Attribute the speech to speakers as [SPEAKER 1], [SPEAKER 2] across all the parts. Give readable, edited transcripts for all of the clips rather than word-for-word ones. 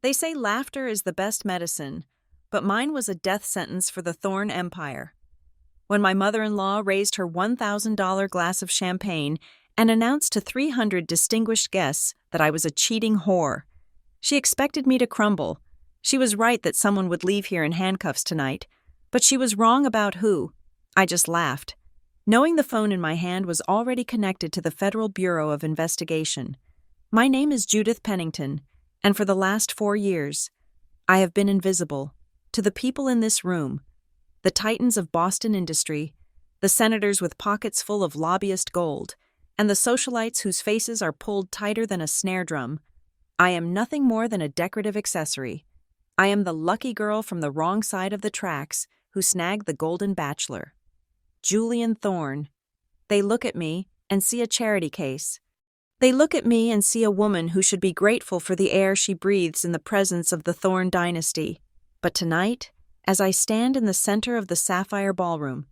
[SPEAKER 1] They say laughter is the best medicine, but mine was a death sentence for the Thorne Empire. When my mother-in-law raised her $1,000 glass of champagne and announced to 300 distinguished guests that I was a cheating whore, she expected me to crumble. She was right that someone would leave here in handcuffs tonight, but she was wrong about who. I just laughed, knowing the phone in my hand was already connected to the Federal Bureau of Investigation. My name is Judith Pennington, and for the last 4 years, I have been invisible to the people in this room, the titans of Boston industry, the senators with pockets full of lobbyist gold, and the socialites whose faces are pulled tighter than a snare drum. I am nothing more than a decorative accessory. I am the lucky girl from the wrong side of the tracks who snagged the Golden Bachelor. Julian Thorne. They look at me and see a charity case. They look at me and see a woman who should be grateful for the air she breathes in the presence of the Thorne dynasty. But tonight, as I stand in the center of the Sapphire Ballroom,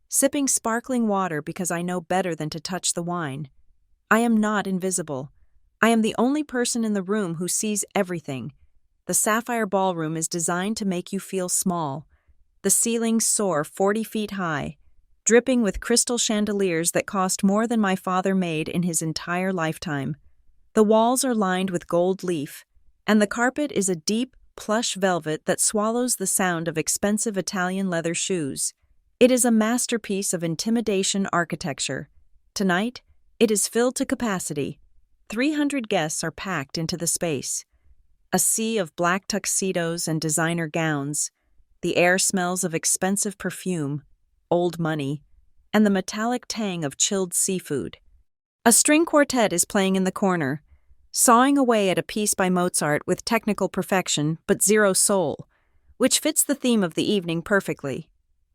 [SPEAKER 1] sipping sparkling water because I know better than to touch the wine, I am not invisible. I am the only person in the room who sees everything. The Sapphire Ballroom is designed to make you feel small. The ceilings soar 40 feet high, dripping with crystal chandeliers that cost more than my father made in his entire lifetime. The walls are lined with gold leaf, and the carpet is a deep, plush velvet that swallows the sound of expensive Italian leather shoes. It is a masterpiece of intimidation architecture. Tonight, it is filled to capacity. 300 guests are packed into the space. A sea of black tuxedos and designer gowns. The air smells of expensive perfume, old money, and the metallic tang of chilled seafood. A string quartet is playing in the corner, sawing away at a piece by Mozart with technical perfection but zero soul, which fits the theme of the evening perfectly.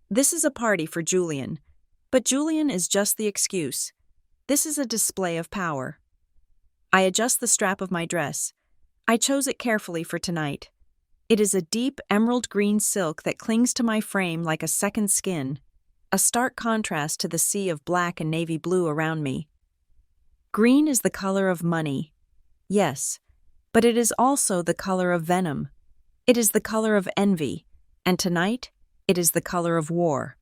[SPEAKER 1] This is a party for Julian, but Julian is just the excuse. This is a display of power. I adjust the strap of my dress. I chose it carefully for tonight. It is a deep emerald green silk that clings to my frame like a second skin, a stark contrast to the sea of black and navy blue around me. Green is the color of money. Yes, but it is also the color of venom. It is the color of envy, and tonight, it is the color of war.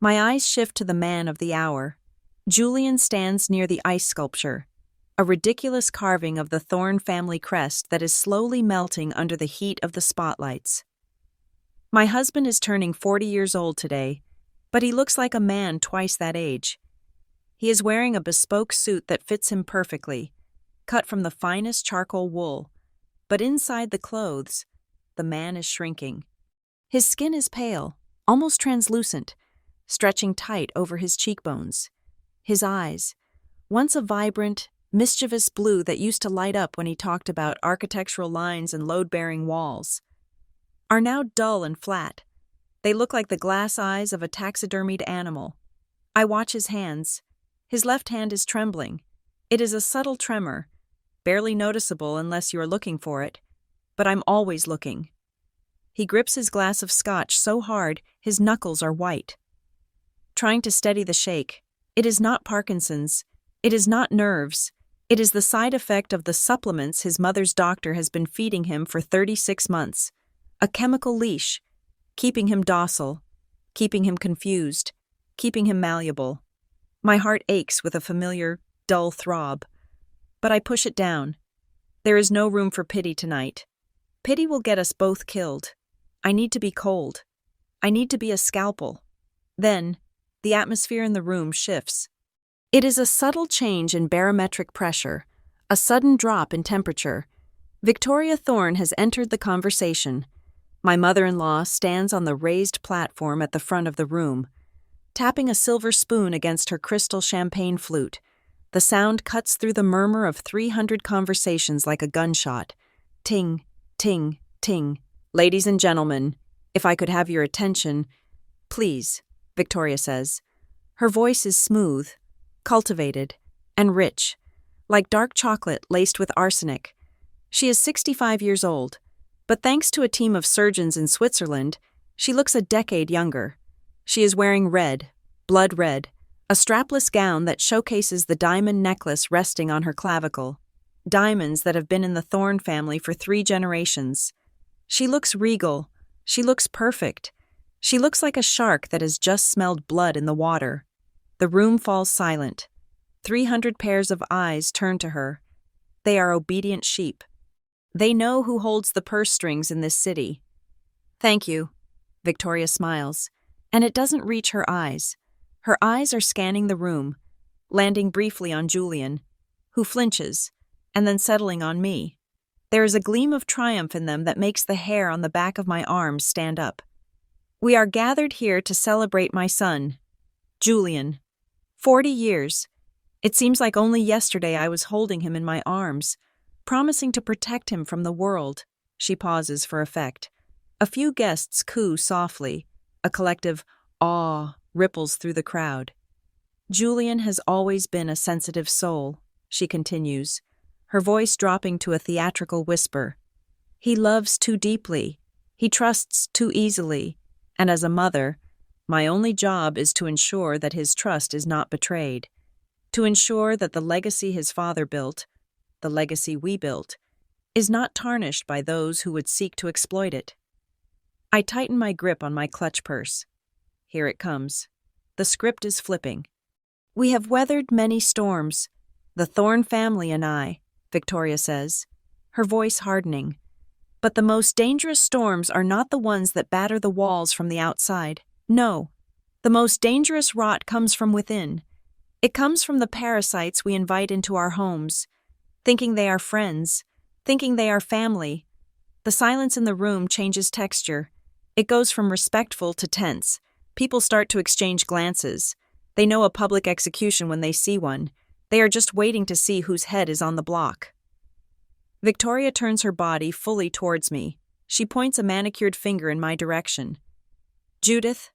[SPEAKER 1] My eyes shift to the man of the hour. Julian stands near the ice sculpture, a ridiculous carving of the Thorne family crest that is slowly melting under the heat of the spotlights. My husband is turning 40 years old today, but he looks like a man twice that age. He is wearing a bespoke suit that fits him perfectly, cut from the finest charcoal wool, but inside the clothes, the man is shrinking. His skin is pale, almost translucent, stretching tight over his cheekbones. His eyes, once a vibrant, mischievous blue that used to light up when he talked about architectural lines and load-bearing walls, are now dull and flat. They look like the glass eyes of a taxidermied animal. I watch his hands. His left hand is trembling. It is a subtle tremor, barely noticeable unless you are looking for it, but I'm always looking. He grips his glass of scotch so hard his knuckles are white. Trying to steady the shake, it is not Parkinson's. It is not nerves. It is the side effect of the supplements his mother's doctor has been feeding him for 36 months. A chemical leash, keeping him docile, keeping him confused, keeping him malleable. My heart aches with a familiar, dull throb, but I push it down. There is no room for pity tonight. Pity will get us both killed. I need to be cold. I need to be a scalpel. Then, the atmosphere in the room shifts. It is a subtle change in barometric pressure, a sudden drop in temperature. Victoria Thorne has entered the conversation. My mother-in-law stands on the raised platform at the front of the room, tapping a silver spoon against her crystal champagne flute. The sound cuts through the murmur of 300 conversations like a gunshot. Ting, ting, ting. Ladies and gentlemen, if I could have your attention, please, Victoria says. Her voice is smooth, cultivated, and rich, like dark chocolate laced with arsenic. She is 65 years old, but thanks to a team of surgeons in Switzerland, she looks a decade younger. She is wearing red, blood red, a strapless gown that showcases the diamond necklace resting on her clavicle. diamonds that have been in the Thorne family for 3 generations. She looks regal. She looks perfect. She looks like a shark that has just smelled blood in the water. The room falls silent. 300 pairs of eyes turn to her. They are obedient sheep. They know who holds the purse strings in this city. "Thank you," Victoria smiles, and it doesn't reach her eyes. Her eyes are scanning the room, landing briefly on Julian, who flinches, and then settling on me. There is a gleam of triumph in them that makes the hair on the back of my arms stand up. "We are gathered here to celebrate my son, Julian. 40 years. It seems like only yesterday I was holding him in my arms, promising to protect him from the world." She pauses for effect. A few guests coo softly. A collective awe ripples through the crowd. "Julian has always been a sensitive soul," she continues, her voice dropping to a theatrical whisper. "He loves too deeply. He trusts too easily. And as a mother, my only job is to ensure that his trust is not betrayed. To ensure that the legacy his father built, the legacy we built, is not tarnished by those who would seek to exploit it." I tighten my grip on my clutch purse. Here it comes. The script is flipping. "We have weathered many storms, the Thorne family and I," Victoria says, her voice hardening. "But the most dangerous storms are not the ones that batter the walls from the outside. No, the most dangerous rot comes from within. It comes from the parasites we invite into our homes, thinking they are friends, thinking they are family." The silence in the room changes texture. It goes from respectful to tense. People start to exchange glances. They know a public execution when they see one. They are just waiting to see whose head is on the block. Victoria turns her body fully towards me. She points a manicured finger in my direction. "Judith,"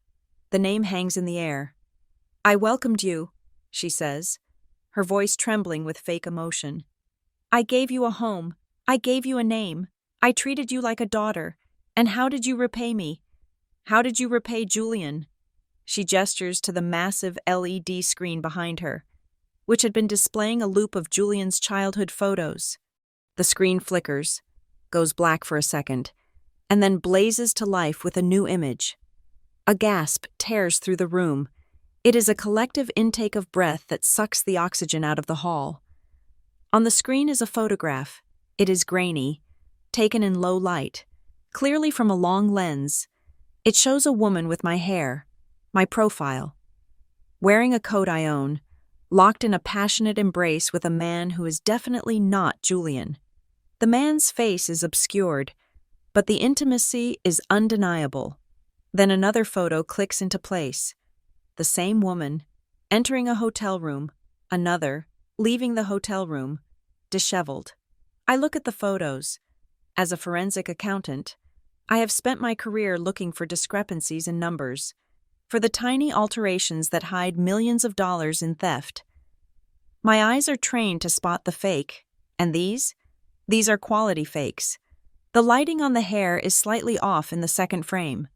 [SPEAKER 1] the name hangs in the air. "I welcomed you," she says, her voice trembling with fake emotion. "I gave you a home. I gave you a name. I treated you like a daughter. And how did you repay me? How did you repay Julian?" She gestures to the massive LED screen behind her, which had been displaying a loop of Julian's childhood photos. The screen flickers, goes black for a second, and then blazes to life with a new image. A gasp tears through the room. It is a collective intake of breath that sucks the oxygen out of the hall. On the screen is a photograph. It is grainy, taken in low light, clearly from a long lens. It shows a woman with my hair, my profile, wearing a coat I own, locked in a passionate embrace with a man who is definitely not Julian. The man's face is obscured, but the intimacy is undeniable. Then another photo clicks into place. The same woman, entering a hotel room, another, leaving the hotel room, disheveled. I look at the photos. As a forensic accountant, I have spent my career looking for discrepancies in numbers, for the tiny alterations that hide millions of dollars in theft. My eyes are trained to spot the fake, and these are quality fakes. The lighting on the hair is slightly off in the second frame.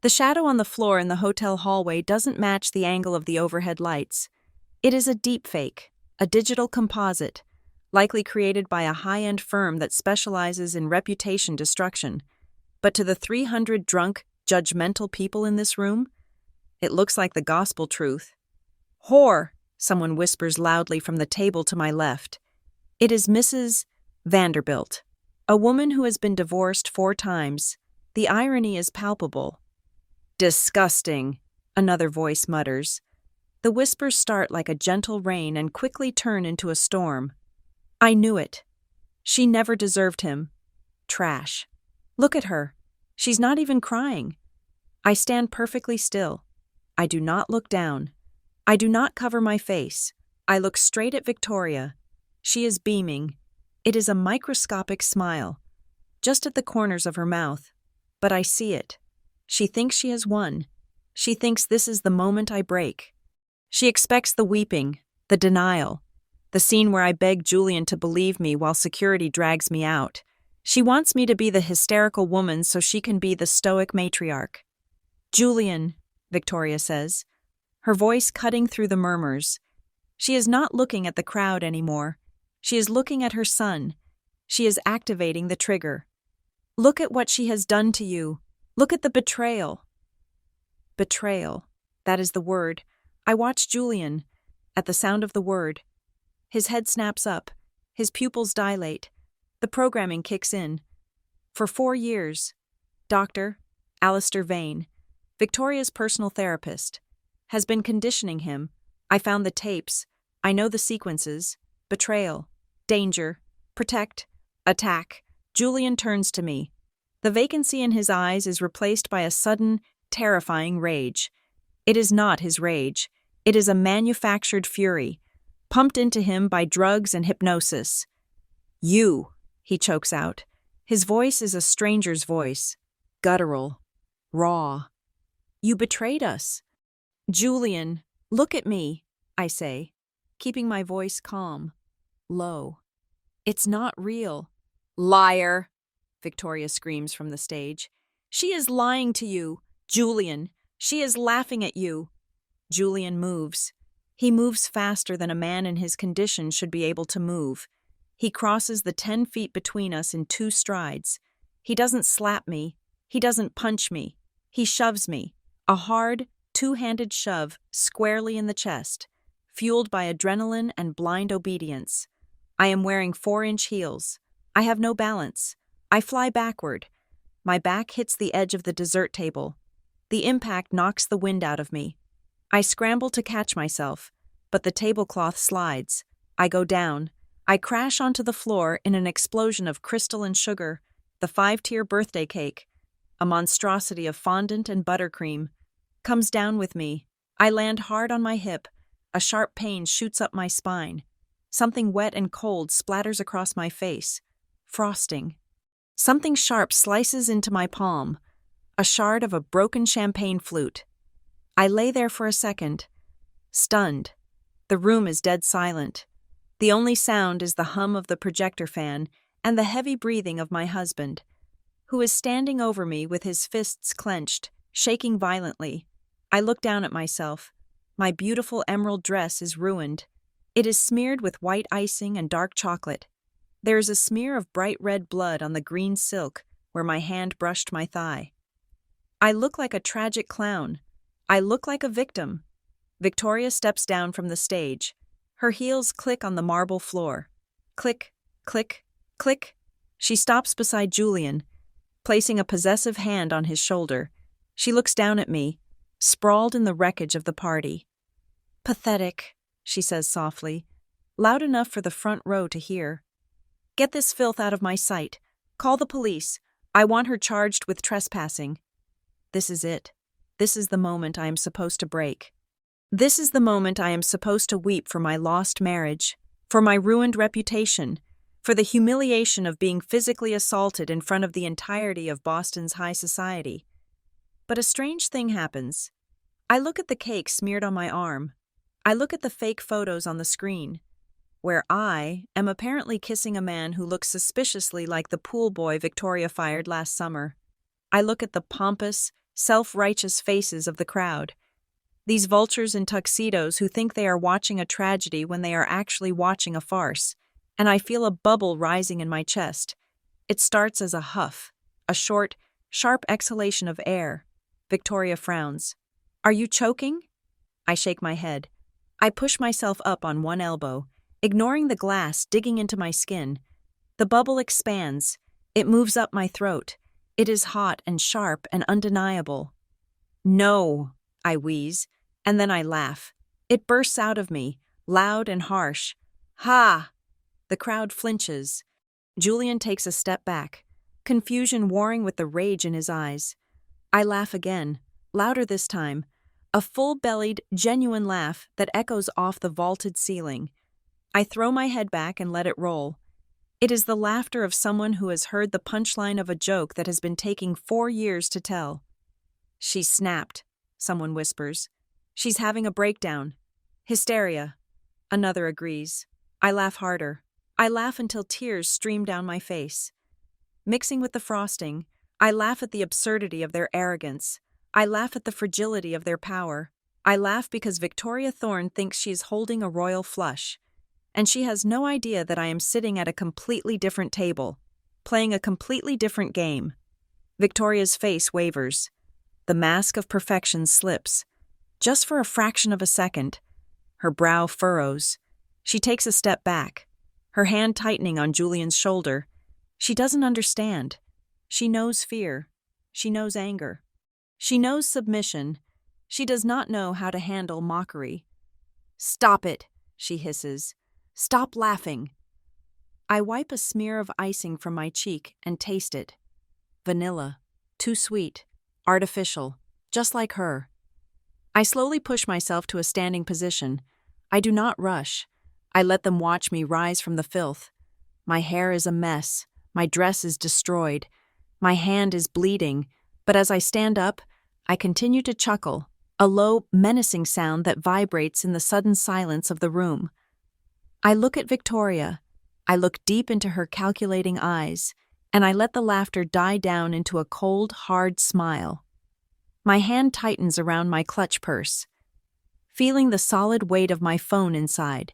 [SPEAKER 1] The shadow on the floor in the hotel hallway doesn't match the angle of the overhead lights. It is a deep fake, a digital composite, likely created by a high-end firm that specializes in reputation destruction. But to the 300 drunk, judgmental people in this room, it looks like the gospel truth. "Whore," someone whispers loudly from the table to my left. It is Mrs. Vanderbilt, a woman who has been divorced 4 times. The irony is palpable. "Disgusting," another voice mutters. The whispers start like a gentle rain and quickly turn into a storm. I knew it. She never deserved him. Trash. Look at her. She's not even crying. I stand perfectly still. I do not look down. I do not cover my face. I look straight at Victoria. She is beaming. It is a microscopic smile, just at the corners of her mouth. But I see it. She thinks she has won. She thinks this is the moment I break. She expects the weeping, the denial, the scene where I beg Julian to believe me while security drags me out. She wants me to be the hysterical woman so she can be the stoic matriarch. "Julian," Victoria says, her voice cutting through the murmurs. She is not looking at the crowd anymore. She is looking at her son. She is activating the trigger. Look at what she has done to you. Look at the betrayal. Betrayal. That is the word. I watch Julian. At the sound of the word, his head snaps up. His pupils dilate. The programming kicks in. For 4 years, Dr. Alistair Vane, Victoria's personal therapist, has been conditioning him. I found the tapes. I know the sequences. Betrayal. Danger. Protect. Attack. Julian turns to me. The vacancy in his eyes is replaced by a sudden, terrifying rage. It is not his rage. It is a manufactured fury, pumped into him by drugs and hypnosis. You, he chokes out. His voice is a stranger's voice. Guttural. Raw. You betrayed us. Julian, look at me, I say, keeping my voice calm, low. It's not real. Liar, Victoria screams from the stage. She is lying to you, Julian. She is laughing at you. Julian moves. He moves faster than a man in his condition should be able to move. He crosses the 10 feet between us in 2 strides. He doesn't slap me. He doesn't punch me. He shoves me. A hard, 2-handed shove squarely in the chest, fueled by adrenaline and blind obedience. I am wearing 4-inch heels. I have no balance. I fly backward. My back hits the edge of the dessert table. The impact knocks the wind out of me. I scramble to catch myself, but the tablecloth slides. I go down. I crash onto the floor in an explosion of crystal and sugar, the 5-tier birthday cake, a monstrosity of fondant and buttercream, comes down with me. I land hard on my hip. A sharp pain shoots up my spine. Something wet and cold splatters across my face. Frosting. Something sharp slices into my palm. A shard of a broken champagne flute. I lay there for a second, stunned. The room is dead silent. The only sound is the hum of the projector fan and the heavy breathing of my husband, who is standing over me with his fists clenched, shaking violently. I look down at myself. My beautiful emerald dress is ruined. It is smeared with white icing and dark chocolate. There is a smear of bright red blood on the green silk where my hand brushed my thigh. I look like a tragic clown. I look like a victim. Victoria steps down from the stage. Her heels click on the marble floor. Click, click, click. She stops beside Julian, placing a possessive hand on his shoulder. She looks down at me, sprawled in the wreckage of the party. Pathetic, she says softly, loud enough for the front row to hear. Get this filth out of my sight. Call the police. I want her charged with trespassing. This is it. This is the moment I am supposed to break. This is the moment I am supposed to weep for my lost marriage, for my ruined reputation, for the humiliation of being physically assaulted in front of the entirety of Boston's high society. But a strange thing happens. I look at the cake smeared on my arm. I look at the fake photos on the screen, where I am apparently kissing a man who looks suspiciously like the pool boy Victoria fired last summer. I look at the pompous, self-righteous faces of the crowd. These vultures in tuxedos who think they are watching a tragedy when they are actually watching a farce, and I feel a bubble rising in my chest. It starts as a huff, a short, sharp exhalation of air. Victoria frowns. Are you choking? I shake my head. I push myself up on one elbow, ignoring the glass digging into my skin. The bubble expands. It moves up my throat. It is hot and sharp and undeniable. No, I wheeze, and then I laugh. It bursts out of me, loud and harsh. Ha! The crowd flinches. Julian takes a step back, confusion warring with the rage in his eyes. I laugh again, louder this time, a full-bellied, genuine laugh that echoes off the vaulted ceiling. I throw my head back and let it roll. It is the laughter of someone who has heard the punchline of a joke that has been taking 4 years to tell. She snapped, someone whispers. She's having a breakdown. Hysteria. Another agrees. I laugh harder. I laugh until tears stream down my face. Mixing with the frosting, I laugh at the absurdity of their arrogance. I laugh at the fragility of their power. I laugh because Victoria Thorne thinks she is holding a royal flush. and she has no idea that I am sitting at a completely different table, playing a completely different game. Victoria's face wavers. The mask of perfection slips. Just for a fraction of a second. Her brow furrows. She takes a step back, her hand tightening on Julian's shoulder. She doesn't understand. She knows fear. She knows anger. She knows submission. She does not know how to handle mockery. "Stop it," she hisses. "Stop laughing." I wipe a smear of icing from my cheek and taste it. Vanilla. Too sweet. Artificial. Just like her. I slowly push myself to a standing position. I do not rush. I let them watch me rise from the filth. My hair is a mess. My dress is destroyed. My hand is bleeding. But as I stand up, I continue to chuckle, a low, menacing sound that vibrates in the sudden silence of the room. I look at Victoria. I look deep into her calculating eyes, and I let the laughter die down into a cold, hard smile. My hand tightens around my clutch purse, feeling the solid weight of my phone inside.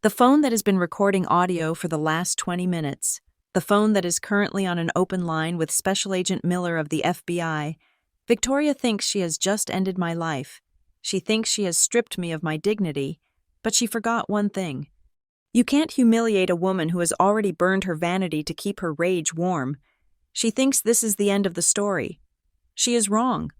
[SPEAKER 1] The phone that has been recording audio for the last 20 minutes. The phone that is currently on an open line with Special Agent Miller of the FBI. Victoria thinks she has just ended my life. She thinks she has stripped me of my dignity, but she forgot one thing. You can't humiliate a woman who has already burned her vanity to keep her rage warm. She thinks this is the end of the story. She is wrong.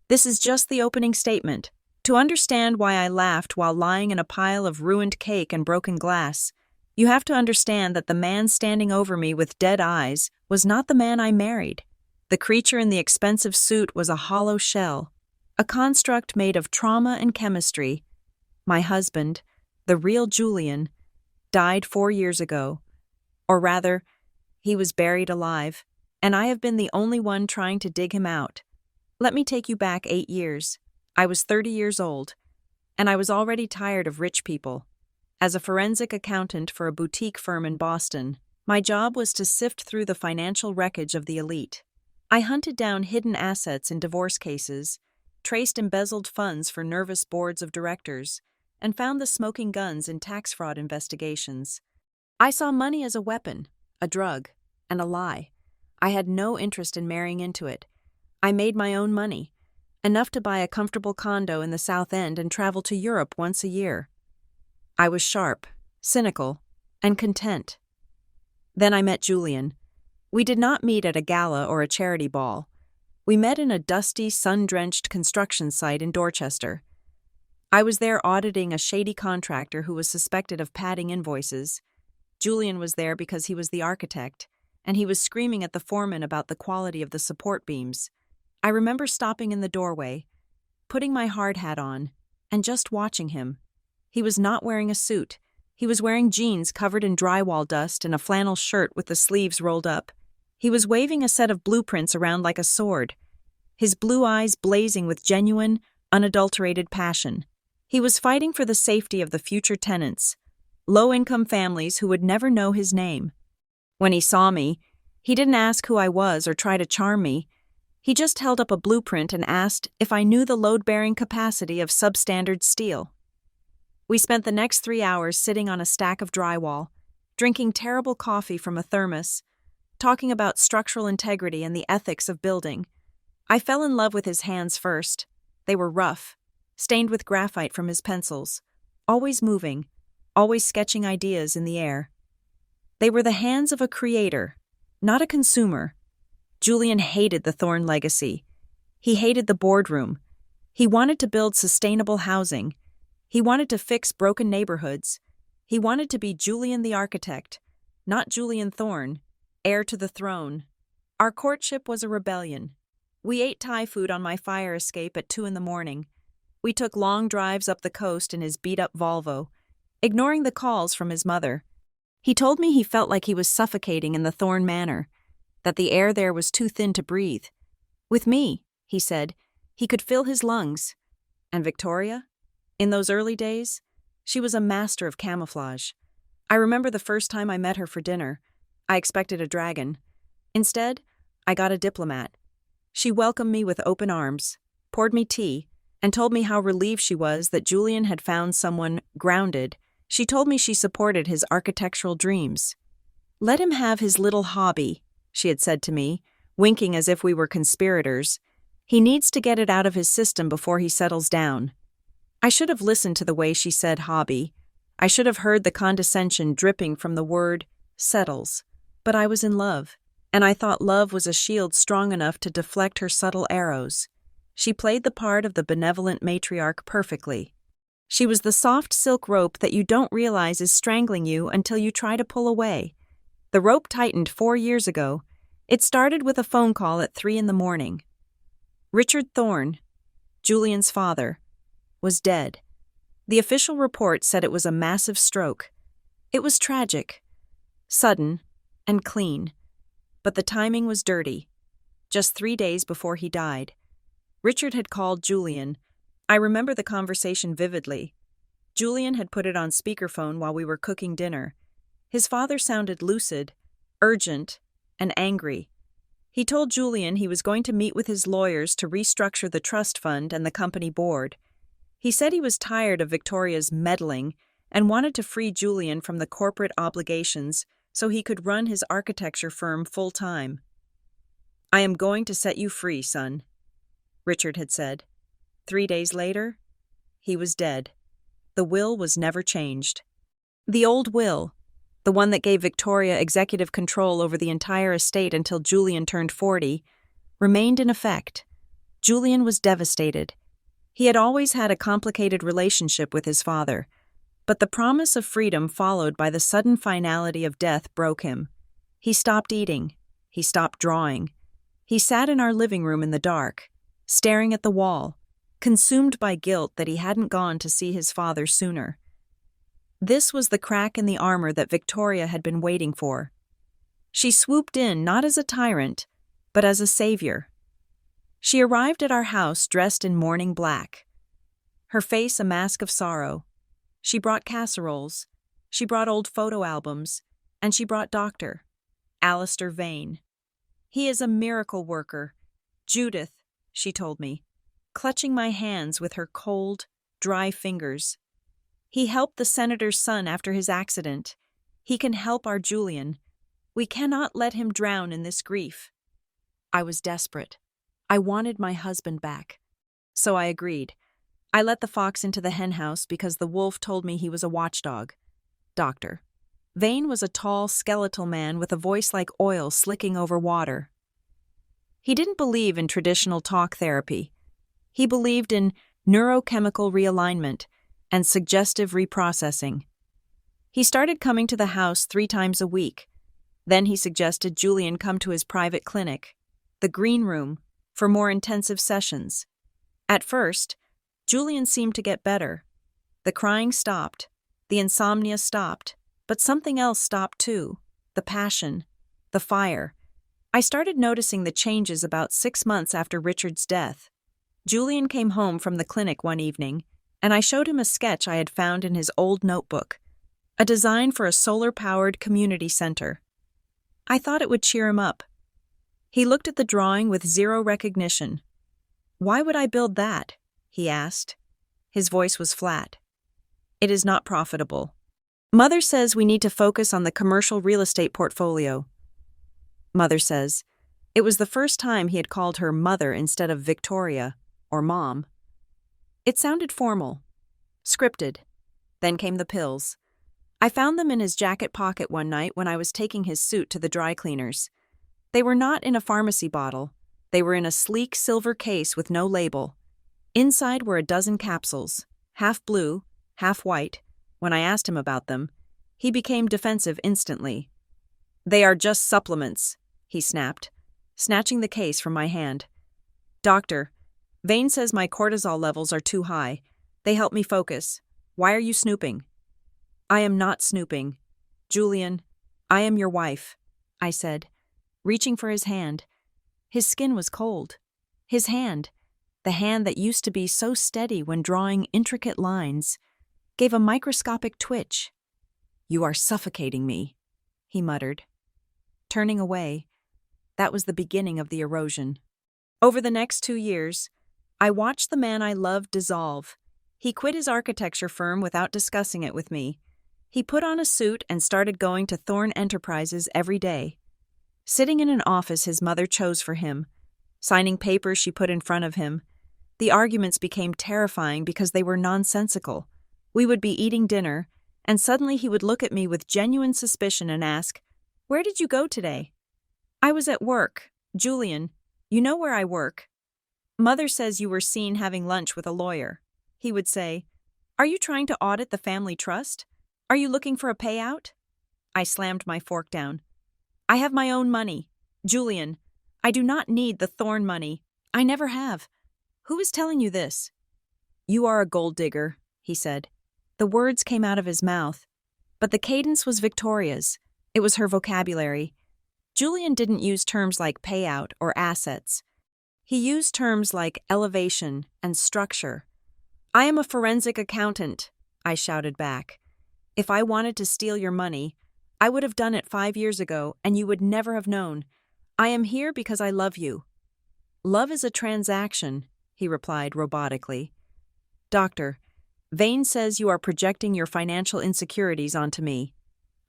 [SPEAKER 1] This is just the opening statement. To understand why I laughed while lying in a pile of ruined cake and broken glass, you have to understand that the man standing over me with dead eyes was not the man I married. The creature in the expensive suit was a hollow shell, a construct made of trauma and chemistry. My husband, the real Julian, died 4 years ago. Or rather, he was buried alive, and I have been the only one trying to dig him out. Let me take you back 8 years. I was 30 years old, and I was already tired of rich people. As a forensic accountant for a boutique firm in Boston, my job was to sift through the financial wreckage of the elite. I hunted down hidden assets in divorce cases, traced embezzled funds for nervous boards of directors, and found the smoking guns in tax fraud investigations. I saw money as a weapon, a drug, and a lie. I had no interest in marrying into it. I made my own money, enough to buy a comfortable condo in the South End and travel to Europe once a year. I was sharp, cynical, and content. Then I met Julian. We did not meet at a gala or a charity ball. We met in a dusty, sun-drenched construction site in Dorchester. I was there auditing a shady contractor who was suspected of padding invoices. Julian was there because he was the architect, and he was screaming at the foreman about the quality of the support beams. I remember stopping in the doorway, putting my hard hat on, and just watching him. He was not wearing a suit. He was wearing jeans covered in drywall dust and a flannel shirt with the sleeves rolled up. He was waving a set of blueprints around like a sword, his blue eyes blazing with genuine, unadulterated passion. He was fighting for the safety of the future tenants, low-income families who would never know his name. When he saw me, he didn't ask who I was or try to charm me. He just held up a blueprint and asked if I knew the load-bearing capacity of substandard steel. We spent the next 3 hours sitting on a stack of drywall, drinking terrible coffee from a thermos, talking about structural integrity and the ethics of building. I fell in love with his hands first. They were rough, stained with graphite from his pencils, always moving, always sketching ideas in the air. They were the hands of a creator, not a consumer. Julian hated the Thorne legacy. He hated the boardroom. He wanted to build sustainable housing. He wanted to fix broken neighborhoods. He wanted to be Julian the architect, not Julian Thorne, heir to the throne. Our courtship was a rebellion. We ate Thai food on my fire escape at 2 a.m. We took long drives up the coast in his beat-up Volvo, ignoring the calls from his mother. He told me he felt like he was suffocating in the Thorne Manor, that the air there was too thin to breathe. With me, he said, he could fill his lungs. And Victoria? In those early days, she was a master of camouflage. I remember the first time I met her for dinner. I expected a dragon. Instead, I got a diplomat. She welcomed me with open arms, poured me tea, and told me how relieved she was that Julian had found someone grounded She told me she supported his architectural dreams. "Let him have his little hobby," she had said to me, winking as if we were conspirators. "He needs to get it out of his system before he settles down." I should have listened to the way she said hobby. I should have heard the condescension dripping from the word settles. But I was in love, and I thought love was a shield strong enough to deflect her subtle arrows. She played the part of the benevolent matriarch perfectly. She was the soft silk rope that you don't realize is strangling you until you try to pull away. The rope tightened 4 years ago. It started with a phone call at 3 a.m. Richard Thorne, Julian's father, was dead. The official report said it was a massive stroke. It was tragic, sudden, and clean. But the timing was dirty. Just 3 days before he died, Richard had called Julian. I remember the conversation vividly. Julian had put it on speakerphone while we were cooking dinner. His father sounded lucid, urgent, and angry. He told Julian he was going to meet with his lawyers to restructure the trust fund and the company board. He said he was tired of Victoria's meddling and wanted to free Julian from the corporate obligations so he could run his architecture firm full-time. "I am going to set you free, son," Richard had said. 3 days later, he was dead. The will was never changed. The old will, the one that gave Victoria executive control over the entire estate until Julian turned 40, remained in effect. Julian was devastated. He had always had a complicated relationship with his father, but the promise of freedom followed by the sudden finality of death broke him. He stopped eating. He stopped drawing. He sat in our living room in the dark, staring at the wall, consumed by guilt that he hadn't gone to see his father sooner. This was the crack in the armor that Victoria had been waiting for. She swooped in not as a tyrant, but as a savior. She arrived at our house dressed in mourning black, her face a mask of sorrow. She brought casseroles, she brought old photo albums, and she brought Dr. Alistair Vane. "He is a miracle worker, Judith," she told me, clutching my hands with her cold, dry fingers. "He helped the senator's son after his accident. He can help our Julian. We cannot let him drown in this grief." I was desperate. I wanted my husband back. So I agreed. I let the fox into the henhouse because the wolf told me he was a watchdog. Dr. Vane was a tall, skeletal man with a voice like oil slicking over water. He didn't believe in traditional talk therapy. He believed in neurochemical realignment and suggestive reprocessing. He started coming to the house 3 times a week. Then he suggested Julian come to his private clinic, the green room, for more intensive sessions. At first, Julian seemed to get better. The crying stopped, the insomnia stopped, but something else stopped too, the passion, the fire. I started noticing the changes about 6 months after Richard's death. Julian came home from the clinic one evening, and I showed him a sketch I had found in his old notebook, a design for a solar-powered community center. I thought it would cheer him up. He looked at the drawing with zero recognition. "Why would I build that?" he asked. His voice was flat. "It is not profitable. Mother says we need to focus on the commercial real estate portfolio." Mother says. It was the first time he had called her mother instead of Victoria or mom. It sounded formal, scripted. Then came the pills. I found them in his jacket pocket one night when I was taking his suit to the dry cleaners. They were not in a pharmacy bottle. They were in a sleek silver case with no label. Inside were a dozen capsules, half blue, half white. When I asked him about them, he became defensive instantly. "They are just supplements," he snapped, snatching the case from my hand. "Doctor, Vane says my cortisol levels are too high. They help me focus. Why are you snooping?" "I am not snooping. Julian, I am your wife," I said, reaching for his hand. His skin was cold. His hand, the hand that used to be so steady when drawing intricate lines, gave a microscopic twitch. "You are suffocating me," he muttered. Turning away, that was the beginning of the erosion. Over the next 2 years, I watched the man I loved dissolve. He quit his architecture firm without discussing it with me. He put on a suit and started going to Thorne Enterprises every day. Sitting in an office his mother chose for him, signing papers she put in front of him. The arguments became terrifying because they were nonsensical. We would be eating dinner, and suddenly he would look at me with genuine suspicion and ask, "Where did you go today?" "I was at work. Julian, you know where I work. Mother says you were seen having lunch with a lawyer." He would say, "Are you trying to audit the family trust? Are you looking for a payout?" I slammed my fork down. "I have my own money. Julian, I do not need the Thorne money. I never have. Who is telling you this?" "You are a gold digger," he said. The words came out of his mouth, but the cadence was Victoria's. It was her vocabulary. Julian didn't use terms like payout or assets. He used terms like elevation and structure. "I am a forensic accountant," I shouted back. "If I wanted to steal your money, I would have done it 5 years ago, and you would never have known. I am here because I love you." "Love is a transaction," he replied robotically. "Doctor, Vane says you are projecting your financial insecurities onto me."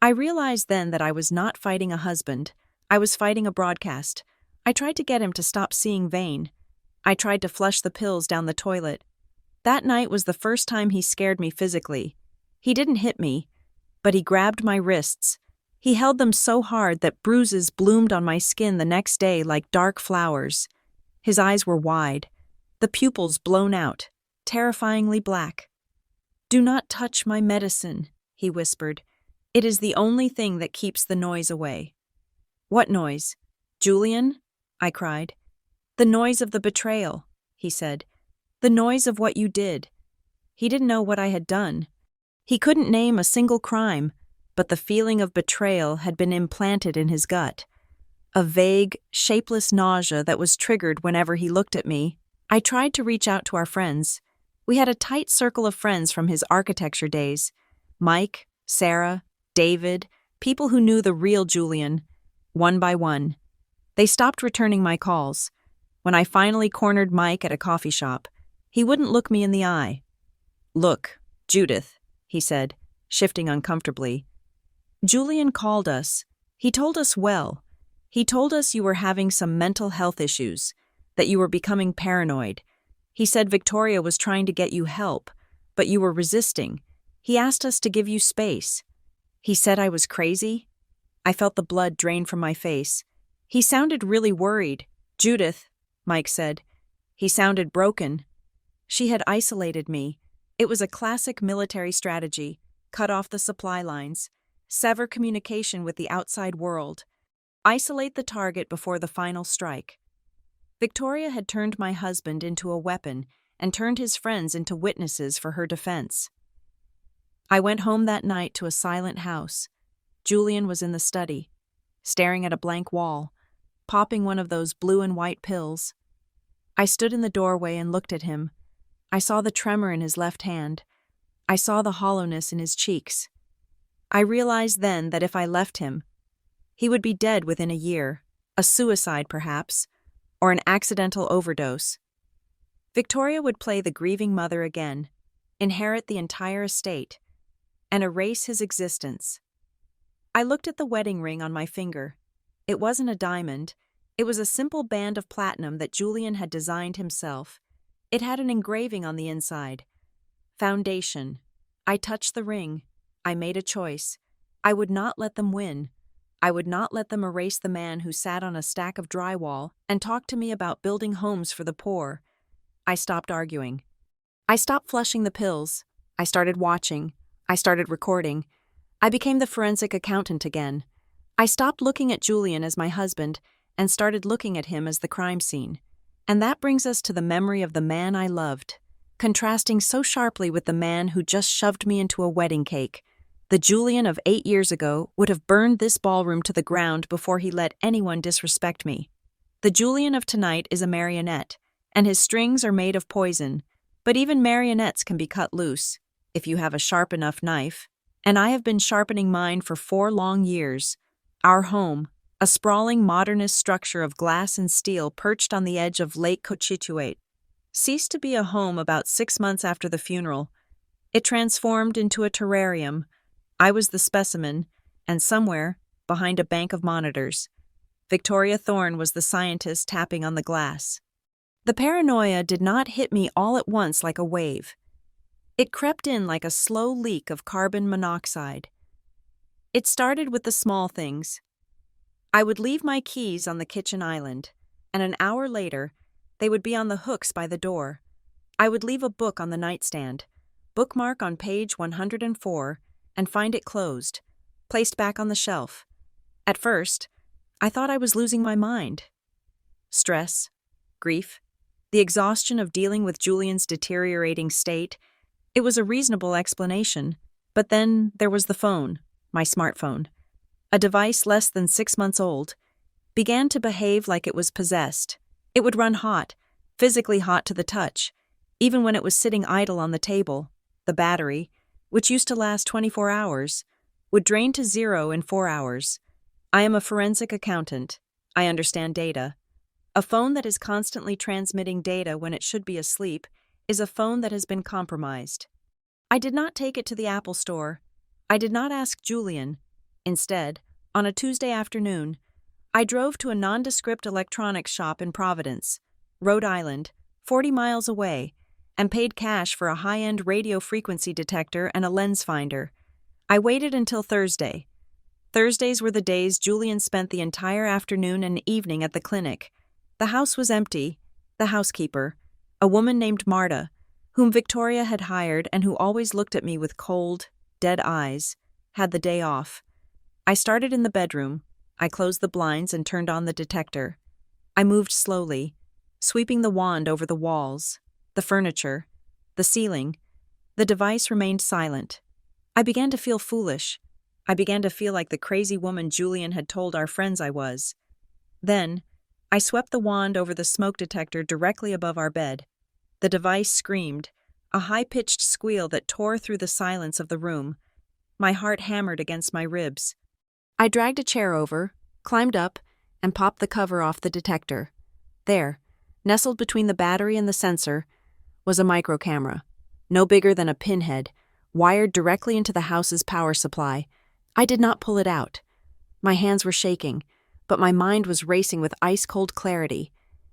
[SPEAKER 1] I realized then that I was not fighting a husband. I was fighting a broadcast. I tried to get him to stop seeing Vane. I tried to flush the pills down the toilet. That night was the first time he scared me physically. He didn't hit me, but he grabbed my wrists. He held them so hard that bruises bloomed on my skin the next day like dark flowers. His eyes were wide, the pupils blown out, terrifyingly black. "Do not touch my medicine," he whispered. "It is the only thing that keeps the noise away." "What noise? Julian?" I cried. "The noise of the betrayal," he said. "The noise of what you did." He didn't know what I had done. He couldn't name a single crime, but the feeling of betrayal had been implanted in his gut. A vague, shapeless nausea that was triggered whenever he looked at me. I tried to reach out to our friends. We had a tight circle of friends from his architecture days. Mike, Sarah, David, people who knew the real Julian. One by one. They stopped returning my calls. When I finally cornered Mike at a coffee shop, he wouldn't look me in the eye. "Look, Judith," he said, shifting uncomfortably. "Julian called us. He told us well. He told us you were having some mental health issues, that you were becoming paranoid. He said Victoria was trying to get you help, but you were resisting. He asked us to give you space. He said I was crazy." I felt the blood drain from my face. He sounded really worried. "Judith," Mike said. He sounded broken. She had isolated me. It was a classic military strategy. Cut off the supply lines. Sever communication with the outside world. Isolate the target before the final strike. Victoria had turned my husband into a weapon and turned his friends into witnesses for her defense. I went home that night to a silent house. Julian was in the study, staring at a blank wall, popping one of those blue and white pills. I stood in the doorway and looked at him. I saw the tremor in his left hand. I saw the hollowness in his cheeks. I realized then that if I left him, he would be dead within a year, a suicide perhaps, or an accidental overdose. Victoria would play the grieving mother again, inherit the entire estate, and erase his existence. I looked at the wedding ring on my finger. It wasn't a diamond. It was a simple band of platinum that Julian had designed himself. It had an engraving on the inside. Foundation. I touched the ring. I made a choice. I would not let them win. I would not let them erase the man who sat on a stack of drywall and talked to me about building homes for the poor. I stopped arguing. I stopped flushing the pills. I started watching. I started recording. I became the forensic accountant again. I stopped looking at Julian as my husband and started looking at him as the crime scene. And that brings us to the memory of the man I loved, contrasting so sharply with the man who just shoved me into a wedding cake. The Julian of 8 years ago would have burned this ballroom to the ground before he let anyone disrespect me. The Julian of tonight is a marionette, and his strings are made of poison, but even marionettes can be cut loose, if you have a sharp enough knife, and I have been sharpening mine for 4 long years. Our home, a sprawling modernist structure of glass and steel perched on the edge of Lake Cochituate, ceased to be a home about 6 months after the funeral. It transformed into a terrarium. I was the specimen, and somewhere, behind a bank of monitors, Victoria Thorne was the scientist tapping on the glass. The paranoia did not hit me all at once like a wave. It crept in like a slow leak of carbon monoxide. It started with the small things. I would leave my keys on the kitchen island, and an hour later, they would be on the hooks by the door. I would leave a book on the nightstand, bookmark on page 104, and find it closed, placed back on the shelf. At first, I thought I was losing my mind. Stress, grief, the exhaustion of dealing with Julian's deteriorating state. It was a reasonable explanation. But then there was the phone, my smartphone. A device less than 6 months old, began to behave like it was possessed. It would run hot, physically hot to the touch, even when it was sitting idle on the table. The battery, which used to last 24 hours, would drain to 0 in 4 hours. I am a forensic accountant. I understand data. A phone that is constantly transmitting data when it should be asleep is a phone that has been compromised. I did not take it to the Apple Store. I did not ask Julian. Instead, on a Tuesday afternoon, I drove to a nondescript electronics shop in Providence, Rhode Island, 40 miles away, and paid cash for a high-end radio frequency detector and a lens finder. I waited until Thursday. Thursdays were the days Julian spent the entire afternoon and evening at the clinic. The house was empty. The housekeeper, a woman named Marta, whom Victoria had hired and who always looked at me with cold, dead eyes, had the day off. I started in the bedroom. I closed the blinds and turned on the detector. I moved slowly, sweeping the wand over the walls, the furniture, the ceiling. The device remained silent. I began to feel foolish. I began to feel like the crazy woman Julian had told our friends I was. Then, I swept the wand over the smoke detector directly above our bed. The device screamed, a high-pitched squeal that tore through the silence of the room. My heart hammered against my ribs. I dragged a chair over, climbed up, and popped the cover off the detector. There, nestled between the battery and the sensor, was a microcamera, no bigger than a pinhead, wired directly into the house's power supply. I did not pull it out. My hands were shaking, but my mind was racing with ice-cold clarity.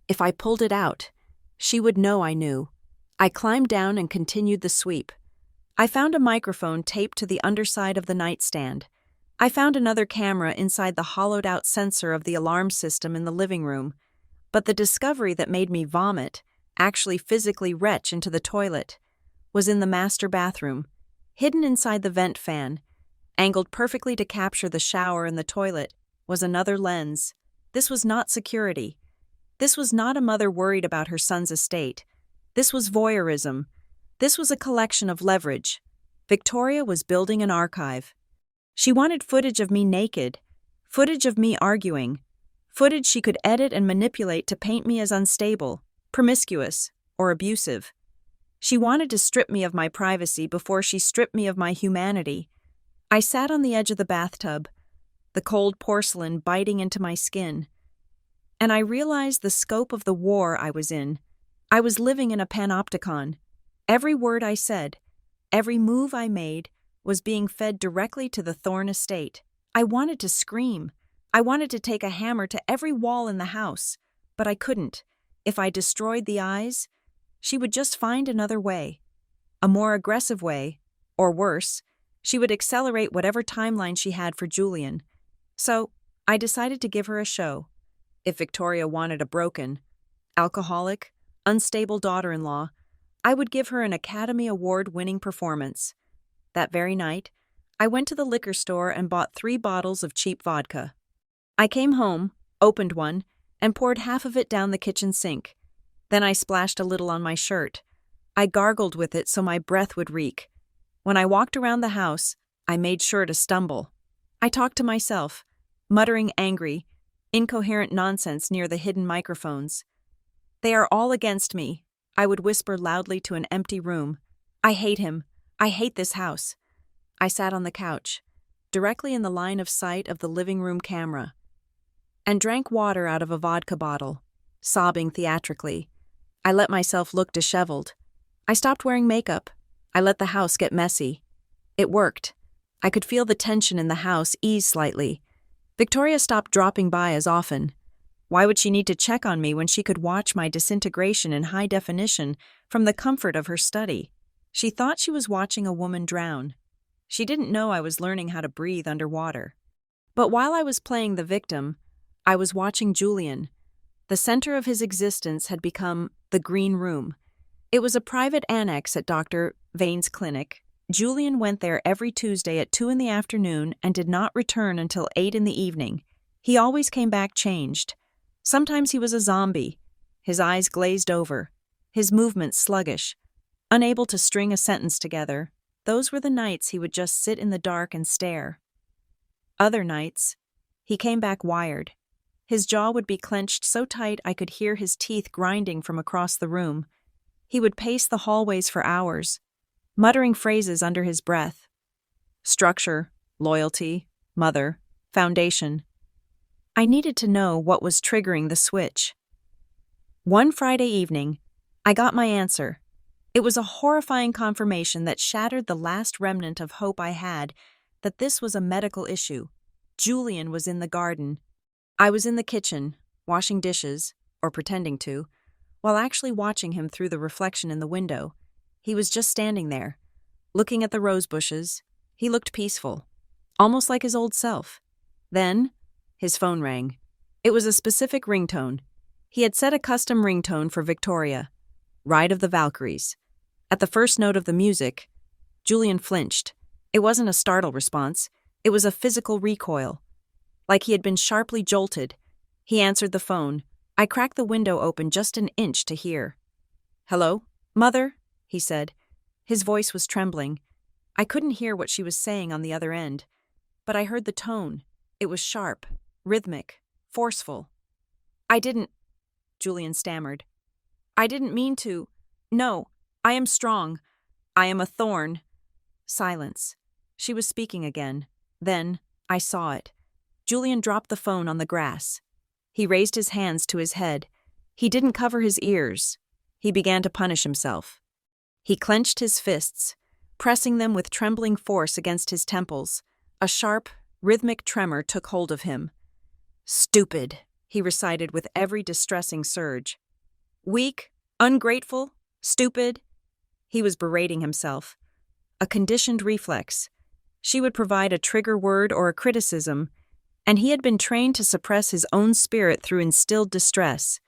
[SPEAKER 1] If I pulled it out, she would know I knew. I climbed down and continued the sweep. I found a microphone taped to the underside of the nightstand. I found another camera inside the hollowed-out sensor of the alarm system in the living room. But the discovery that made me vomit, actually physically retch into the toilet, was in the master bathroom, hidden inside the vent fan, angled perfectly to capture the shower and the toilet, was another lens. This was not security. This was not a mother worried about her son's estate. This was voyeurism. This was a collection of leverage. Victoria was building an archive. She wanted footage of me naked, footage of me arguing, footage she could edit and manipulate to paint me as unstable, promiscuous, or abusive. She wanted to strip me of my privacy before she stripped me of my humanity. I sat on the edge of the bathtub, the cold porcelain biting into my skin, and I realized the scope of the war I was in. I was living in a panopticon. Every word I said, every move I made, was being fed directly to the Thorne estate. I wanted to scream. I wanted to take a hammer to every wall in the house, but I couldn't. If I destroyed the eyes, she would just find another way. A more aggressive way, or worse, she would accelerate whatever timeline she had for Julian. So, I decided to give her a show. If Victoria wanted a broken, alcoholic, unstable daughter-in-law, I would give her an Academy Award-winning performance. That very night, I went to the liquor store and bought 3 bottles of cheap vodka. I came home, opened one, and poured half of it down the kitchen sink. Then I splashed a little on my shirt. I gargled with it so my breath would reek. When I walked around the house, I made sure to stumble. I talked to myself, muttering angry, incoherent nonsense near the hidden microphones. They are all against me, I would whisper loudly to an empty room. I hate him. I hate this house. I sat on the couch, directly in the line of sight of the living room camera, and drank water out of a vodka bottle, sobbing theatrically. I let myself look disheveled. I stopped wearing makeup. I let the house get messy. It worked. I could feel the tension in the house ease slightly. Victoria stopped dropping by as often. Why would she need to check on me when she could watch my disintegration in high definition from the comfort of her study? She thought she was watching a woman drown. She didn't know I was learning how to breathe underwater. But while I was playing the victim, I was watching Julian. The center of his existence had become the green room. It was a private annex at Dr. Vane's clinic. Julian went there every Tuesday at 2 in the afternoon and did not return until 8 in the evening. He always came back changed. Sometimes he was a zombie, his eyes glazed over, his movements sluggish, unable to string a sentence together. Those were the nights he would just sit in the dark and stare. Other nights, he came back wired. His jaw would be clenched so tight I could hear his teeth grinding from across the room. He would pace the hallways for hours, muttering phrases under his breath. Structure, loyalty, mother, foundation. I needed to know what was triggering the switch. One Friday evening, I got my answer. It was a horrifying confirmation that shattered the last remnant of hope I had that this was a medical issue. Julian was in the garden. I was in the kitchen, washing dishes, or pretending to, while actually watching him through the reflection in the window. He was just standing there, looking at the rose bushes. He looked peaceful, almost like his old self. Then, his phone rang. It was a specific ringtone. He had set a custom ringtone for Victoria, Ride of the Valkyries. At the first note of the music, Julian flinched. It wasn't a startle response. It was a physical recoil. Like he had been sharply jolted. He answered the phone. I cracked the window open just an inch to hear. "Hello, Mother?" he said. His voice was trembling. I couldn't hear what she was saying on the other end, but I heard the tone. It was sharp, rhythmic, forceful. Julian stammered. "I didn't mean to. No, I am strong. I am a thorn." Silence. She was speaking again. Then, I saw it. Julian dropped the phone on the grass. He raised his hands to his head. He didn't cover his ears. He began to punish himself. He clenched his fists, pressing them with trembling force against his temples. A sharp, rhythmic tremor took hold of him. "Stupid," he recited with every distressing surge. "Weak, ungrateful, stupid." He was berating himself. A conditioned reflex. She would provide a trigger word or a criticism, and he had been trained to suppress his own spirit through instilled distress.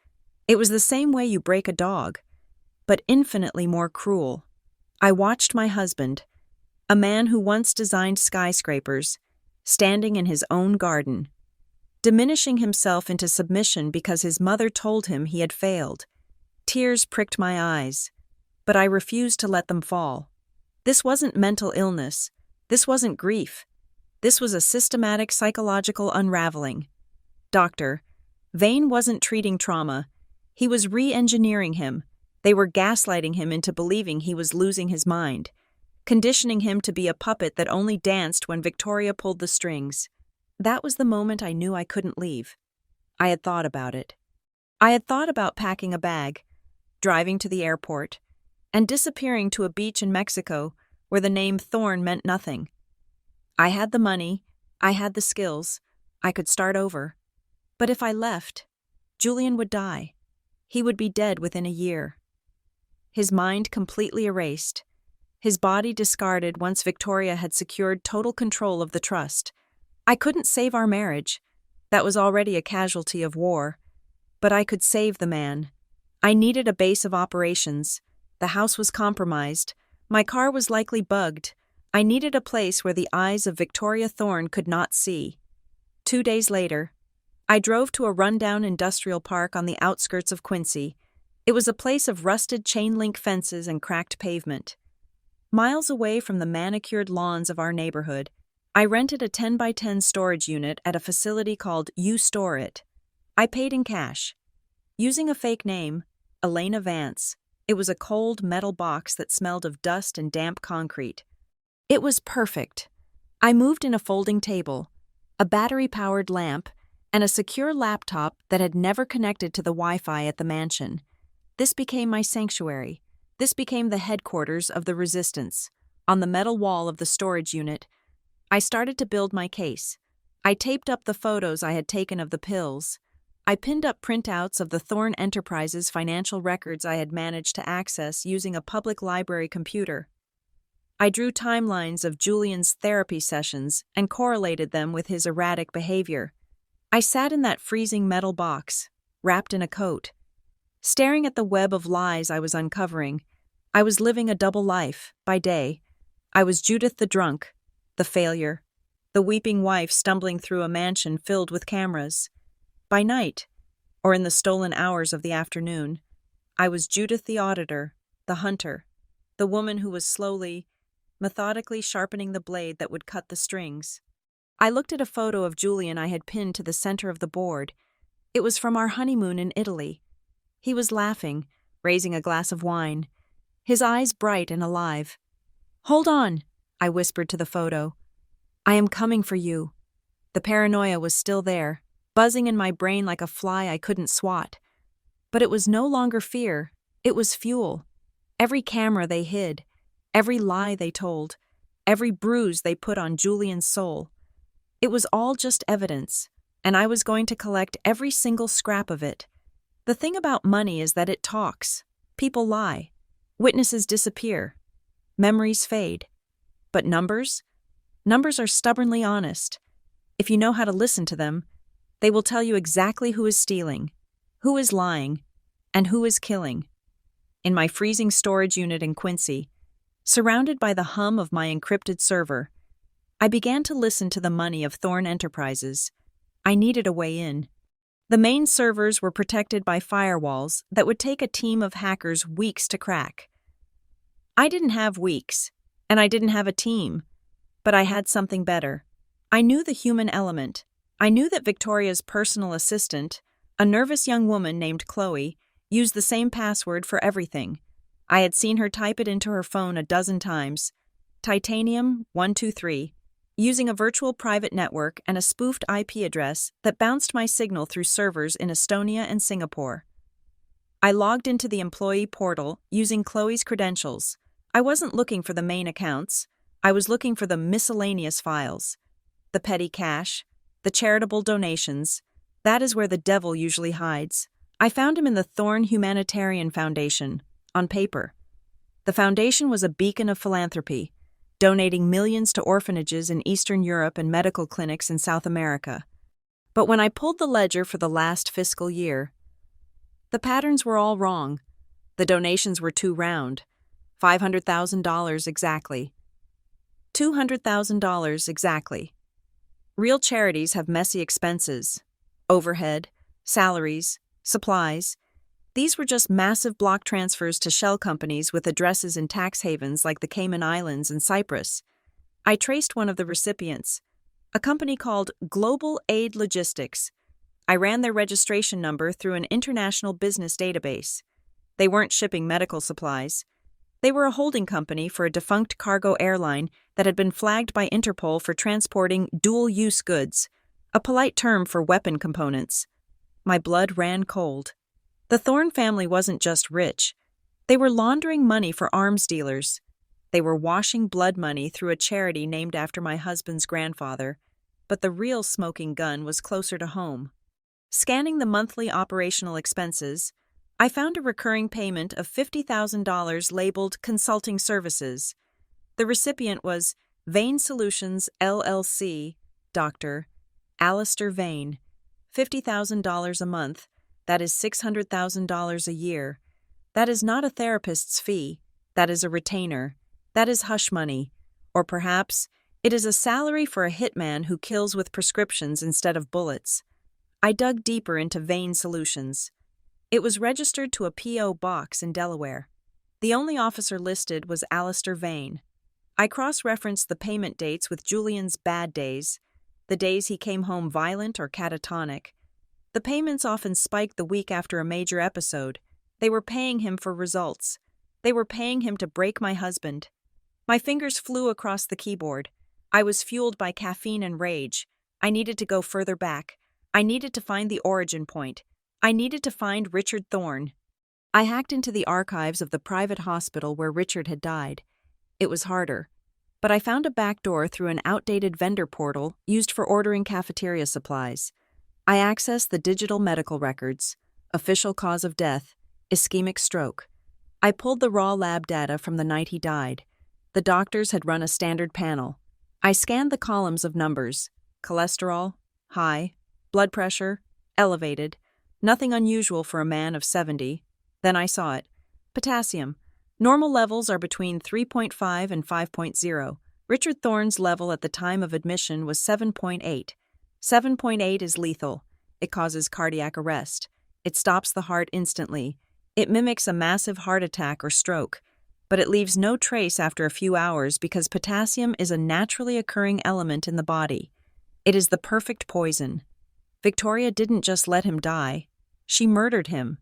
[SPEAKER 1] It was the same way you break a dog, but infinitely more cruel. I watched my husband, a man who once designed skyscrapers, standing in his own garden, diminishing himself into submission because his mother told him he had failed. Tears pricked my eyes, but I refused to let them fall. This wasn't mental illness. This wasn't grief. This was a systematic psychological unraveling. Dr. Vane wasn't treating trauma. He was re-engineering him. They were gaslighting him into believing he was losing his mind, conditioning him to be a puppet that only danced when Victoria pulled the strings. That was the moment I knew I couldn't leave. I had thought about it. I had thought about packing a bag, driving to the airport, and disappearing to a beach in Mexico where the name Thorne meant nothing. I had the money, I had the skills, I could start over. But if I left, Julian would die. He would be dead within a year. His mind completely erased, his body discarded once Victoria had secured total control of the trust. I couldn't save our marriage. That was already a casualty of war. But I could save the man. I needed a base of operations. The house was compromised. My car was likely bugged. I needed a place where the eyes of Victoria Thorne could not see. 2 days later, I drove to a rundown industrial park on the outskirts of Quincy. It was a place of rusted chain-link fences and cracked pavement. Miles away from the manicured lawns of our neighborhood, I rented a 10x10 storage unit at a facility called You Store It. I paid in cash. Using a fake name, Elena Vance, it was a cold metal box that smelled of dust and damp concrete. It was perfect. I moved in a folding table, a battery-powered lamp, and a secure laptop that had never connected to the Wi-Fi at the mansion. This became my sanctuary. This became the headquarters of the resistance. On the metal wall of the storage unit, I started to build my case. I taped up the photos I had taken of the pills. I pinned up printouts of the Thorne Enterprise's financial records I had managed to access using a public library computer. I drew timelines of Julian's therapy sessions and correlated them with his erratic behavior. I sat in that freezing metal box, wrapped in a coat, staring at the web of lies I was uncovering. I was living a double life. By day, I was Judith the drunk, the failure, the weeping wife stumbling through a mansion filled with cameras. By night, or in the stolen hours of the afternoon, I was Judith the auditor, the hunter, the woman who was slowly, methodically sharpening the blade that would cut the strings. I looked at a photo of Julian I had pinned to the center of the board. It was from our honeymoon in Italy. He was laughing, raising a glass of wine, his eyes bright and alive. "Hold on," I whispered to the photo. "I am coming for you." The paranoia was still there, buzzing in my brain like a fly I couldn't swat. But it was no longer fear, it was fuel. Every camera they hid, every lie they told, every bruise they put on Julian's soul. It was all just evidence, and I was going to collect every single scrap of it. The thing about money is that it talks. People lie. Witnesses disappear. Memories fade. But numbers? Numbers are stubbornly honest. If you know how to listen to them, they will tell you exactly who is stealing, who is lying, and who is killing. In my freezing storage unit in Quincy, surrounded by the hum of my encrypted server, I began to listen to the money of Thorne Enterprises. I needed a way in. The main servers were protected by firewalls that would take a team of hackers weeks to crack. I didn't have weeks, and I didn't have a team, but I had something better. I knew the human element. I knew that Victoria's personal assistant, a nervous young woman named Chloe, used the same password for everything. I had seen her type it into her phone a dozen times. Titanium 123, using a virtual private network and a spoofed IP address that bounced my signal through servers in Estonia and Singapore. I logged into the employee portal using Chloe's credentials. I wasn't looking for the main accounts. I was looking for the miscellaneous files. The petty cash, the charitable donations. That is where the devil usually hides. I found him in the Thorne Humanitarian Foundation, on paper. The foundation was a beacon of philanthropy, donating millions to orphanages in Eastern Europe and medical clinics in South America. But when I pulled the ledger for the last fiscal year, the patterns were all wrong. The donations were too round. $500,000 exactly. $200,000 exactly. Real charities have messy expenses. Overhead, salaries, supplies. These were just massive block transfers to shell companies with addresses in tax havens like the Cayman Islands and Cyprus. I traced one of the recipients, a company called Global Aid Logistics. I ran their registration number through an international business database. They weren't shipping medical supplies. They were a holding company for a defunct cargo airline that had been flagged by Interpol for transporting dual-use goods, a polite term for weapon components. My blood ran cold. The Thorne family wasn't just rich. They were laundering money for arms dealers. They were washing blood money through a charity named after my husband's grandfather, but the real smoking gun was closer to home. Scanning the monthly operational expenses, I found a recurring payment of $50,000 labeled Consulting Services. The recipient was Vane Solutions, LLC, Dr. Alistair Vane, $50,000 a month. That is $600,000 a year. That is not a therapist's fee. That is a retainer. That is hush money. Or perhaps it is a salary for a hitman who kills with prescriptions instead of bullets. I dug deeper into Vane Solutions. It was registered to a P.O. box in Delaware. The only officer listed was Alistair Vane. I cross-referenced the payment dates with Julian's bad days, the days he came home violent or catatonic. The payments often spiked the week after a major episode. They were paying him for results. They were paying him to break my husband. My fingers flew across the keyboard. I was fueled by caffeine and rage. I needed to go further back. I needed to find the origin point. I needed to find Richard Thorne. I hacked into the archives of the private hospital where Richard had died. It was harder. but I found a back door through an outdated vendor portal used for ordering cafeteria supplies. I accessed the digital medical records, official cause of death, ischemic stroke. I pulled the raw lab data from the night he died. The doctors had run a standard panel. I scanned the columns of numbers: cholesterol, high; blood pressure, elevated. Nothing unusual for a man of 70. Then I saw it. Potassium. Normal levels are between 3.5 and 5.0. Richard Thorne's level at the time of admission was 7.8. 7.8 is lethal. It causes cardiac arrest. It stops the heart instantly. It mimics a massive heart attack or stroke, but it leaves no trace after a few hours because potassium is a naturally occurring element in the body. It is the perfect poison. Victoria didn't just let him die. She murdered him.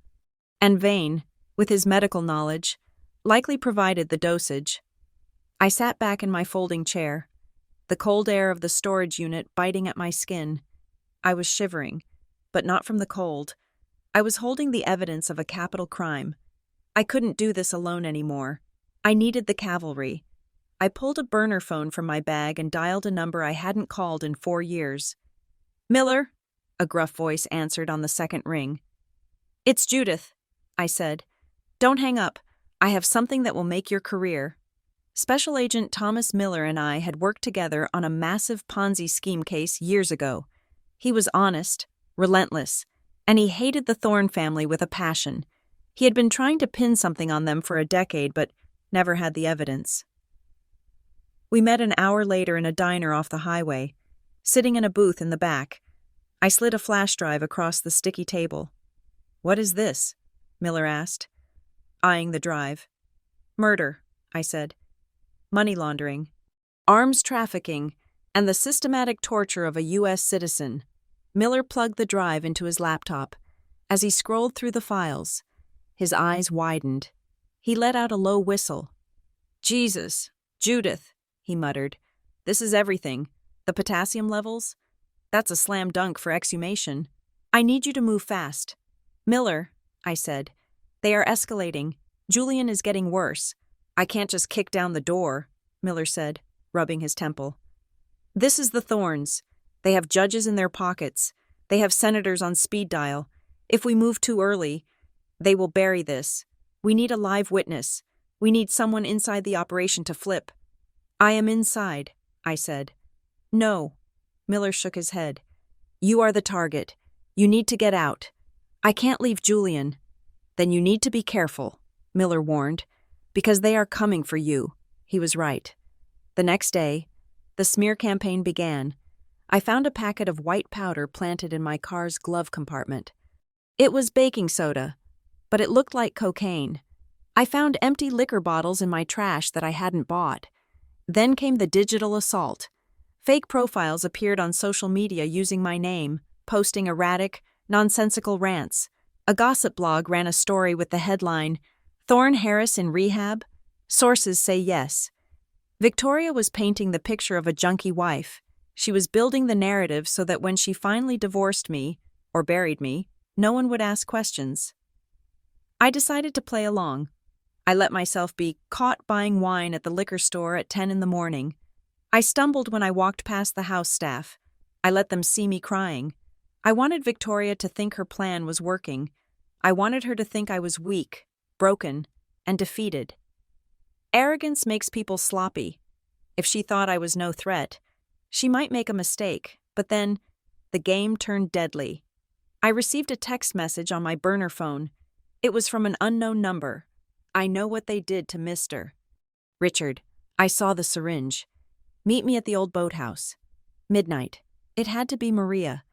[SPEAKER 1] And Vane, with his medical knowledge, likely provided the dosage. I sat back in my folding chair, the cold air of the storage unit biting at my skin. I was shivering, but not from the cold. I was holding the evidence of a capital crime. I couldn't do this alone anymore. I needed the cavalry. I pulled a burner phone from my bag and dialed a number I hadn't called in 4 years. "Miller," a gruff voice answered on the second ring. "It's Judith," I said. "Don't hang up. I have something that will make your career." Special Agent Thomas Miller and I had worked together on a massive Ponzi scheme case years ago. He was honest, relentless, and he hated the Thorne family with a passion. He had been trying to pin something on them for a decade, but never had the evidence. We met an hour later in a diner off the highway, sitting in a booth in the back. I slid a flash drive across the sticky table. "What is this?" Miller asked, eyeing the drive. "Murder," I said. "Money laundering, arms trafficking, and the systematic torture of a U.S. citizen." Miller plugged the drive into his laptop. As he scrolled through the files, his eyes widened. He let out a low whistle. "Jesus, Judith," he muttered. "This is everything. The potassium levels? That's a slam dunk for exhumation. I need you to move fast." "Miller," I said, "they are escalating. Julian is getting worse." "I can't just kick down the door," Miller said, rubbing his temple. "This is the Thornes. They have judges in their pockets. They have senators on speed dial. If we move too early, they will bury this. We need a live witness. We need someone inside the operation to flip." "I am inside," I said. "No," Miller shook his head. "You are the target. You need to get out." "I can't leave Julian." "Then you need to be careful," Miller warned, "because they are coming for you." He was right. The next day, the smear campaign began. I found a packet of white powder planted in my car's glove compartment. It was baking soda, but it looked like cocaine. I found empty liquor bottles in my trash that I hadn't bought. Then came the digital assault. Fake profiles appeared on social media using my name, posting erratic, nonsensical rants. A gossip blog ran a story with the headline, "Thorne Harris in rehab? Sources say yes." Victoria was painting the picture of a junkie wife. She was building the narrative so that when she finally divorced me, or buried me, no one would ask questions. I decided to play along. I let myself be caught buying wine at the liquor store at 10 in the morning. I stumbled when I walked past the house staff. I let them see me crying. I wanted Victoria to think her plan was working. I wanted her to think I was weak, broken, and defeated. Arrogance makes people sloppy. If she thought I was no threat, she might make a mistake, but then the game turned deadly. I received a text message on my burner phone. It was from an unknown number. "I know what they did to Mr. Richard. I saw the syringe. Meet me at the old boathouse. Midnight." It had to be Maria,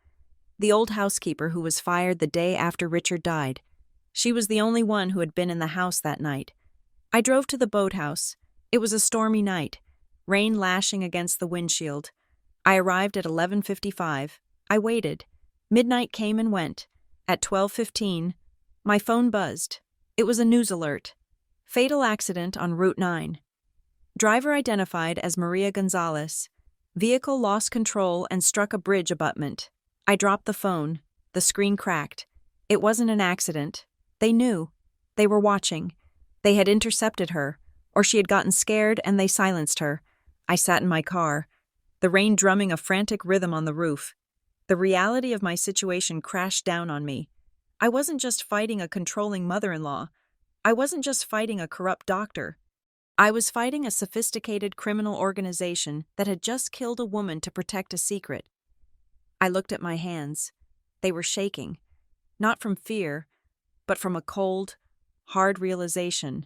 [SPEAKER 1] the old housekeeper who was fired the day after Richard died. She was the only one who had been in the house that night. I drove to the boathouse. It was a stormy night, rain lashing against the windshield. I arrived at 11:55. I waited. Midnight came and went. At 12:15, my phone buzzed. It was a news alert. Fatal accident on Route 9. Driver identified as Maria Gonzalez. Vehicle lost control and struck a bridge abutment. I dropped the phone. The screen cracked. It wasn't an accident. They knew. They were watching. They had intercepted her, or she had gotten scared and they silenced her. I sat in my car, the rain drumming a frantic rhythm on the roof. The reality of my situation crashed down on me. I wasn't just fighting a controlling mother-in-law. I wasn't just fighting a corrupt doctor. I was fighting a sophisticated criminal organization that had just killed a woman to protect a secret. I looked at my hands. They were shaking, not from fear, but from a cold, hard realization.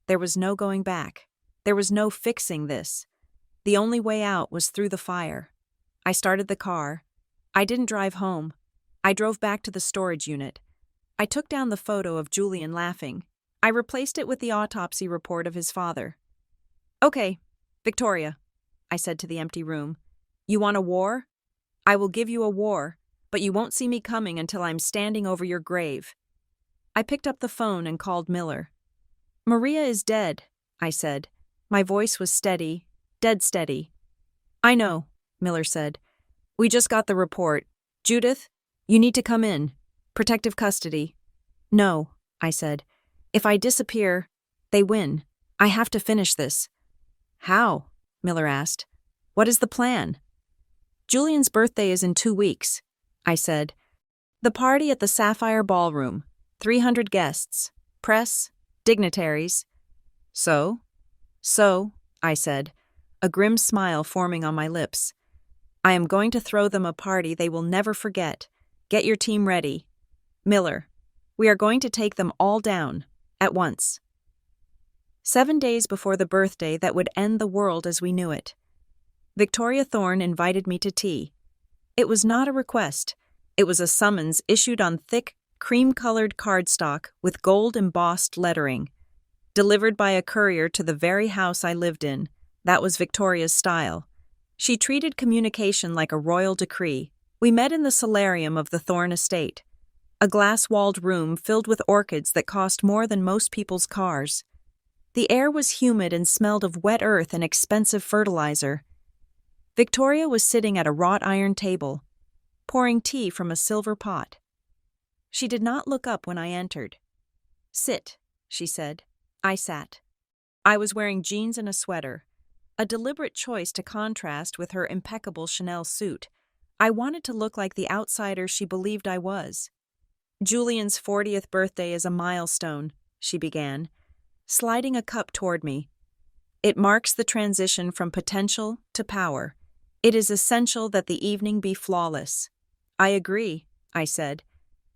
[SPEAKER 1] There was no going back. There was no fixing this. The only way out was through the fire. I started the car. I didn't drive home. I drove back to the storage unit. I took down the photo of Julian laughing. I replaced it with the autopsy report of his father. "Okay, Victoria," I said to the empty room. "You want a war? I will give you a war, but you won't see me coming until I'm standing over your grave." I picked up the phone and called Miller. "Maria is dead," I said. My voice was steady, dead steady. "I know," Miller said. "We just got the report. Judith, you need to come in. Protective custody." "No," I said. "If I disappear, they win. I have to finish this." "How?" Miller asked. "What is the plan?" "Julian's birthday is in 2 weeks," I said. "The party at the Sapphire Ballroom. 300 guests. Press. Dignitaries." So, I said, a grim smile forming on my lips. "I am going to throw them a party they will never forget. Get your team ready. Miller, we are going to take them all down, at once." 7 days before the birthday that would end the world as we knew it, Victoria Thorne invited me to tea. It was not a request. It was a summons issued on thick, cream-colored cardstock with gold-embossed lettering. Delivered by a courier to the very house I lived in. That was Victoria's style. She treated communication like a royal decree. We met in the solarium of the Thorne estate, a glass-walled room filled with orchids that cost more than most people's cars. The air was humid and smelled of wet earth and expensive fertilizer. Victoria was sitting at a wrought iron table, pouring tea from a silver pot. She did not look up when I entered. "Sit," she said. I sat. I was wearing jeans and a sweater, a deliberate choice to contrast with her impeccable Chanel suit. I wanted to look like the outsider she believed I was. "Julian's 40th birthday is a milestone," she began, sliding a cup toward me. "It marks the transition from potential to power. It is essential that the evening be flawless." "I agree," I said.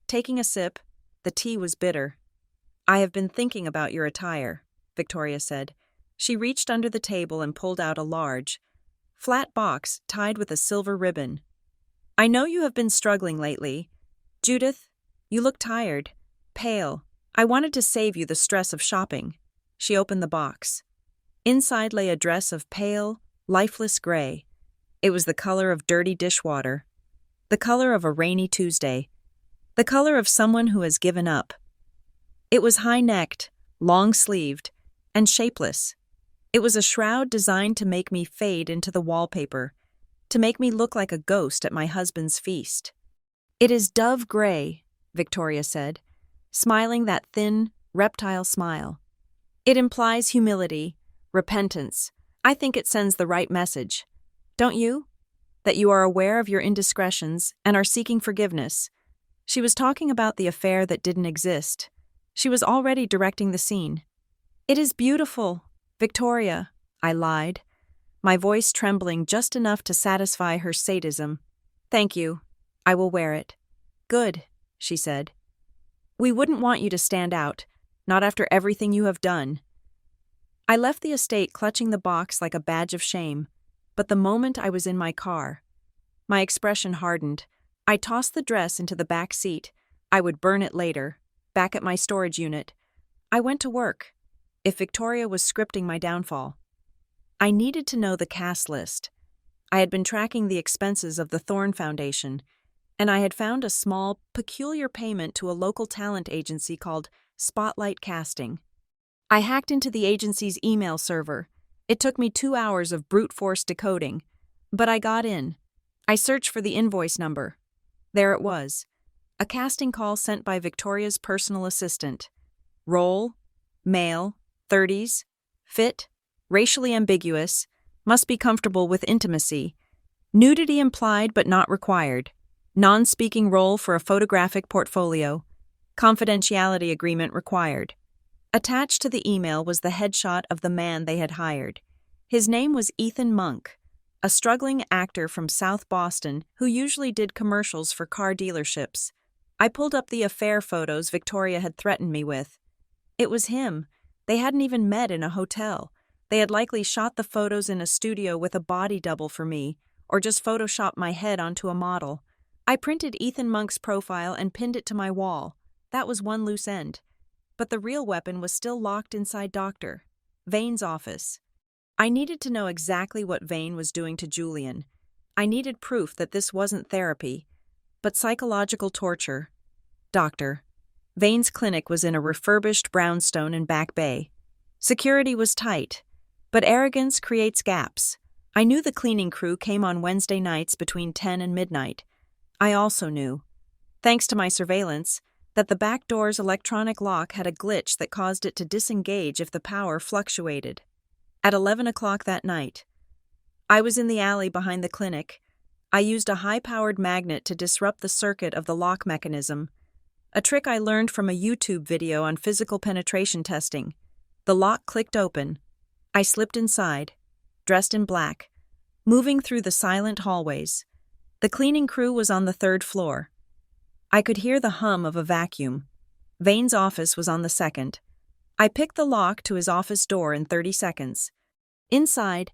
[SPEAKER 1] Taking a sip, the tea was bitter. "I have been thinking about your attire," Victoria said. She reached under the table and pulled out a large, flat box tied with a silver ribbon. "I know you have been struggling lately. Judith, you look tired, pale. I wanted to save you the stress of shopping." She opened the box. Inside lay a dress of pale, lifeless gray. It was the color of dirty dishwater, the color of a rainy Tuesday, the color of someone who has given up. It was high-necked, long-sleeved, and shapeless. It was a shroud designed to make me fade into the wallpaper, to make me look like a ghost at my husband's feast. "It is dove gray," Victoria said, smiling that thin, reptile smile. "It implies humility, repentance. I think it sends the right message. Don't you? That you are aware of your indiscretions and are seeking forgiveness." She was talking about the affair that didn't exist. She was already directing the scene. "It is beautiful, Victoria," I lied, my voice trembling just enough to satisfy her sadism. "Thank you. I will wear it." "Good," she said. "We wouldn't want you to stand out, not after everything you have done." I left the estate clutching the box like a badge of shame, but the moment I was in my car, my expression hardened. I tossed the dress into the back seat. I would burn it later. Back at my storage unit, I went to work. If Victoria was scripting my downfall, I needed to know the cast list. I had been tracking the expenses of the Thorne Foundation, and I had found a small, peculiar payment to a local talent agency called Spotlight Casting. I hacked into the agency's email server. It took me 2 hours of brute force decoding, but I got in. I searched for the invoice number. There it was. A casting call sent by Victoria's personal assistant. Role, male, 30s, fit, racially ambiguous, Must be comfortable with intimacy. Nudity implied but not required. Non-speaking role for a photographic portfolio. Confidentiality agreement required. Attached to the email was the headshot of the man they had hired. His name was Ethan Monk, a struggling actor from South Boston who usually did commercials for car dealerships. I pulled up the affair photos Victoria had threatened me with. It was him. They hadn't even met in a hotel. They had likely shot the photos in a studio with a body double for me, or just photoshopped my head onto a model. I printed Ethan Monk's profile and pinned it to my wall. That was one loose end. But the real weapon was still locked inside Dr. Vane's office. I needed to know exactly what Vane was doing to Julian. I needed proof that this wasn't therapy, but psychological torture. Dr. Vane's clinic was in a refurbished brownstone in Back Bay. Security was tight, but arrogance creates gaps. I knew the cleaning crew came on Wednesday nights between 10 and midnight. I also knew, thanks to my surveillance, that the back door's electronic lock had a glitch that caused it to disengage if the power fluctuated. At 11 o'clock that night, I was in the alley behind the clinic. I used a high-powered magnet to disrupt the circuit of the lock mechanism, a trick I learned from a YouTube video on physical penetration testing. The lock clicked open. I slipped inside, dressed in black, moving through the silent hallways. The cleaning crew was on the 3rd floor. I could hear the hum of a vacuum. Vane's office was on the 2nd. I picked the lock to his office door in 30 seconds. Inside,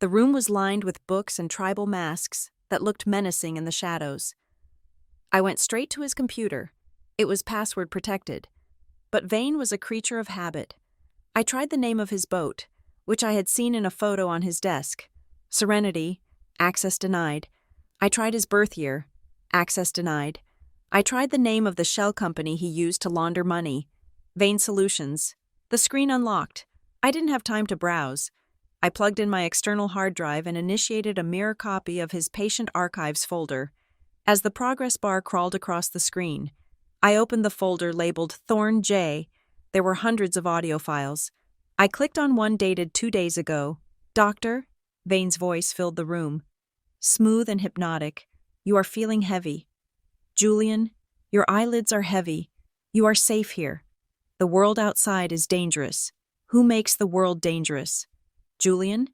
[SPEAKER 1] the room was lined with books and tribal masks that looked menacing in the shadows. I went straight to his computer. It was password protected. But Vane was a creature of habit. I tried the name of his boat, which I had seen in a photo on his desk. Serenity, access denied. I tried his birth year, access denied. I tried the name of the shell company he used to launder money, Vane Solutions. The screen unlocked. I didn't have time to browse. I plugged in my external hard drive and initiated a mirror copy of his patient archives folder. As the progress bar crawled across the screen, I opened the folder labeled Thorne J. There were hundreds of audio files. I clicked on one dated 2 days ago. Doctor? Vane's voice filled the room. Smooth and hypnotic. You are feeling heavy. Julian, your eyelids are heavy. You are safe here. The world outside is dangerous. Who makes the world dangerous? Julian?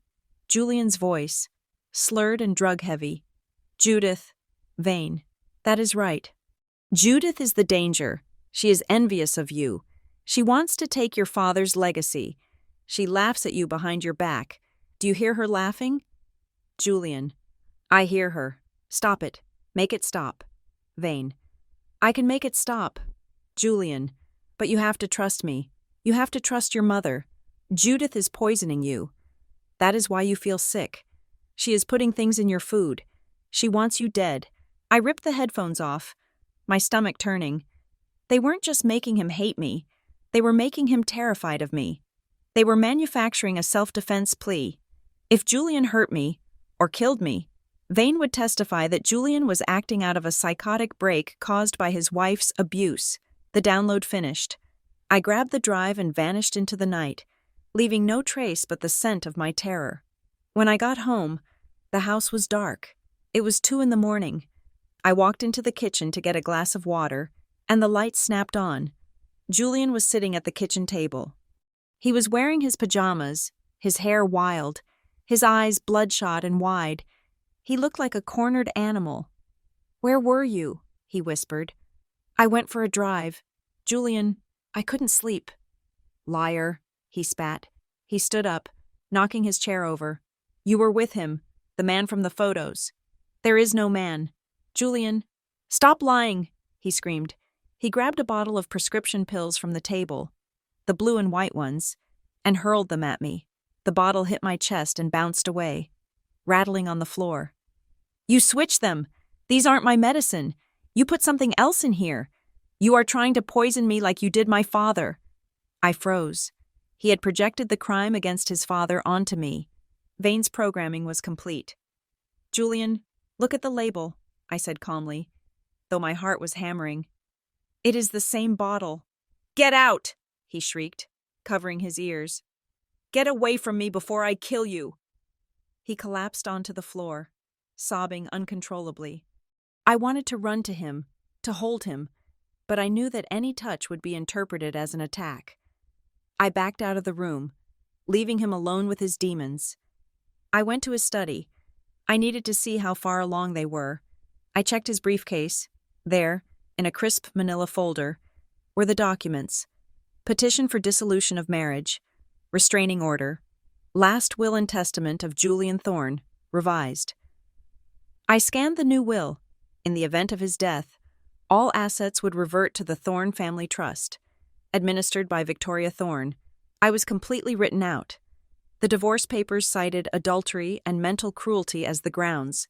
[SPEAKER 1] Julian's voice, slurred and drug-heavy. Judith. Vane. That is right. Judith is the danger. She is envious of you. She wants to take your father's legacy. She laughs at you behind your back. Do you hear her laughing? Julian. I hear her. Stop it. Make it stop. Vane. I can make it stop. Julian. But you have to trust me. You have to trust your mother. Judith is poisoning you. That is why you feel sick. She is putting things in your food. She wants you dead. I ripped the headphones off, my stomach turning. They weren't just making him hate me. They were making him terrified of me. They were manufacturing a self-defense plea. If Julian hurt me, or killed me, Vane would testify that Julian was acting out of a psychotic break caused by his wife's abuse. The download finished. I grabbed the drive and vanished into the night, leaving no trace but the scent of my terror. When I got home, the house was dark. It was 2 a.m. I walked into the kitchen to get a glass of water, and the light snapped on. Julian was sitting at the kitchen table. He was wearing his pajamas, his hair wild, his eyes bloodshot and wide. He looked like a cornered animal. Where were you? He whispered. I went for a drive. Julian, I couldn't sleep. Liar, he spat. He stood up, knocking his chair over. You were with him, the man from the photos. There is no man. Julian, stop lying, he screamed. He grabbed a bottle of prescription pills from the table, the blue and white ones, and hurled them at me. The bottle hit my chest and bounced away, rattling on the floor. You switched them. These aren't my medicine. You put something else in here. You are trying to poison me like you did my father. I froze. He had projected the crime against his father onto me. Vane's programming was complete. Julian, look at the label, I said calmly, though my heart was hammering. It is the same bottle. Get out, he shrieked, covering his ears. Get away from me before I kill you. He collapsed onto the floor, sobbing uncontrollably. I wanted to run to him, to hold him, but I knew that any touch would be interpreted as an attack. I backed out of the room, leaving him alone with his demons. I went to his study. I needed to see how far along they were. I checked his briefcase. There, in a crisp manila folder, were the documents: petition for dissolution of marriage, restraining order, last will and testament of Julian Thorne, revised. I scanned the new will. In the event of his death, all assets would revert to the Thorne family trust, administered by Victoria Thorne. I was completely written out. The divorce papers cited adultery and mental cruelty as the grounds.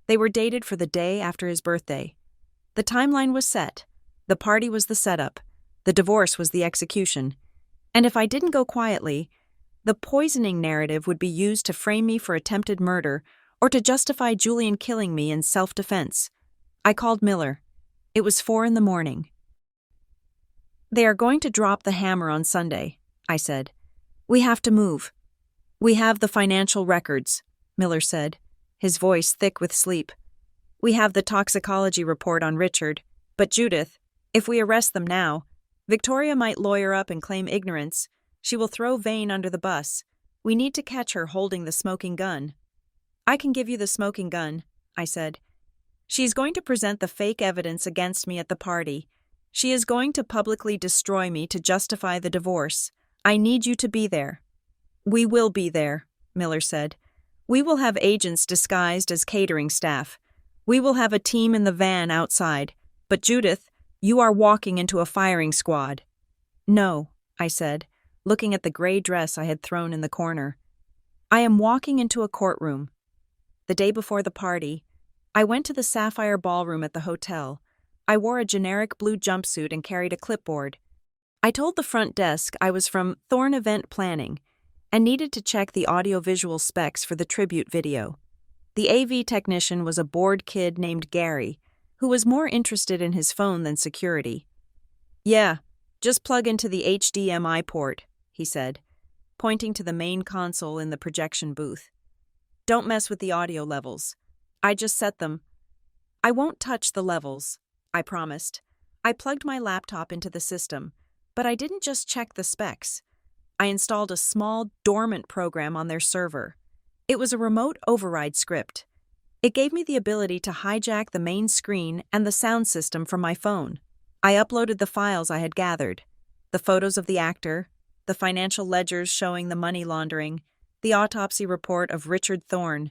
[SPEAKER 1] They were dated for the day after his birthday. The timeline was set. The party was the setup. The divorce was the execution. And if I didn't go quietly, the poisoning narrative would be used to frame me for attempted murder or to justify Julian killing me in self-defense. I called Miller. It was 4 a.m. "They are going to drop the hammer on Sunday," I said. "We have to move." "We have the financial records," Miller said, his voice thick with sleep. "We have the toxicology report on Richard. But Judith, if we arrest them now, Victoria might lawyer up and claim ignorance. She will throw Vane under the bus. We need to catch her holding the smoking gun." "I can give you the smoking gun," I said. "She is going to present the fake evidence against me at the party. She is going to publicly destroy me to justify the divorce. I need you to be there." "We will be there," Miller said. "We will have agents disguised as catering staff. We will have a team in the van outside. But Judith, you are walking into a firing squad." "No," I said, looking at the gray dress I had thrown in the corner. "I am walking into a courtroom." The day before the party, I went to the Sapphire Ballroom at the hotel. I wore a generic blue jumpsuit and carried a clipboard. I told the front desk I was from Thorne Event Planning and needed to check the audiovisual specs for the tribute video. The AV technician was a bored kid named Gary, who was more interested in his phone than security. "Yeah, just plug into the HDMI port," he said, pointing to the main console in the projection booth. "Don't mess with the audio levels. I just set them." "I won't touch the levels," I promised. I plugged my laptop into the system, but I didn't just check the specs. I installed a small, dormant program on their server. It was a remote override script. It gave me the ability to hijack the main screen and the sound system from my phone. I uploaded the files I had gathered: the photos of the actor, the financial ledgers showing the money laundering, the autopsy report of Richard Thorne,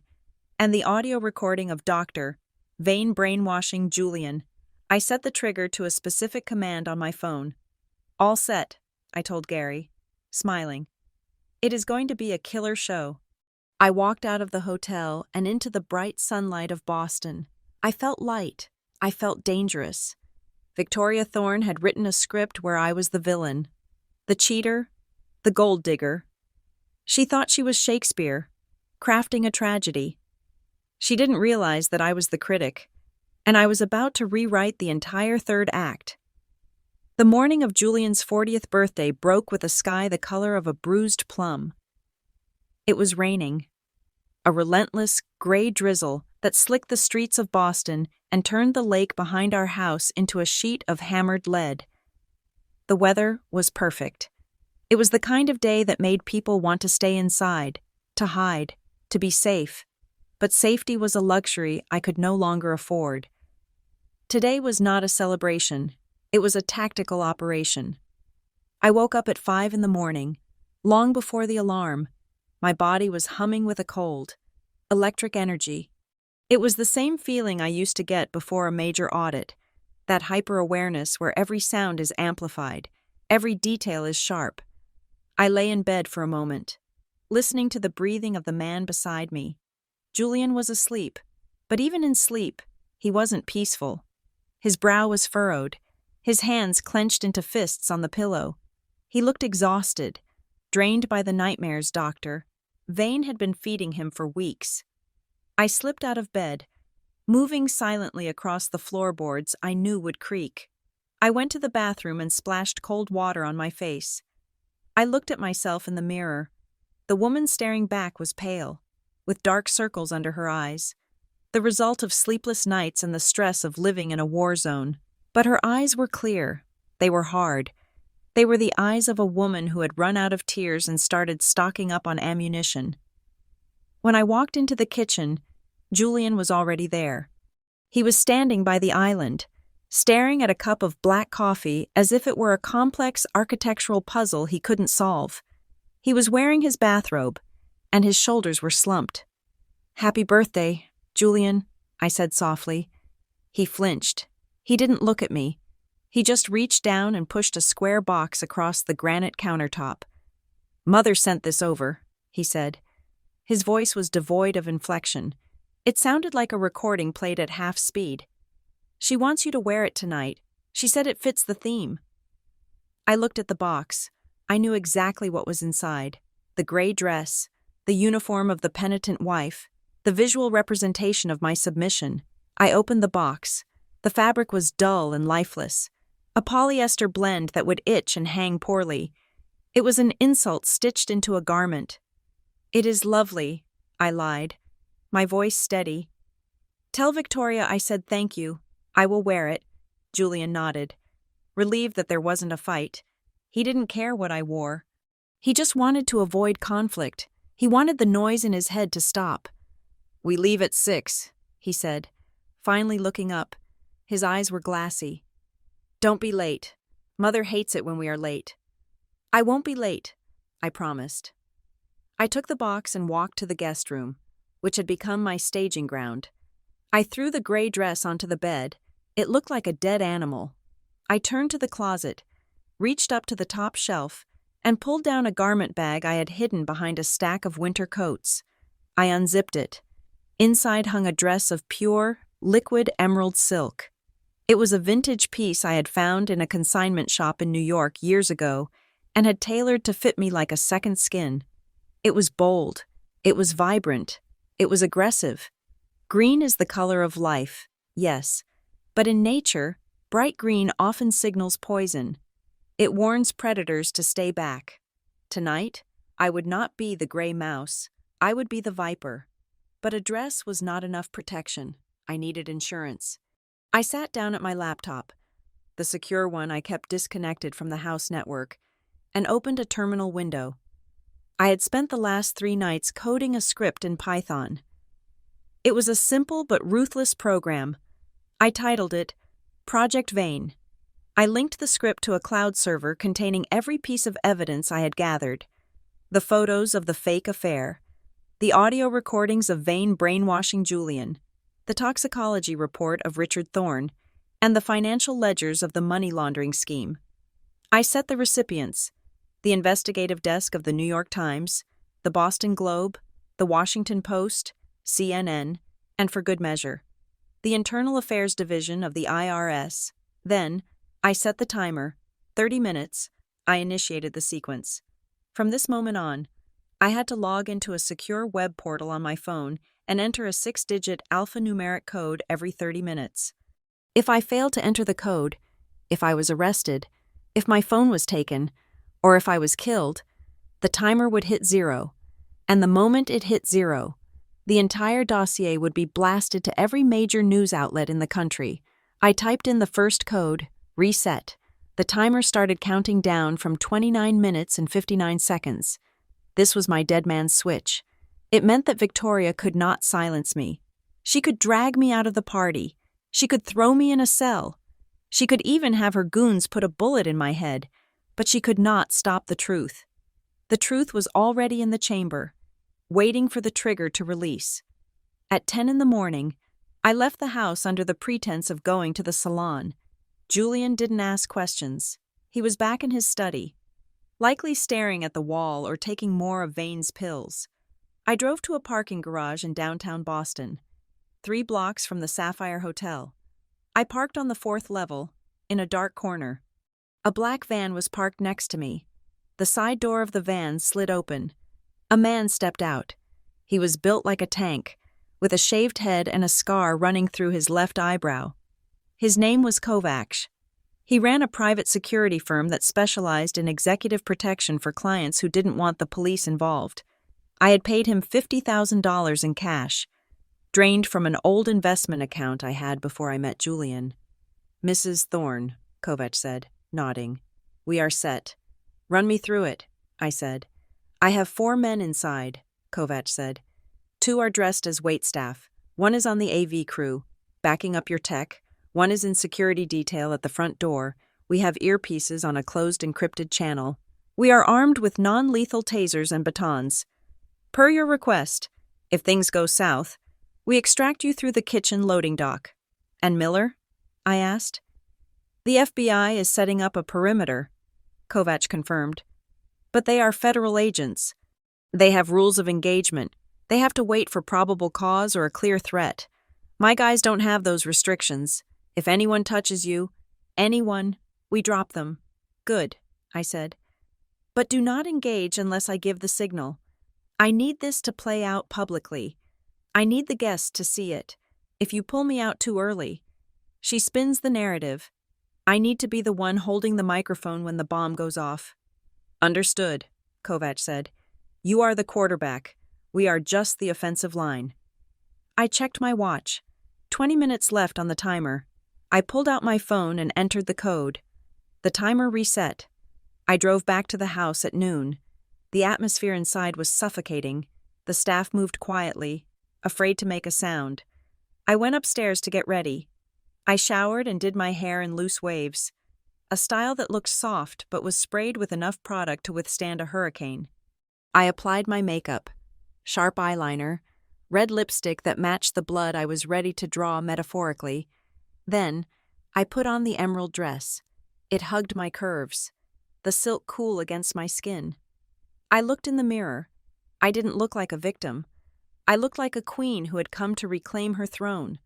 [SPEAKER 1] and the audio recording of Dr. Vane brainwashing Julian. I set the trigger to a specific command on my phone. "All set," I told Gary, smiling. "It is going to be a killer show." I walked out of the hotel and into the bright sunlight of Boston. I felt light. I felt dangerous. Victoria Thorne had written a script where I was the villain, the cheater, the gold digger. She thought she was Shakespeare, crafting a tragedy. She didn't realize that I was the critic, and I was about to rewrite the entire third act. The morning of Julian's 40th birthday broke with a sky the color of a bruised plum. It was raining, a relentless, gray drizzle that slicked the streets of Boston and turned the lake behind our house into a sheet of hammered lead. The weather was perfect. It was the kind of day that made people want to stay inside, to hide, to be safe. But safety was a luxury I could no longer afford. Today was not a celebration. It was a tactical operation. I woke up at 5 a.m, long before the alarm. My body was humming with a cold. Electric energy. It was the same feeling I used to get before a major audit, that hyper-awareness where every sound is amplified, every detail is sharp. I lay in bed for a moment, listening to the breathing of the man beside me. Julian was asleep, but even in sleep, he wasn't peaceful. His brow was furrowed, his hands clenched into fists on the pillow. He looked exhausted, drained by the nightmares Dr. Vane had been feeding him for weeks. I slipped out of bed, moving silently across the floorboards I knew would creak. I went to the bathroom and splashed cold water on my face. I looked at myself in the mirror. The woman staring back was pale. with dark circles under her eyes, the result of sleepless nights and the stress of living in a war zone. But her eyes were clear. They were hard. They were the eyes of a woman who had run out of tears and started stocking up on ammunition. When I walked into the kitchen, Julian was already there. He was standing by the island, staring at a cup of black coffee as if it were a complex architectural puzzle he couldn't solve. He was wearing his bathrobe, and his shoulders were slumped. "Happy birthday, Julian," I said softly. He flinched. He didn't look at me. He just reached down and pushed a square box across the granite countertop. "Mother sent this over," he said. His voice was devoid of inflection. It sounded like a recording played at half speed. "She wants you to wear it tonight. She said it fits the theme." I looked at the box. I knew exactly what was inside. The gray dress, the uniform of the penitent wife, the visual representation of my submission. I opened the box. The fabric was dull and lifeless, a polyester blend that would itch and hang poorly. It was an insult stitched into a garment. "It is lovely," I lied, my voice steady. "Tell Victoria I said thank you. I will wear it." Julian nodded, relieved that there wasn't a fight. He didn't care what I wore. He just wanted to avoid conflict. He wanted the noise in his head to stop. "We leave at 6, he said, finally looking up. His eyes were glassy. "Don't be late. Mother hates it when we are late." "I won't be late," I promised. I took the box and walked to the guest room, which had become my staging ground. I threw the gray dress onto the bed. It looked like a dead animal. I turned to the closet, reached up to the top shelf, and pulled down a garment bag I had hidden behind a stack of winter coats. I unzipped it. Inside hung a dress of pure, liquid emerald silk. It was a vintage piece I had found in a consignment shop in New York years ago and had tailored to fit me like a second skin. It was bold. It was vibrant. It was aggressive. Green is the color of life, yes, but in nature, bright green often signals poison. It warns predators to stay back. Tonight, I would not be the gray mouse. I would be the viper. But a dress was not enough protection. I needed insurance. I sat down at my laptop, the secure one I kept disconnected from the house network, and opened a terminal window. I had spent the last 3 nights coding a script in Python. It was a simple but ruthless program. I titled it Project Vane. I linked the script to a cloud server containing every piece of evidence I had gathered: the photos of the fake affair, the audio recordings of Vane brainwashing Julian, the toxicology report of Richard Thorne, and the financial ledgers of the money laundering scheme. I set the recipients: the investigative desk of the New York Times, the Boston Globe, the Washington Post, CNN, and for good measure, the Internal Affairs Division of the IRS. Then, I set the timer, 30 minutes. I initiated the sequence. From this moment on, I had to log into a secure web portal on my phone and enter a 6-digit alphanumeric code every 30 minutes. If I failed to enter the code, if I was arrested, if my phone was taken, or if I was killed, the timer would hit 0. And the moment it hit 0, the entire dossier would be blasted to every major news outlet in the country. I typed in the first code, reset. The timer started counting down from 29 minutes and 59 seconds. This was my dead man's switch. It meant that Victoria could not silence me. She could drag me out of the party. She could throw me in a cell. She could even have her goons put a bullet in my head, but she could not stop the truth. The truth was already in the chamber, waiting for the trigger to release. At 10 in the morning, I left the house under the pretense of going to the salon. Julian didn't ask questions. He was back in his study, likely staring at the wall or taking more of Vane's pills. I drove to a parking garage in downtown Boston, 3 blocks from the Sapphire Hotel. I parked on the 4th level, in a dark corner. A black van was parked next to me. The side door of the van slid open. A man stepped out. He was built like a tank, with a shaved head and a scar running through his left eyebrow. His name was Kovacs. He ran a private security firm that specialized in executive protection for clients who didn't want the police involved. I had paid him $50,000 in cash, drained from an old investment account I had before I met Julian. "Mrs. Thorne," Kovac said, nodding. "We are set." "Run me through it," I said. "I have 4 men inside," Kovac said. 2 are dressed as waitstaff. 1 is on the AV crew, backing up your tech. 1 is in security detail at the front door. We have earpieces on a closed encrypted channel. We are armed with non-lethal tasers and batons. Per your request, if things go south, we extract you through the kitchen loading dock. "And Miller?" I asked. "The FBI is setting up a perimeter," Kovac confirmed. "But they are federal agents. They have rules of engagement. They have to wait for probable cause or a clear threat. My guys don't have those restrictions. If anyone touches you, anyone, we drop them." "Good," I said. "But do not engage unless I give the signal. I need this to play out publicly. I need the guests to see it. If you pull me out too early," she spins the narrative, "I need to be the one holding the microphone when the bomb goes off." "Understood," Kovac said. "You are the quarterback. We are just the offensive line." I checked my watch. 20 minutes left on the timer. I pulled out my phone and entered the code. The timer reset. I drove back to the house at noon. The atmosphere inside was suffocating. The staff moved quietly, afraid to make a sound. I went upstairs to get ready. I showered and did my hair in loose waves, a style that looked soft but was sprayed with enough product to withstand a hurricane. I applied my makeup, sharp eyeliner, red lipstick that matched the blood I was ready to draw metaphorically. Then, I put on the emerald dress. It hugged my curves, the silk cool against my skin. I looked in the mirror. I didn't look like a victim. I looked like a queen who had come to reclaim her throne.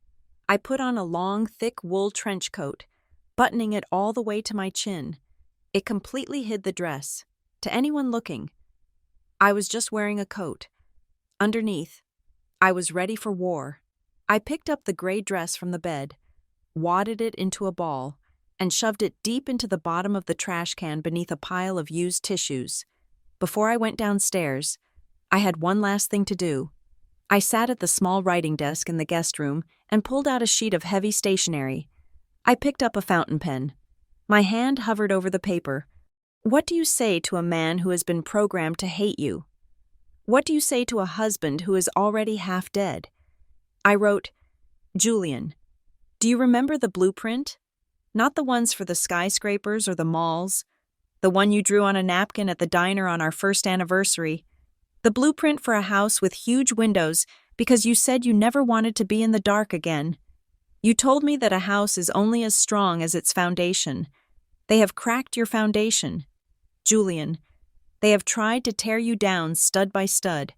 [SPEAKER 1] I put on a long, thick wool trench coat, buttoning it all the way to my chin. It completely hid the dress. To anyone looking, I was just wearing a coat. Underneath, I was ready for war. I picked up the gray dress from the bed, wadded it into a ball, and shoved it deep into the bottom of the trash can beneath a pile of used tissues. Before I went downstairs, I had one last thing to do. I sat at the small writing desk in the guest room and pulled out a sheet of heavy stationery. I picked up a fountain pen. My hand hovered over the paper. What do you say to a man who has been programmed to hate you? What do you say to a husband who is already half dead? I wrote, "Julian, do you remember the blueprint? Not the ones for the skyscrapers or the malls. The one you drew on a napkin at the diner on our first anniversary. The blueprint for a house with huge windows because you said you never wanted to be in the dark again. You told me that a house is only as strong as its foundation. They have cracked your foundation. Julian, they have tried to tear you down stud by stud,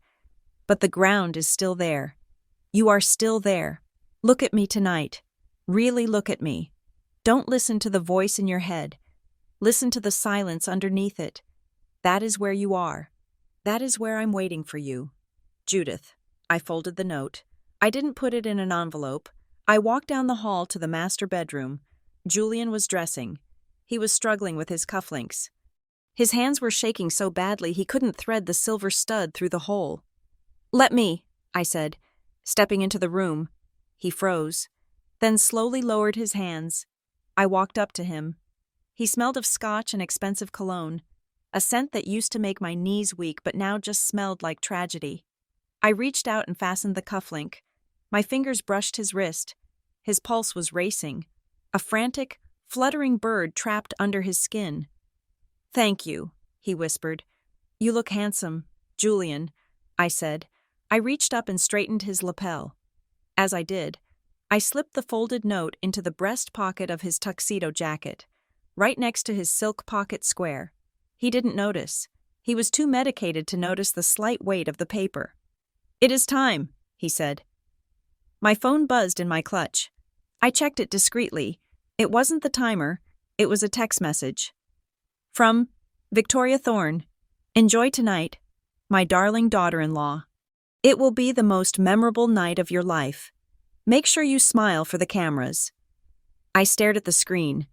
[SPEAKER 1] but the ground is still there. You are still there. Look at me tonight. Really look at me. Don't listen to the voice in your head. Listen to the silence underneath it. That is where you are. That is where I'm waiting for you. Judith." I folded the note. I didn't put it in an envelope. I walked down the hall to the master bedroom. Julian was dressing. He was struggling with his cufflinks. His hands were shaking so badly he couldn't thread the silver stud through the hole. "Let me," I said, stepping into the room. He froze, then slowly lowered his hands. I walked up to him. He smelled of scotch and expensive cologne, a scent that used to make my knees weak but now just smelled like tragedy. I reached out and fastened the cufflink. My fingers brushed his wrist. His pulse was racing, a frantic, fluttering bird trapped under his skin. "Thank you," he whispered. "You look handsome, Julian," I said. I reached up and straightened his lapel. As I did, I slipped the folded note into the breast pocket of his tuxedo jacket, right next to his silk pocket square. He didn't notice. He was too medicated to notice the slight weight of the paper. "It is time," he said. My phone buzzed in my clutch. I checked it discreetly. It wasn't the timer. It was a text message. From Victoria Thorne. "Enjoy tonight, my darling daughter-in-law. It will be the most memorable night of your life. Make sure you smile for the cameras." I stared at the screen.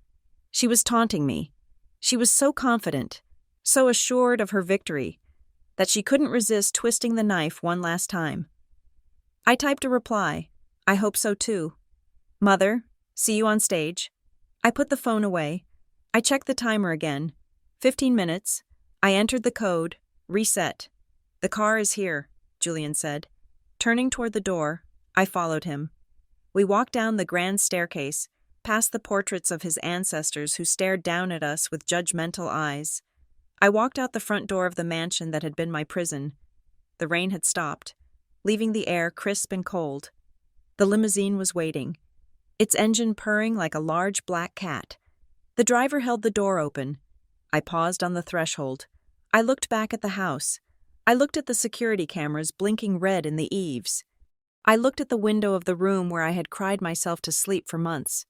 [SPEAKER 1] She was taunting me. She was so confident, so assured of her victory. that she couldn't resist twisting the knife one last time. I typed a reply. I hope so too. Mother, see you on stage. I put the phone away. I checked the timer again. 15 minutes. I entered the code. Reset. The car is here, Julian said. Turning toward the door, I followed him. We walked down the grand staircase, past the portraits of his ancestors who stared down at us with judgmental eyes. I walked out the front door of the mansion that had been my prison. The rain had stopped, leaving the air crisp and cold. The limousine was waiting, its engine purring like a large black cat. The driver held the door open. I paused on the threshold. I looked back at the house. I looked at the security cameras blinking red in the eaves. I looked at the window of the room where I had cried myself to sleep for months.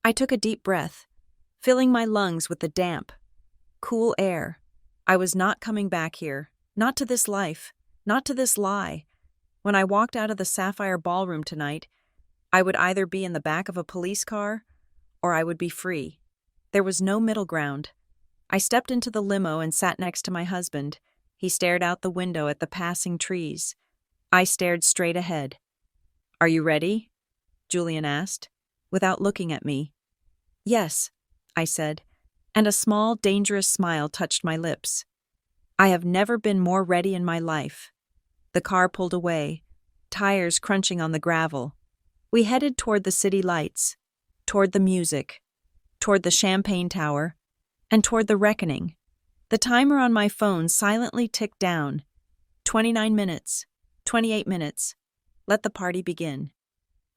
[SPEAKER 1] I took a deep breath, filling my lungs with the damp, cool air. I was not coming back here, not to this life, not to this lie. When I walked out of the Sapphire Ballroom tonight, I would either be in the back of a police car or I would be free. There was no middle ground. I stepped into the limo and sat next to my husband. He stared out the window at the passing trees. I stared straight ahead. "Are you ready?" Julian asked, without looking at me. "Yes," I said, and a small, dangerous smile touched my lips. I have never been more ready in my life. The car pulled away, tires crunching on the gravel. We headed toward the city lights, toward the music, toward the champagne tower, and toward the reckoning. The timer on my phone silently ticked down. 29 minutes, 28 minutes. Let the party begin.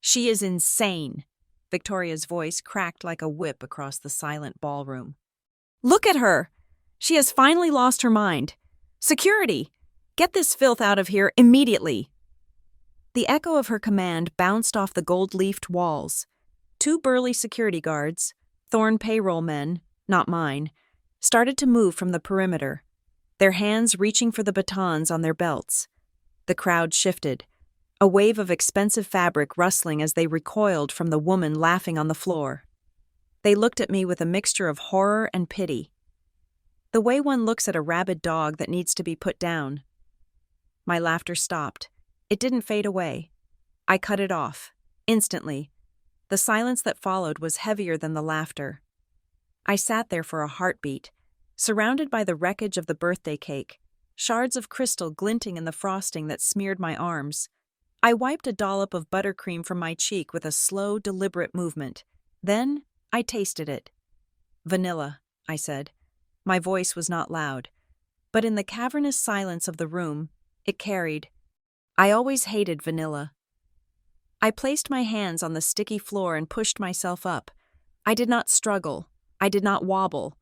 [SPEAKER 1] "She is insane," Victoria's voice cracked like a whip across the silent ballroom. "Look at her! She has finally lost her mind. Security! Get this filth out of here immediately!" The echo of her command bounced off the gold-leafed walls. Two burly security guards, Thorne payroll men, not mine, started to move from the perimeter, their hands reaching for the batons on their belts. The crowd shifted, a wave of expensive fabric rustling as they recoiled from the woman laughing on the floor. They looked at me with a mixture of horror and pity, the way one looks at a rabid dog that needs to be put down. My laughter stopped. It didn't fade away. I cut it off, instantly. The silence that followed was heavier than the laughter. I sat there for a heartbeat, surrounded by the wreckage of the birthday cake, shards of crystal glinting in the frosting that smeared my arms. I wiped a dollop of buttercream from my cheek with a slow, deliberate movement. Then I tasted it. "Vanilla," I said. My voice was not loud, but in the cavernous silence of the room, it carried. I always hated vanilla. I placed my hands on the sticky floor and pushed myself up. I did not struggle. I did not wobble.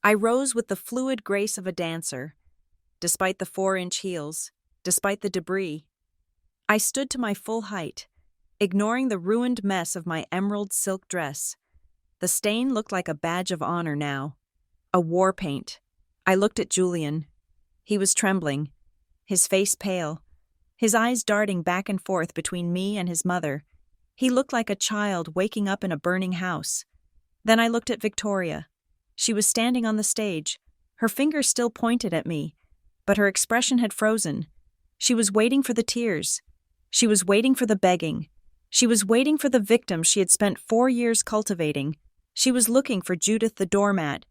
[SPEAKER 1] I rose with the fluid grace of a dancer. Despite the 4-inch heels, despite the debris, I stood to my full height, ignoring the ruined mess of my emerald silk dress. The stain looked like a badge of honor now, a war paint. I looked at Julian. He was trembling, his face pale, his eyes darting back and forth between me and his mother. He looked like a child waking up in a burning house. Then I looked at Victoria. She was standing on the stage, her finger still pointed at me, but her expression had frozen. She was waiting for the tears. She was waiting for the begging. She was waiting for the victim she had spent 4 years cultivating. She was looking for Judith the doormat.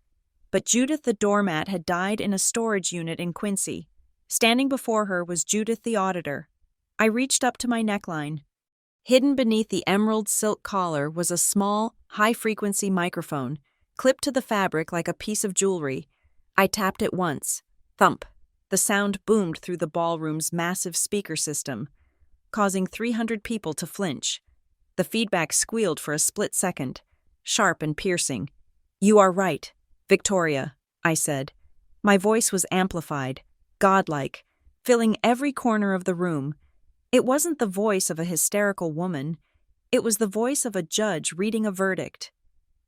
[SPEAKER 1] But Judith the doormat had died in a storage unit in Quincy. Standing before her was Judith the auditor. I reached up to my neckline. Hidden beneath the emerald silk collar was a small, high-frequency microphone, clipped to the fabric like a piece of jewelry. I tapped it once. Thump. The sound boomed through the ballroom's massive speaker system, causing 300 people to flinch. The feedback squealed for a split second, sharp and piercing. "You are right, Victoria," I said. My voice was amplified, godlike, filling every corner of the room. It wasn't the voice of a hysterical woman. It was the voice of a judge reading a verdict.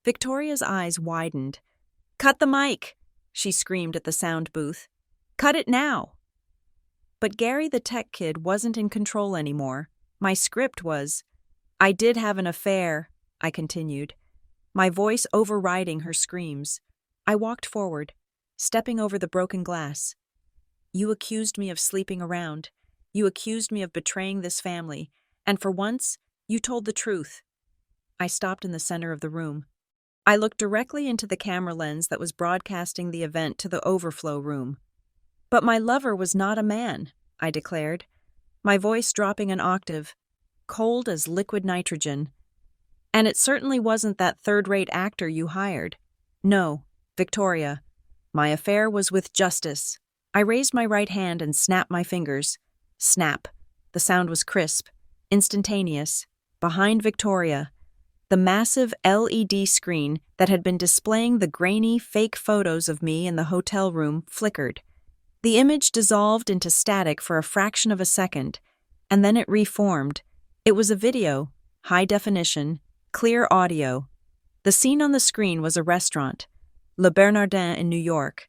[SPEAKER 1] Victoria's eyes widened. "Cut the mic!" she screamed at the sound booth. "Cut it now!" But Gary the tech kid wasn't in control anymore. My script was, "I did have an affair," I continued, my voice overriding her screams. I walked forward, stepping over the broken glass. You accused me of sleeping around. You accused me of betraying this family. And for once, you told the truth. I stopped in the center of the room. I looked directly into the camera lens that was broadcasting the event to the overflow room. But my lover was not a man, I declared, my voice dropping an octave, cold as liquid nitrogen. And it certainly wasn't that third-rate actor you hired. No, Victoria. My affair was with justice. I raised my right hand and snapped my fingers. Snap. The sound was crisp, instantaneous. Behind Victoria, the massive LED screen that had been displaying the grainy, fake photos of me in the hotel room flickered. The image dissolved into static for a fraction of a second, and then it reformed. It was a video, high definition, clear audio. The scene on the screen was a restaurant, Le Bernardin in New York.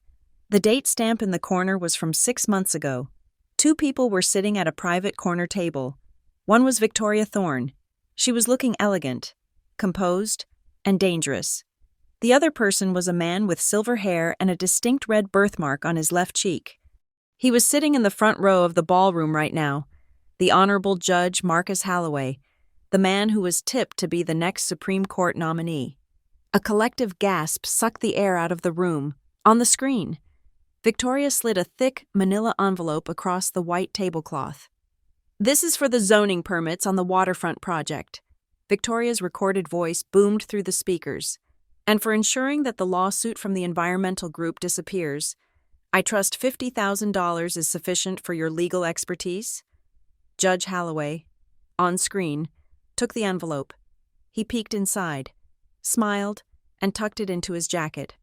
[SPEAKER 1] The date stamp in the corner was from 6 months ago. 2 people were sitting at a private corner table. One was Victoria Thorne. She was looking elegant, composed, and dangerous. The other person was a man with silver hair and a distinct red birthmark on his left cheek. He was sitting in the front row of the ballroom right now, the Honorable Judge Marcus Holloway, the man who was tipped to be the next Supreme Court nominee. A collective gasp sucked the air out of the room. On the screen, Victoria slid a thick manila envelope across the white tablecloth. "This is for the zoning permits on the waterfront project." Victoria's recorded voice boomed through the speakers. "And for ensuring that the lawsuit from the environmental group disappears, I trust $50,000 is sufficient for your legal expertise." Judge Holloway, on screen, took the envelope. He peeked inside, smiled, and tucked it into his jacket.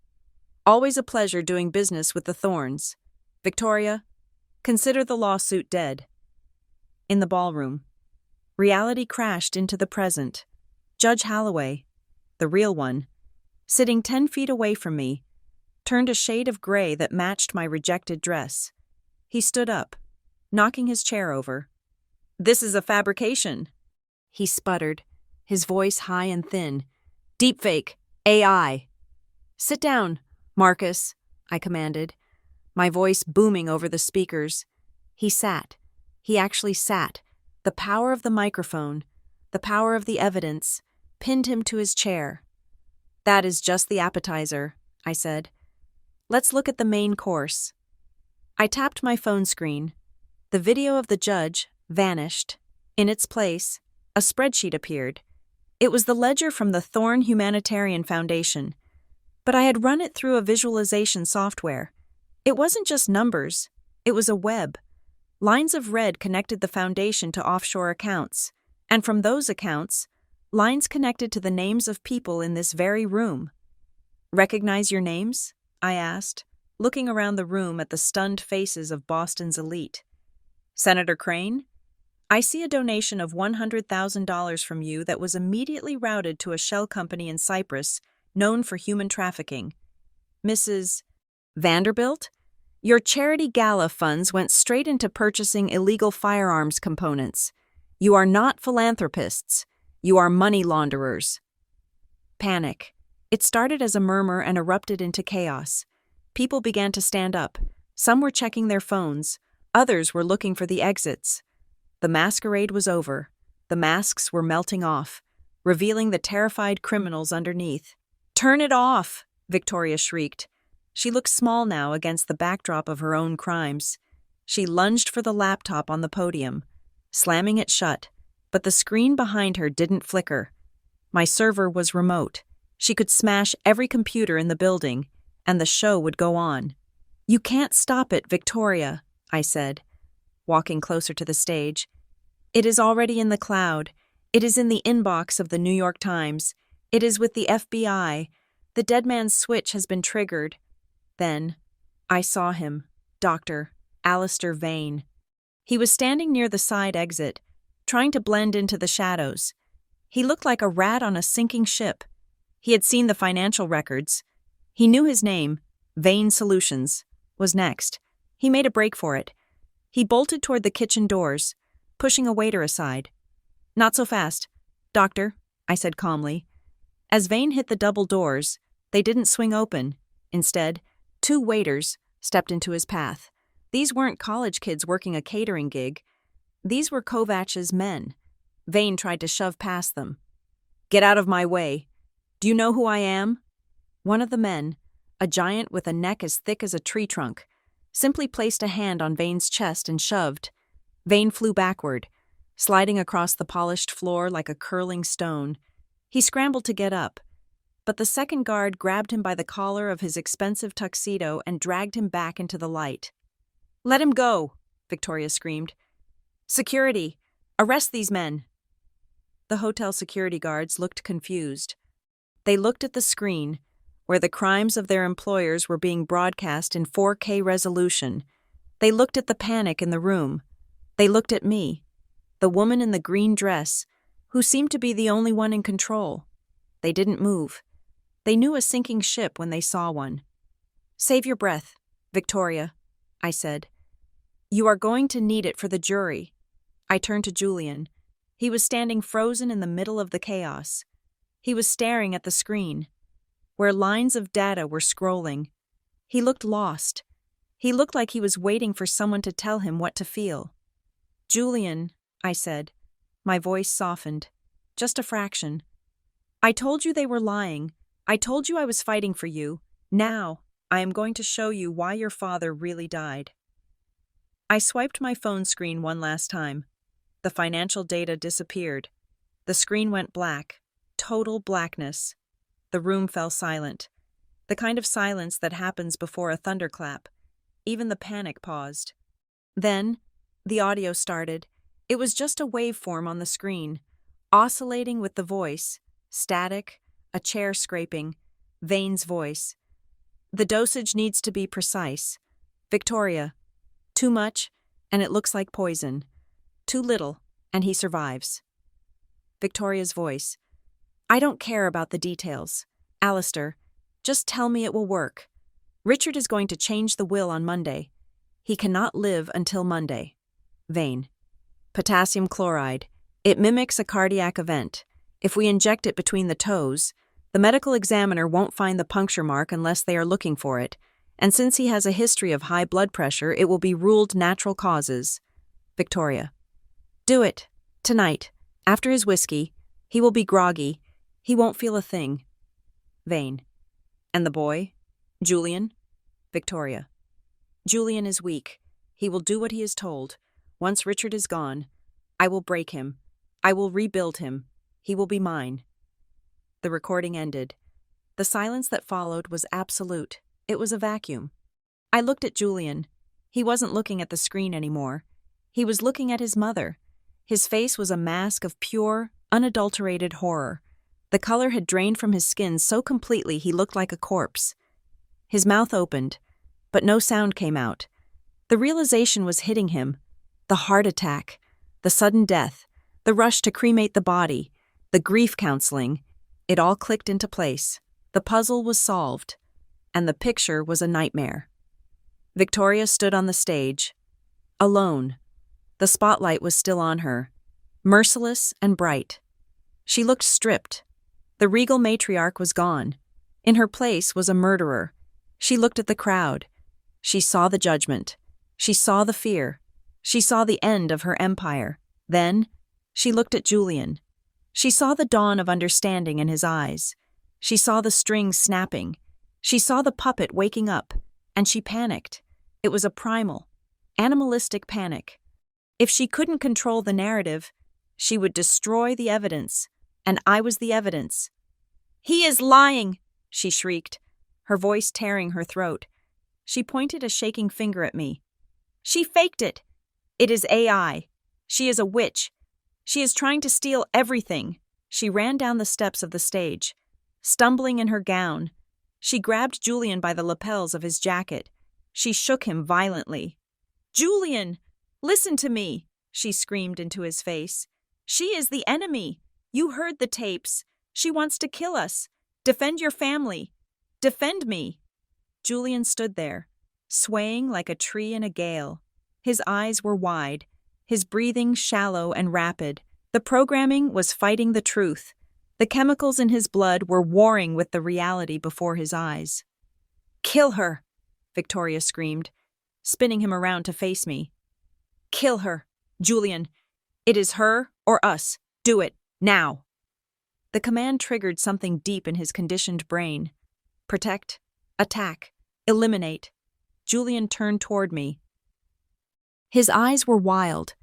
[SPEAKER 1] "Always a pleasure doing business with the Thornes. Victoria, consider the lawsuit dead." In the ballroom, reality crashed into the present. Judge Holloway, the real one, sitting 10 feet away from me, turned a shade of gray that matched my rejected dress. He stood up, knocking his chair over. "This is a fabrication," he sputtered, his voice high and thin. "Deepfake, AI." "Sit down, Marcus," I commanded, my voice booming over the speakers. He sat. He actually sat. The power of the microphone, the power of the evidence, pinned him to his chair. "That is just the appetizer," I said. "Let's look at the main course." I tapped my phone screen. The video of the judge vanished. In its place, a spreadsheet appeared. It was the ledger from the Thorne Humanitarian Foundation, but I had run it through a visualization software. It wasn't just numbers, it was a web. Lines of red connected the foundation to offshore accounts, and from those accounts, lines connected to the names of people in this very room. "Recognize your names?" I asked, looking around the room at the stunned faces of Boston's elite. "Senator Crane? I see a donation of $100,000 from you that was immediately routed to a shell company in Cyprus known for human trafficking. Mrs. Vanderbilt? Your charity gala funds went straight into purchasing illegal firearms components. You are not philanthropists. You are money launderers." Panic. It started as a murmur and erupted into chaos. People began to stand up. Some were checking their phones. Others were looking for the exits. The masquerade was over. The masks were melting off, revealing the terrified criminals underneath. "Turn it off!" Victoria shrieked. She looked small now against the backdrop of her own crimes. She lunged for the laptop on the podium, slamming it shut, but the screen behind her didn't flicker. My server was remote. She could smash every computer in the building, and the show would go on. "You can't stop it, Victoria," I said, walking closer to the stage. "It is already in the cloud. It is in the inbox of the New York Times. It is with the FBI. The dead man's switch has been triggered." Then, I saw him, Dr. Alistair Vane. He was standing near the side exit, trying to blend into the shadows. He looked like a rat on a sinking ship. He had seen the financial records. He knew his name, Vane Solutions, was next. He made a break for it. He bolted toward the kitchen doors, pushing a waiter aside. "Not so fast, Doctor," I said calmly. As Vane hit the double doors, they didn't swing open. Instead, 2 waiters stepped into his path. These weren't college kids working a catering gig. These were Kovach's men. Vane tried to shove past them. "Get out of my way. Do you know who I am?" One of the men, a giant with a neck as thick as a tree trunk, simply placed a hand on Vane's chest and shoved. Vane flew backward, sliding across the polished floor like a curling stone. He scrambled to get up, but the second guard grabbed him by the collar of his expensive tuxedo and dragged him back into the light. "Let him go," Victoria screamed. "Security! Arrest these men!" The hotel security guards looked confused. They looked at the screen, where the crimes of their employers were being broadcast in 4K resolution. They looked at the panic in the room. They looked at me, the woman in the green dress, who seemed to be the only one in control. They didn't move. They knew a sinking ship when they saw one. "Save your breath, Victoria," I said. "You are going to need it for the jury." I turned to Julian. He was standing frozen in the middle of the chaos. He was staring at the screen, where lines of data were scrolling. He looked lost. He looked like he was waiting for someone to tell him what to feel. "Julian," I said. My voice softened. Just a fraction. "I told you they were lying. I told you I was fighting for you. Now, I am going to show you why your father really died." I swiped my phone screen one last time. The financial data disappeared. The screen went black. Total blackness. The room fell silent. The kind of silence that happens before a thunderclap. Even the panic paused. Then, the audio started. It was just a waveform on the screen, oscillating with the voice, static, a chair scraping, Vane's voice. "The dosage needs to be precise. Victoria, too much, and it looks like poison. Too little, and he survives." Victoria's voice. "I don't care about the details. Alistair, just tell me it will work. Richard is going to change the will on Monday. He cannot live until Monday." Vane. "Potassium chloride. It mimics a cardiac event. If we inject it between the toes, the medical examiner won't find the puncture mark unless they are looking for it, and since he has a history of high blood pressure, it will be ruled natural causes." Victoria. "Do it. Tonight. After his whiskey. He will be groggy. He won't feel a thing." Vane. "And the boy? Julian?" Victoria. "Julian is weak. He will do what he is told. Once Richard is gone, I will break him. I will rebuild him. He will be mine." The recording ended. The silence that followed was absolute. It was a vacuum. I looked at Julian. He wasn't looking at the screen anymore. He was looking at his mother. His face was a mask of pure, unadulterated horror. The color had drained from his skin so completely he looked like a corpse. His mouth opened, but no sound came out. The realization was hitting him. The heart attack, the sudden death, the rush to cremate the body, the grief counseling, it all clicked into place. The puzzle was solved, and the picture was a nightmare. Victoria stood on the stage, alone. The spotlight was still on her, merciless and bright. She looked stripped. The regal matriarch was gone. In her place was a murderer. She looked at the crowd. She saw the judgment. She saw the fear. She saw the end of her empire. Then, she looked at Julian. She saw the dawn of understanding in his eyes. She saw the strings snapping. She saw the puppet waking up, and she panicked. It was a primal, animalistic panic. If she couldn't control the narrative, she would destroy the evidence, and I was the evidence. "He is lying!" she shrieked, her voice tearing her throat. She pointed a shaking finger at me. "She faked it! It is AI. She is a witch. She is trying to steal everything." She ran down the steps of the stage, stumbling in her gown. She grabbed Julian by the lapels of his jacket. She shook him violently. "Julian, listen to me," she screamed into his face. "She is the enemy. You heard the tapes. She wants to kill us. Defend your family. Defend me." Julian stood there, swaying like a tree in a gale. His eyes were wide, his breathing shallow and rapid. The programming was fighting the truth. The chemicals in his blood were warring with the reality before his eyes. "Kill her," Victoria screamed. spinning him around to face me. Kill her, Julian. It is her or us. Do it, now. The command triggered something deep in his conditioned brain. Protect, attack, eliminate. Julian turned toward me. His eyes were wild.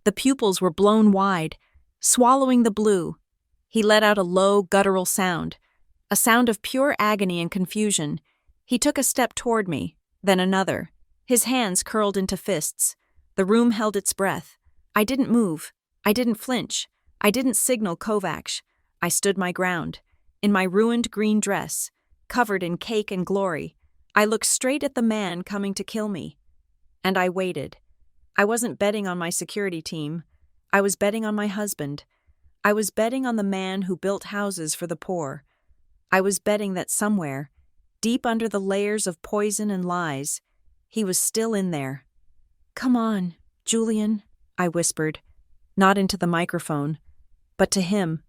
[SPEAKER 1] The pupils were blown wide, swallowing the blue. He let out a low, guttural sound, a sound of pure agony and confusion. He took a step toward me, then another. His hands curled into fists. The room held its breath. I didn't move. I didn't flinch. I didn't signal Kovacs. I stood my ground. In my ruined green dress, covered in cake and glory, I looked straight at the man coming to kill me. And I waited. I wasn't betting on my security team. I was betting on my husband. I was betting on the man who built houses for the poor. I was betting that somewhere, deep under the layers of poison and lies, he was still in there. Come on, Julian, I whispered, not into the microphone, but to him.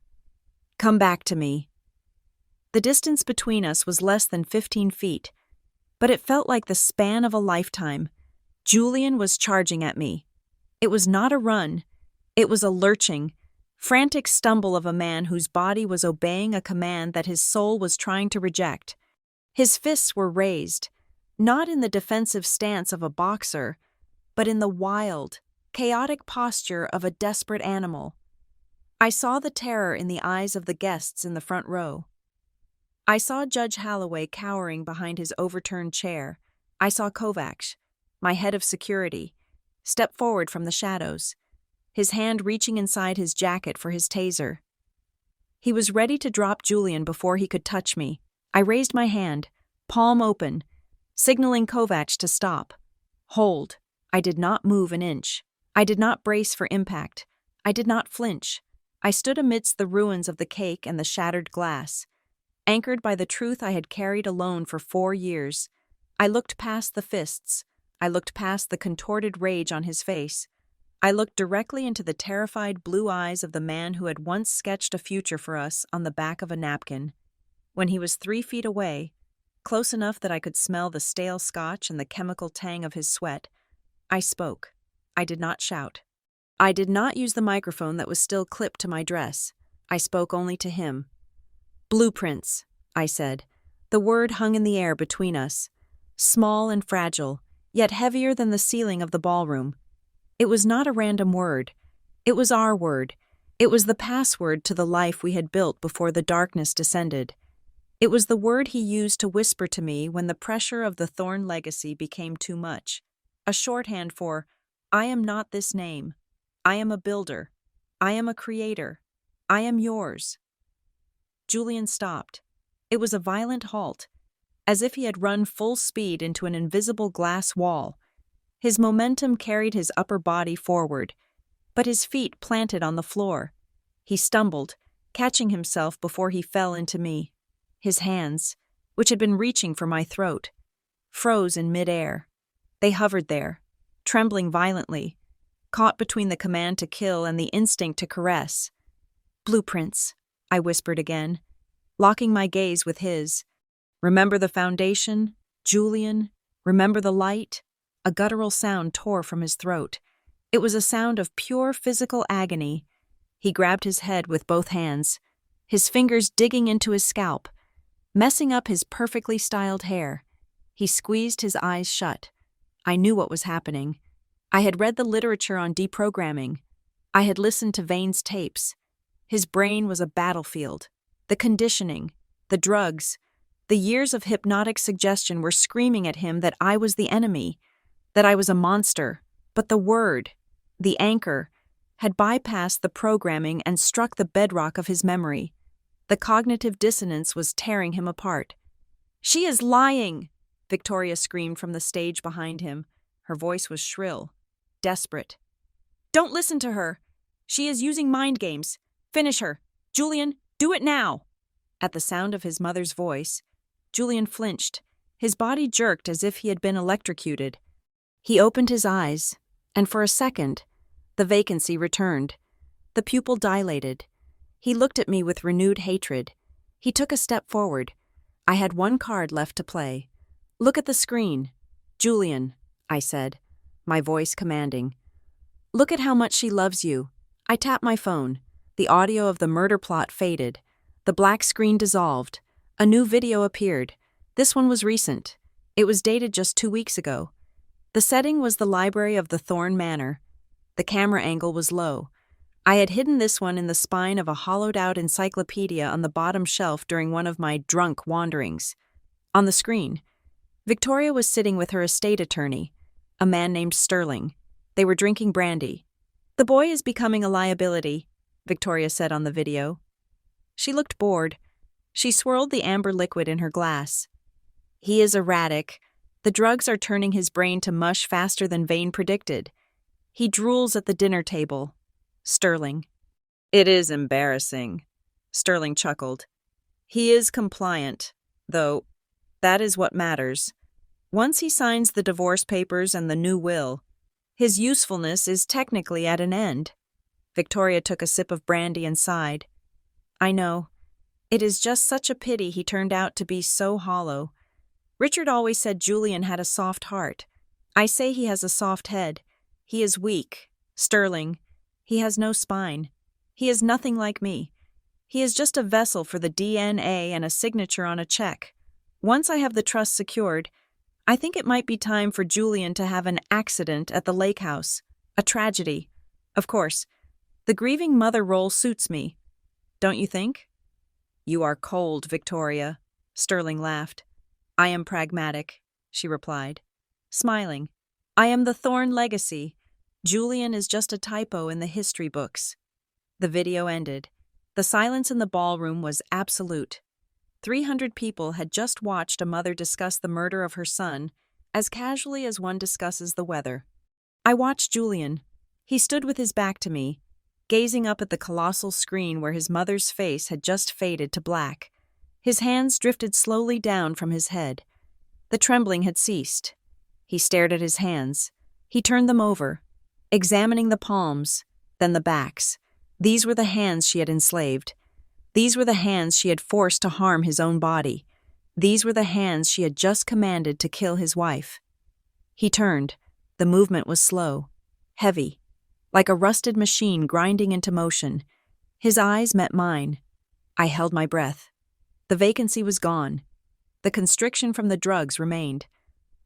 [SPEAKER 1] Come back to me. The distance between us was less than 15 feet, but it felt like the span of a lifetime. Julian was charging at me. It was not a run. It was a lurching, frantic stumble of a man whose body was obeying a command that his soul was trying to reject. His fists were raised, not in the defensive stance of a boxer, but in the wild, chaotic posture of a desperate animal. I saw the terror in the eyes of the guests in the front row. I saw Judge Holloway cowering behind his overturned chair. I saw Kovacs, my head of security, step forward from the shadows, his hand reaching inside his jacket for his taser. He was ready to drop Julian before he could touch me. I raised my hand, palm open, signaling Kovacs to stop. Hold. I did not move an inch. I did not brace for impact. I did not flinch. I stood amidst the ruins of the cake and the shattered glass, anchored by the truth I had carried alone for 4 years. I looked past the fists. I looked past the contorted rage on his face. I looked directly into the terrified blue eyes of the man who had once sketched a future for us on the back of a napkin. When he was 3 feet away, close enough that I could smell the stale scotch and the chemical tang of his sweat, I spoke. I did not shout. I did not use the microphone that was still clipped to my dress. I spoke only to him. Blueprints, I said. The word hung in the air between us, small and fragile, yet heavier than the ceiling of the ballroom. It was not a random word. It was our word. It was the password to the life we had built before the darkness descended. It was the word he used to whisper to me when the pressure of the Thorne legacy became too much. A shorthand for, I am not this name. I am a builder. I am a creator. I am yours. Julian stopped. It was a violent halt, as if he had run full speed into an invisible glass wall. His momentum carried his upper body forward, but his feet planted on the floor. He stumbled, catching himself before he fell into me. His hands, which had been reaching for my throat, froze in midair. They hovered there, trembling violently, caught between the command to kill and the instinct to caress. Blueprints, I whispered again, locking my gaze with his. Remember the foundation, Julian? Remember the light? A guttural sound tore from his throat. It was a sound of pure physical agony. He grabbed his head with both hands, his fingers digging into his scalp, messing up his perfectly styled hair. He squeezed his eyes shut. I knew what was happening. I had read the literature on deprogramming. I had listened to Vane's tapes. His brain was a battlefield. The conditioning, the drugs, the years of hypnotic suggestion were screaming at him that I was the enemy, that I was a monster. But the word, the anchor, had bypassed the programming and struck the bedrock of his memory. The cognitive dissonance was tearing him apart. She is lying, Victoria screamed from the stage behind him. Her voice was shrill, desperate. Don't listen to her. She is using mind games. Finish her. Julian, do it now. At the sound of his mother's voice, Julian flinched. His body jerked as if he had been electrocuted. He opened his eyes, and for a second, the vacancy returned. The pupil dilated. He looked at me with renewed hatred. He took a step forward. I had one card left to play. Look at the screen. Julian, I said, my voice commanding. Look at how much she loves you. I tapped my phone. The audio of the murder plot faded. The black screen dissolved. A new video appeared. This one was recent. It was dated just 2 weeks ago. The setting was the library of the Thorne Manor. The camera angle was low. I had hidden this one in the spine of a hollowed-out encyclopedia on the bottom shelf during one of my drunk wanderings. On the screen, Victoria was sitting with her estate attorney, a man named Sterling. They were drinking brandy. The boy is becoming a liability, Victoria said on the video. She looked bored. She swirled the amber liquid in her glass. He is erratic. The drugs are turning his brain to mush faster than Vane predicted. He drools at the dinner table. Sterling. It is embarrassing, Sterling chuckled. He is compliant, though. That is what matters. Once he signs the divorce papers and the new will, his usefulness is technically at an end. Victoria took a sip of brandy and sighed. I know. It is just such a pity he turned out to be so hollow. Richard always said Julian had a soft heart. I say he has a soft head. He is weak. Sterling. He has no spine. He is nothing like me. He is just a vessel for the DNA and a signature on a check. Once I have the trust secured, I think it might be time for Julian to have an accident at the lake house. A tragedy. Of course, the grieving mother role suits me. Don't you think? You are cold, Victoria, Sterling laughed. I am pragmatic, she replied, smiling. I am the Thorne legacy. Julian is just a typo in the history books. The video ended. The silence in the ballroom was absolute. 300 people had just watched a mother discuss the murder of her son as casually as one discusses the weather. I watched Julian. He stood with his back to me, gazing up at the colossal screen where his mother's face had just faded to black. His hands drifted slowly down from his head. The trembling had ceased. He stared at his hands. He turned them over, examining the palms, then the backs. These were the hands she had enslaved. These were the hands she had forced to harm his own body. These were the hands she had just commanded to kill his wife. He turned. The movement was slow, heavy, like a rusted machine grinding into motion. His eyes met mine. I held my breath. The vacancy was gone. The constriction from the drugs remained.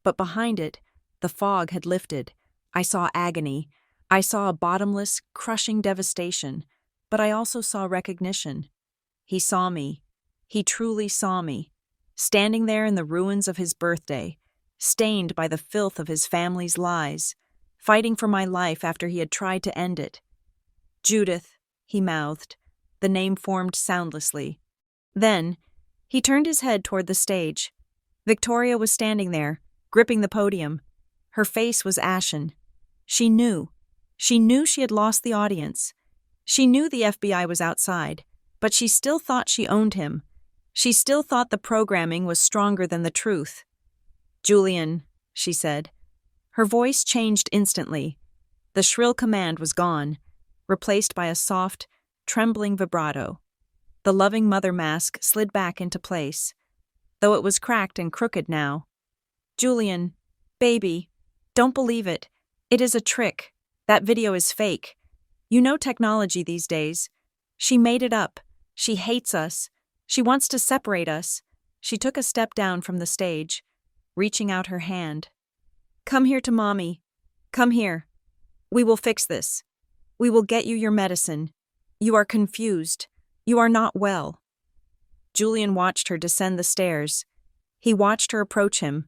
[SPEAKER 1] But behind it, the fog had lifted. I saw agony. I saw a bottomless, crushing devastation. But I also saw recognition. He saw me. He truly saw me. Standing there in the ruins of his birthday, stained by the filth of his family's lies, fighting for my life after he had tried to end it. Judith, he mouthed. The name formed soundlessly. Then, he turned his head toward the stage. Victoria was standing there, gripping the podium. Her face was ashen. She knew. She knew she had lost the audience. She knew the FBI was outside, but she still thought she owned him. She still thought the programming was stronger than the truth. Julian, she said. Her voice changed instantly. The shrill command was gone, replaced by a soft, trembling vibrato. The loving mother mask slid back into place, though it was cracked and crooked now. Julian, baby, don't believe it. It is a trick. That video is fake. You know technology these days. She made it up. She hates us. She wants to separate us. She took a step down from the stage, reaching out her hand. Come here to Mommy. Come here. We will fix this. We will get you your medicine. You are confused. You are not well. Julian watched her descend the stairs. He watched her approach him.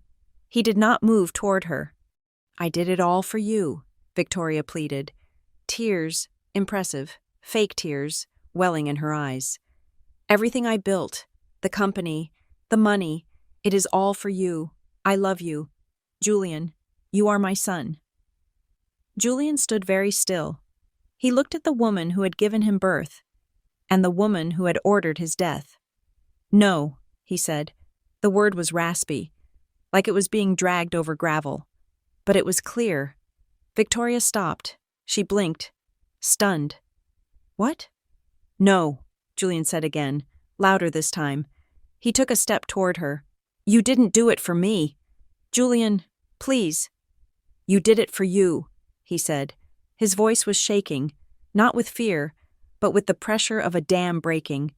[SPEAKER 1] He did not move toward her. I did it all for you, Victoria pleaded. Tears, impressive, fake tears, welling in her eyes. Everything I built, the company, the money, it is all for you. I love you. Julian, you are my son. Julian stood very still. He looked at the woman who had given him birth, and the woman who had ordered his death. No, he said. The word was raspy, like it was being dragged over gravel. But it was clear. Victoria stopped. She blinked, stunned. What? No, Julian said again, louder this time. He took a step toward her. You didn't do it for me. Julian, please. You did it for you, he said. His voice was shaking, not with fear, but with the pressure of a dam breaking.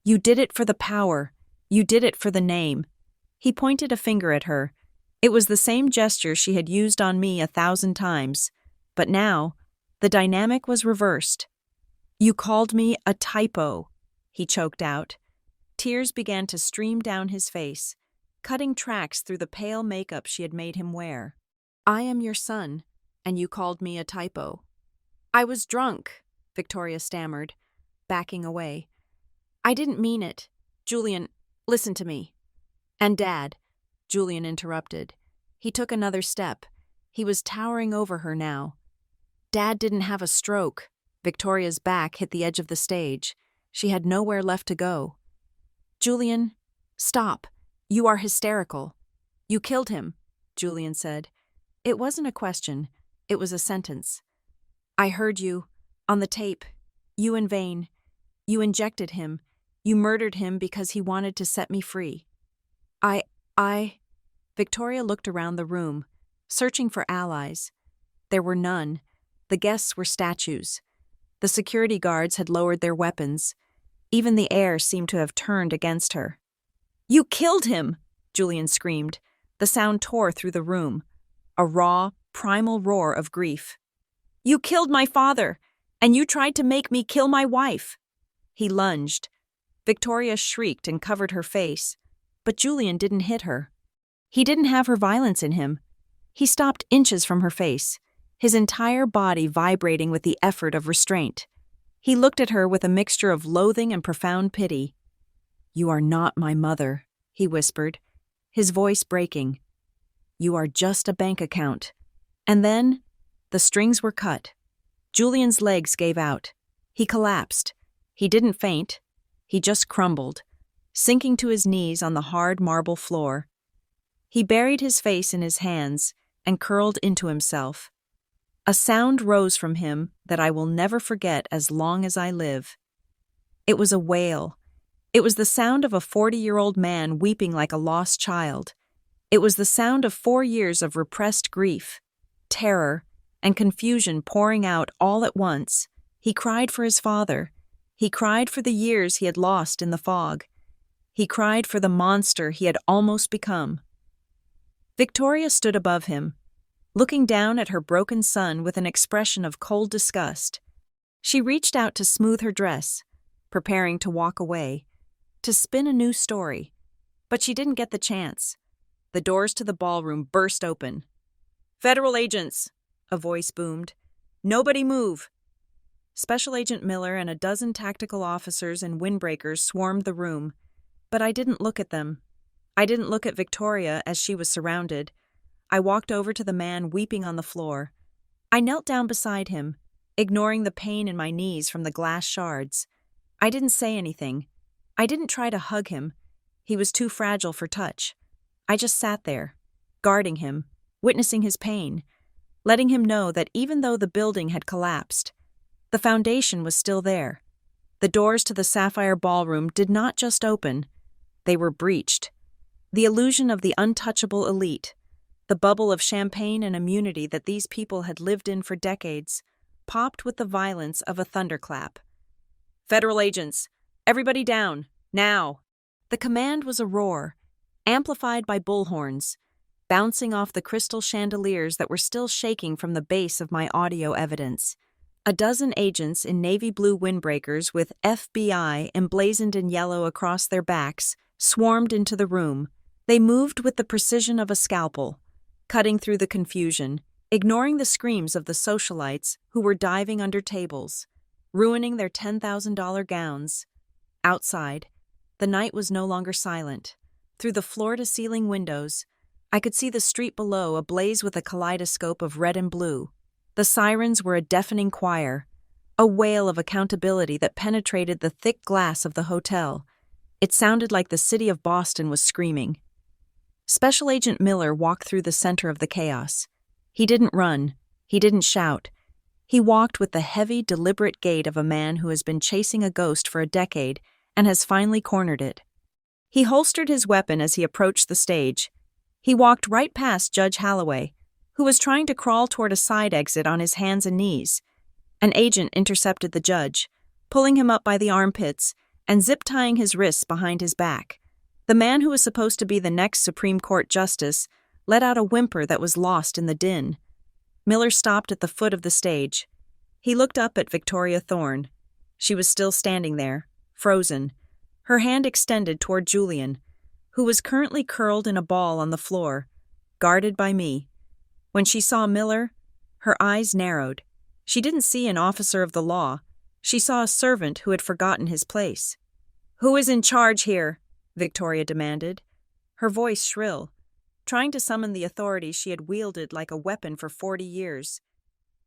[SPEAKER 1] You did it for the power. You did it for the name. He pointed a finger at her. It was the same gesture she had used on me 1,000 times. But now, the dynamic was reversed. You called me a typo, he choked out. Tears began to stream down his face, cutting tracks through the pale makeup she had made him wear. I am your son, and you called me a typo. I was drunk, Victoria stammered, backing away. I didn't mean it. Julian, listen to me. And Dad, Julian interrupted. He took another step. He was towering over her now. Dad didn't have a stroke. Victoria's back hit the edge of the stage. She had nowhere left to go. Julian, stop. You are hysterical. You killed him, Julian said. It wasn't a question. It was a sentence. I heard you. On the tape. You and Vane. You injected him. You murdered him because he wanted to set me free. Victoria looked around the room, searching for allies. There were none. The guests were statues. The security guards had lowered their weapons. Even the air seemed to have turned against her. You killed him, Julian screamed. The sound tore through the room. A raw, primal roar of grief. You killed my father, and you tried to make me kill my wife. He lunged. Victoria shrieked and covered her face, but Julian didn't hit her. He didn't have her violence in him. He stopped inches from her face, his entire body vibrating with the effort of restraint. He looked at her with a mixture of loathing and profound pity. You are not my mother, he whispered, his voice breaking. You are just a bank account. And then, the strings were cut. Julian's legs gave out. He collapsed. He didn't faint. He just crumbled, sinking to his knees on the hard marble floor. He buried his face in his hands and curled into himself. A sound rose from him that I will never forget as long as I live. It was a wail. It was the sound of a 40-year-old man weeping like a lost child. It was the sound of 4 years of repressed grief, terror, and confusion pouring out all at once. He cried for his father. He cried for the years he had lost in the fog. He cried for the monster he had almost become. Victoria stood above him, looking down at her broken son with an expression of cold disgust. She reached out to smooth her dress, preparing to walk away, to spin a new story. But she didn't get the chance. The doors to the ballroom burst open. Federal agents, a voice boomed. Nobody move. Special Agent Miller and a dozen tactical officers and windbreakers swarmed the room, but I didn't look at them. I didn't look at Victoria as she was surrounded. I walked over to the man weeping on the floor. I knelt down beside him, ignoring the pain in my knees from the glass shards. I didn't say anything. I didn't try to hug him. He was too fragile for touch. I just sat there, guarding him, witnessing his pain, letting him know that even though the building had collapsed, the foundation was still there. The doors to the Sapphire Ballroom did not just open, they were breached. The illusion of the untouchable elite, the bubble of champagne and immunity that these people had lived in for decades, popped with the violence of a thunderclap. Federal agents, everybody down, now! The command was a roar, amplified by bullhorns, bouncing off the crystal chandeliers that were still shaking from the base of my audio evidence. A dozen agents in navy blue windbreakers with FBI emblazoned in yellow across their backs swarmed into the room. They moved with the precision of a scalpel, cutting through the confusion, ignoring the screams of the socialites who were diving under tables, ruining their $10,000 gowns. Outside, the night was no longer silent. Through the floor-to-ceiling windows, I could see the street below ablaze with a kaleidoscope of red and blue. The sirens were a deafening choir, a wail of accountability that penetrated the thick glass of the hotel. It sounded like the city of Boston was screaming. Special Agent Miller walked through the center of the chaos. He didn't run. He didn't shout. He walked with the heavy, deliberate gait of a man who has been chasing a ghost for a decade and has finally cornered it. He holstered his weapon as he approached the stage. He walked right past Judge Holloway, who was trying to crawl toward a side exit on his hands and knees. An agent intercepted the judge, pulling him up by the armpits and zip-tying his wrists behind his back. The man who was supposed to be the next Supreme Court justice let out a whimper that was lost in the din. Miller stopped at the foot of the stage. He looked up at Victoria Thorne. She was still standing there, frozen, her hand extended toward Julian, who was currently curled in a ball on the floor, guarded by me. When she saw Miller, her eyes narrowed. She didn't see an officer of the law. She saw a servant who had forgotten his place. "Who is in charge here?" Victoria demanded, her voice shrill, trying to summon the authority she had wielded like a weapon for 40 years.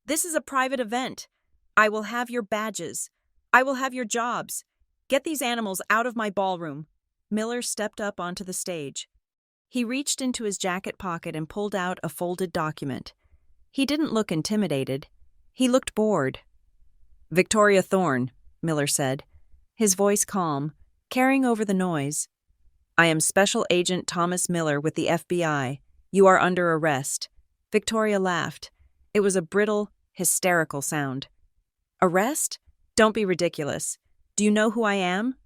[SPEAKER 1] "This is a private event. I will have your badges. I will have your jobs. Get these animals out of my ballroom." Miller stepped up onto the stage. He reached into his jacket pocket and pulled out a folded document. He didn't look intimidated. He looked bored. "Victoria Thorne," Miller said, his voice calm, carrying over the noise. "I am Special Agent Thomas Miller with the FBI. You are under arrest." Victoria laughed. It was a brittle, hysterical sound. "Arrest? Don't be ridiculous. Do you know who I am?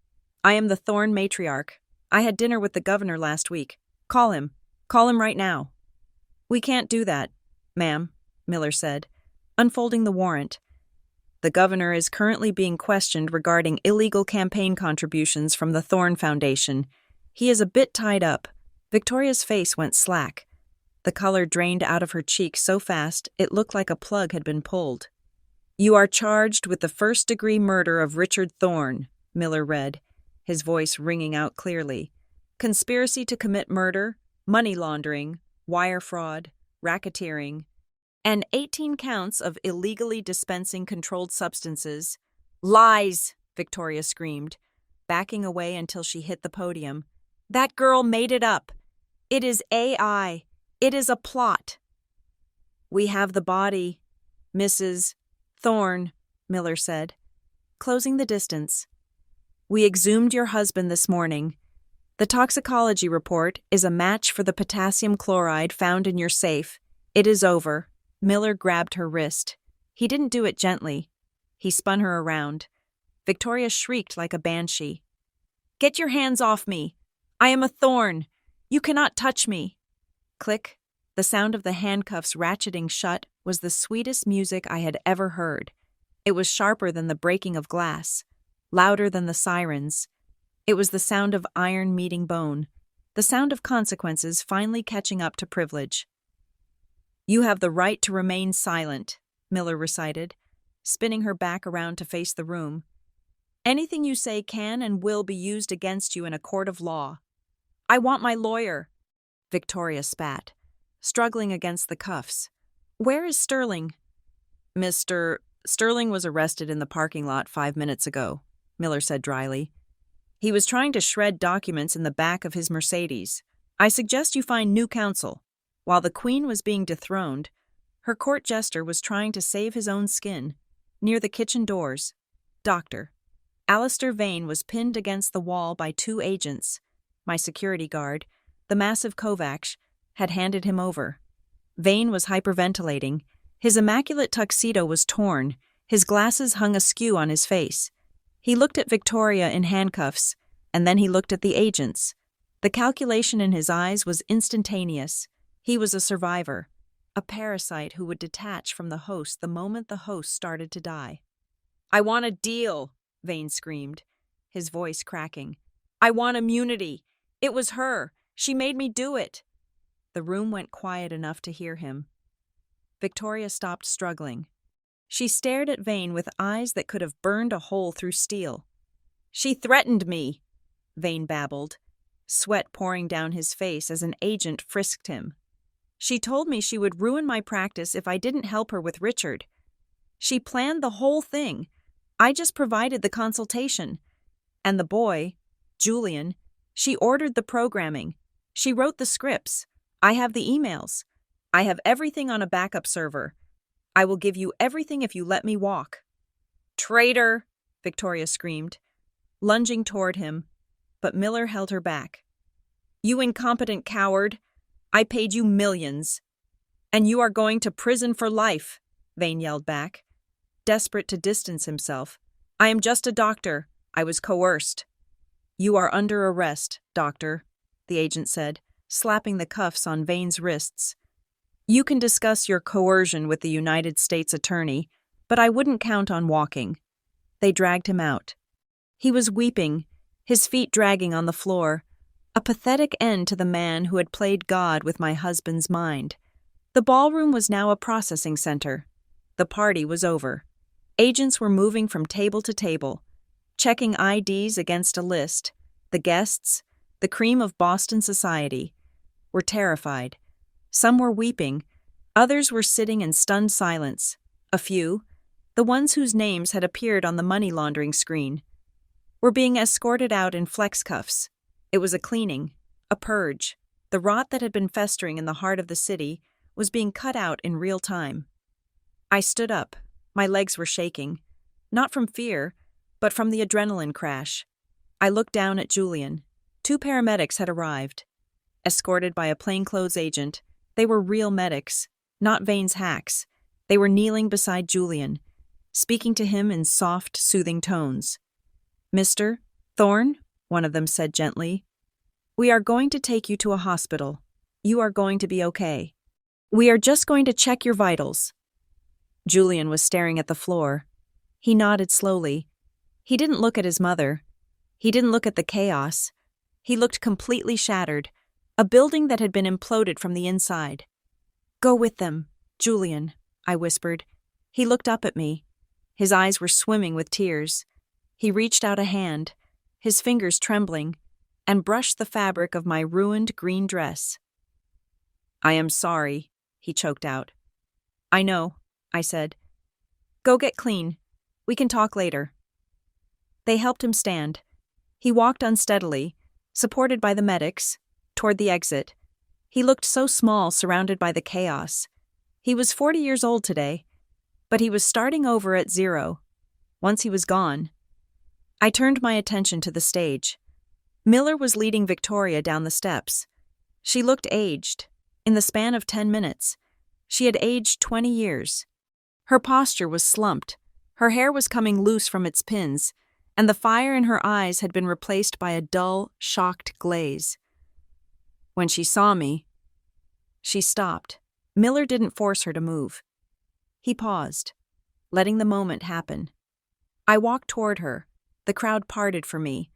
[SPEAKER 1] I am the Thorne matriarch. I had dinner with the governor last week. Call him. Call him right now." "We can't do that, ma'am," Miller said, unfolding the warrant. "The governor is currently being questioned regarding illegal campaign contributions from the Thorne Foundation. He is a bit tied up." Victoria's face went slack. The color drained out of her cheeks so fast it looked like a plug had been pulled. "You are charged with the first-degree murder of Richard Thorne," Miller read, his voice ringing out clearly. "Conspiracy to commit murder, money laundering, wire fraud, racketeering, and 18 counts of illegally dispensing controlled substances." "Lies!" Victoria screamed, backing away until she hit the podium. "That girl made it up. It is AI. It is a plot." "We have the body, Mrs. Thorne," Miller said, closing the distance. "We exhumed your husband this morning. The toxicology report is a match for the potassium chloride found in your safe. It is over." Miller grabbed her wrist. He didn't do it gently. He spun her around. Victoria shrieked like a banshee. "Get your hands off me! I am a Thorne! You cannot touch me!" Click. The sound of the handcuffs ratcheting shut was the sweetest music I had ever heard. It was sharper than the breaking of glass, louder than the sirens. It was the sound of iron meeting bone, the sound of consequences finally catching up to privilege. "You have the right to remain silent," Miller recited, spinning her back around to face the room. "Anything you say can and will be used against you in a court of law." "I want my lawyer," Victoria spat, struggling against the cuffs. "Where is Sterling?" "Mr. Sterling was arrested in the parking lot 5 minutes ago," Miller said dryly. "He was trying to shred documents in the back of his Mercedes. I suggest you find new counsel." While the Queen was being dethroned, her court jester was trying to save his own skin. Near the kitchen doors, Dr. Alistair Vane was pinned against the wall by 2 agents. My security guard, the massive Kovacs, had handed him over. Vane was hyperventilating. His immaculate tuxedo was torn. His glasses hung askew on his face. He looked at Victoria in handcuffs, and then he looked at the agents. The calculation in his eyes was instantaneous. He was a survivor, a parasite who would detach from the host the moment the host started to die. "I want a deal," Vane screamed, his voice cracking. "I want immunity. It was her. She made me do it." The room went quiet enough to hear him. Victoria stopped struggling. She stared at Vane with eyes that could have burned a hole through steel. "She threatened me," Vane babbled, sweat pouring down his face as an agent frisked him. "She told me she would ruin my practice if I didn't help her with Richard. She planned the whole thing. I just provided the consultation. And the boy, Julian, she ordered the programming. She wrote the scripts. I have the emails. I have everything on a backup server. I will give you everything if you let me walk." "Traitor!" Victoria screamed, lunging toward him, but Miller held her back. "You incompetent coward! I paid you millions." And you are going to prison for life, Vane yelled back, desperate to distance himself. I am just a doctor. I was coerced. You are under arrest, doctor, the agent said, slapping the cuffs on Vane's wrists. You can discuss your coercion with the United States attorney, but I wouldn't count on walking. They dragged him out. He was weeping, his feet dragging on the floor, a pathetic end to the man who had played God with my husband's mind. The ballroom was now a processing center. The party was over. Agents were moving from table to table, checking IDs against a list. The guests, the cream of Boston society, were terrified. Some were weeping, others were sitting in stunned silence. A few, the ones whose names had appeared on the money laundering screen, were being escorted out in flex cuffs. It was a cleaning, a purge. The rot that had been festering in the heart of the city was being cut out in real time. I stood up. My legs were shaking, not from fear, but from the adrenaline crash. I looked down at Julian. 2 paramedics had arrived. Escorted by a plainclothes agent, they were real medics, not Vane's hacks. They were kneeling beside Julian, speaking to him in soft, soothing tones. Mr. Thorne, one of them said gently, we are going to take you to a hospital. You are going to be okay. We are just going to check your vitals. Julian was staring at the floor. He nodded slowly. He didn't look at his mother. He didn't look at the chaos. He looked completely shattered, a building that had been imploded from the inside. Go with them, Julian, I whispered. He looked up at me. His eyes were swimming with tears. He reached out a hand, his fingers trembling, and brushed the fabric of my ruined green dress. I am sorry, he choked out. I know, I said. Go get clean. We can talk later. They helped him stand. He walked unsteadily, supported by the medics, toward the exit. He looked so small surrounded by the chaos. He was 40 years old today, but he was starting over at 0. Once he was gone, I turned my attention to the stage. Miller was leading Victoria down the steps. She looked aged. In the span of 10 minutes, she had aged 20 years. Her posture was slumped, her hair was coming loose from its pins, and the fire in her eyes had been replaced by a dull, shocked glaze. When she saw me, she stopped. Miller didn't force her to move. He paused, letting the moment happen. I walked toward her. The crowd parted for me.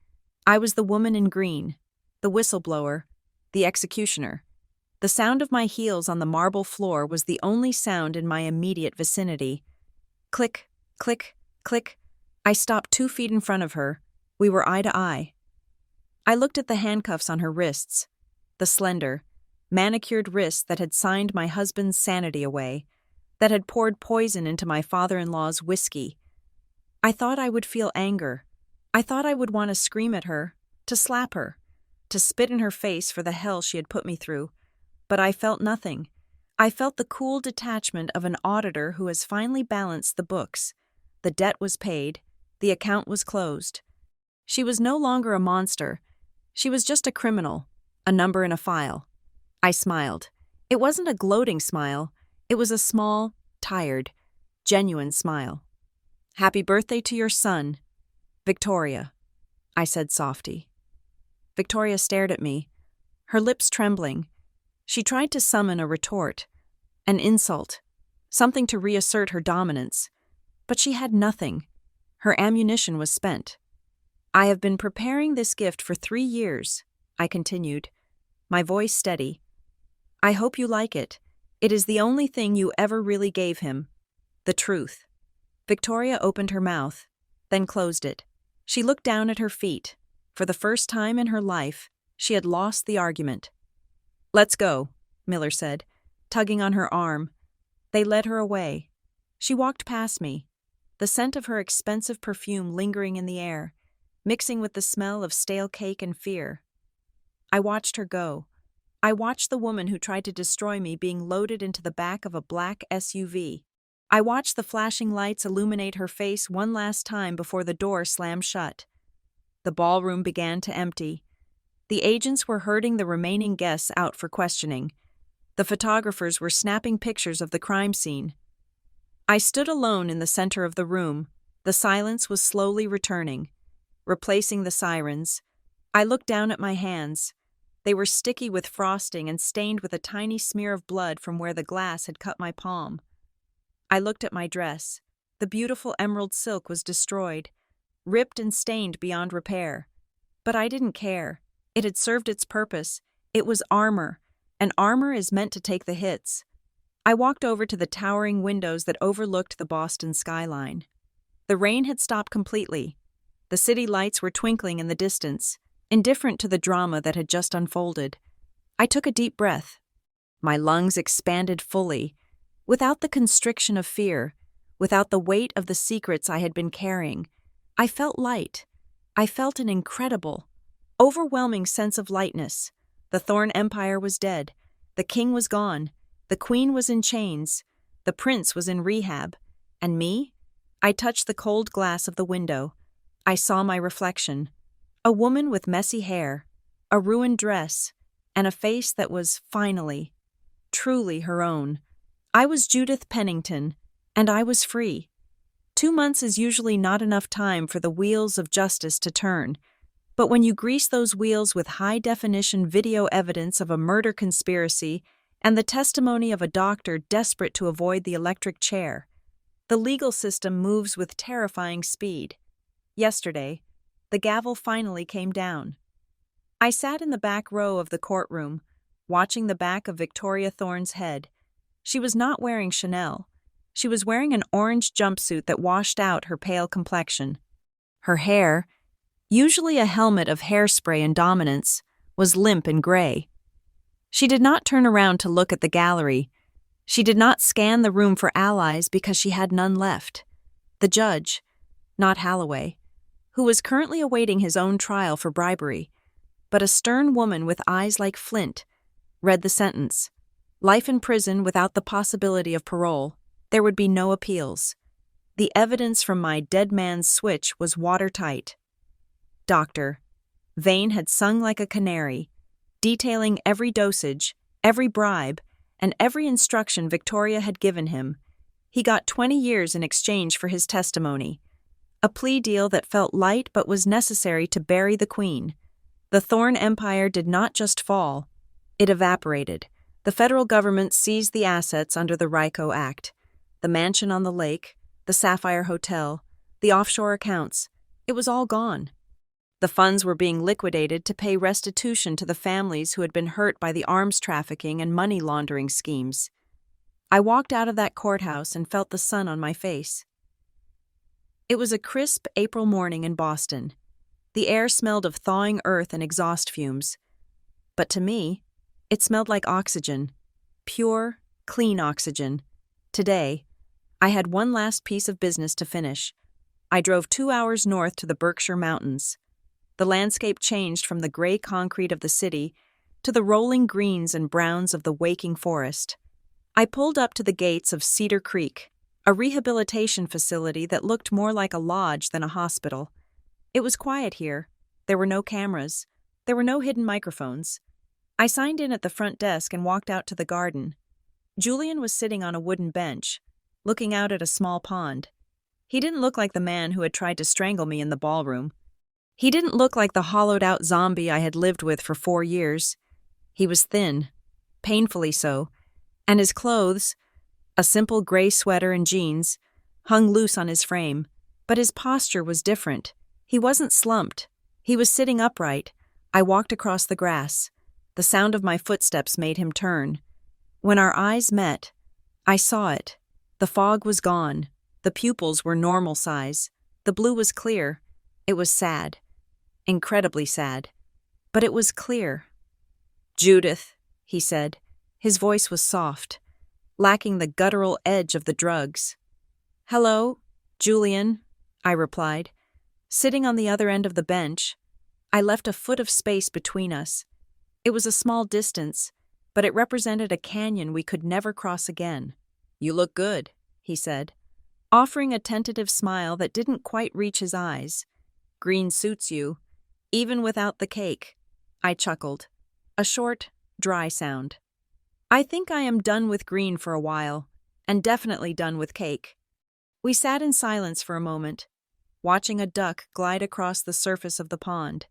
[SPEAKER 1] I was the woman in green, the whistleblower, the executioner. The sound of my heels on the marble floor was the only sound in my immediate vicinity. Click, click, click. I stopped 2 feet in front of her. We were eye to eye. I looked at the handcuffs on her wrists, the slender, manicured wrists that had signed my husband's sanity away, that had poured poison into my father-in-law's whiskey. I thought I would feel anger. I thought I would want to scream at her, to slap her, to spit in her face for the hell she had put me through. But I felt nothing. I felt the cool detachment of an auditor who has finally balanced the books. The debt was paid. The account was closed. She was no longer a monster. She was just a criminal, a number in a file. I smiled. It wasn't a gloating smile. It was a small, tired, genuine smile. Happy birthday to your son, Victoria, I said softly. Victoria stared at me, her lips trembling. She tried to summon a retort, an insult, something to reassert her dominance, but she had nothing. Her ammunition was spent. I have been preparing this gift for 3 years, I continued, my voice steady. I hope you like it. It is the only thing you ever really gave him, the truth. Victoria opened her mouth, then closed it. She looked down at her feet. For the first time in her life, she had lost the argument. Let's go, Miller said, tugging on her arm. They led her away. She walked past me, the scent of her expensive perfume lingering in the air, mixing with the smell of stale cake and fear. I watched her go. I watched the woman who tried to destroy me being loaded into the back of a black SUV. I watched the flashing lights illuminate her face one last time before the door slammed shut. The ballroom began to empty. The agents were herding the remaining guests out for questioning. The photographers were snapping pictures of the crime scene. I stood alone in the center of the room. The silence was slowly returning, replacing the sirens. I looked down at my hands. They were sticky with frosting and stained with a tiny smear of blood from where the glass had cut my palm. I looked at my dress. The beautiful emerald silk was destroyed, ripped and stained beyond repair. But I didn't care. It had served its purpose. It was armor, and armor is meant to take the hits. I walked over to the towering windows that overlooked the Boston skyline. The rain had stopped completely. The city lights were twinkling in the distance, indifferent to the drama that had just unfolded. I took a deep breath. My lungs expanded fully, without the constriction of fear, without the weight of the secrets I had been carrying. I felt light. I felt an incredible, overwhelming sense of lightness. The Thorne Empire was dead. The king was gone. The queen was in chains. The prince was in rehab. And me? I touched the cold glass of the window. I saw my reflection. A woman with messy hair, a ruined dress, and a face that was finally, truly her own. I was Judith Pennington, and I was free. 2 months is usually not enough time for the wheels of justice to turn, but when you grease those wheels with high-definition video evidence of a murder conspiracy and the testimony of a doctor desperate to avoid the electric chair, the legal system moves with terrifying speed. Yesterday, the gavel finally came down. I sat in the back row of the courtroom, watching the back of Victoria Thorne's head. She was not wearing Chanel. She was wearing an orange jumpsuit that washed out her pale complexion. Her hair, usually a helmet of hairspray and dominance, was limp and gray. She did not turn around to look at the gallery. She did not scan the room for allies because she had none left. The judge, not Holloway, who was currently awaiting his own trial for bribery, but a stern woman with eyes like flint, read the sentence. Life in prison without the possibility of parole. There would be no appeals. The evidence from my dead man's switch was watertight. Doctor. Vane had sung like a canary, detailing every dosage, every bribe, and every instruction Victoria had given him. He got 20 years in exchange for his testimony. A plea deal that felt light but was necessary to bury the queen. The Thorne Empire did not just fall. It evaporated. The federal government seized the assets under the RICO Act. The mansion on the lake, the Sapphire Hotel, the offshore accounts. It was all gone. The funds were being liquidated to pay restitution to the families who had been hurt by the arms trafficking and money laundering schemes. I walked out of that courthouse and felt the sun on my face. It was a crisp April morning in Boston. The air smelled of thawing earth and exhaust fumes. But to me, it smelled like oxygen. Pure, clean oxygen. Today, I had one last piece of business to finish. I drove 2 hours north to the Berkshire Mountains. The landscape changed from the gray concrete of the city to the rolling greens and browns of the waking forest. I pulled up to the gates of Cedar Creek, a rehabilitation facility that looked more like a lodge than a hospital. It was quiet here. There were no cameras. There were no hidden microphones. I signed in at the front desk and walked out to the garden. Julian was sitting on a wooden bench, looking out at a small pond. He didn't look like the man who had tried to strangle me in the ballroom. He didn't look like the hollowed-out zombie I had lived with for 4 years. He was thin, painfully so, and his clothes, a simple gray sweater and jeans, hung loose on his frame, but his posture was different. He wasn't slumped. He was sitting upright. I walked across the grass. The sound of my footsteps made him turn. When our eyes met, I saw it. The fog was gone. The pupils were normal size. The blue was clear. It was sad. Incredibly sad. But it was clear. "Judith," he said. His voice was soft, lacking the guttural edge of the drugs. "Hello, Julian," I replied. Sitting on the other end of the bench, I left a foot of space between us. It was a small distance, but it represented a canyon we could never cross again. "You look good," he said, offering a tentative smile that didn't quite reach his eyes. "Green suits you, even without the cake." I chuckled. A short, dry sound. I think I am done with green for a while, and definitely done with cake. We sat in silence for a moment, watching a duck glide across the surface of the pond.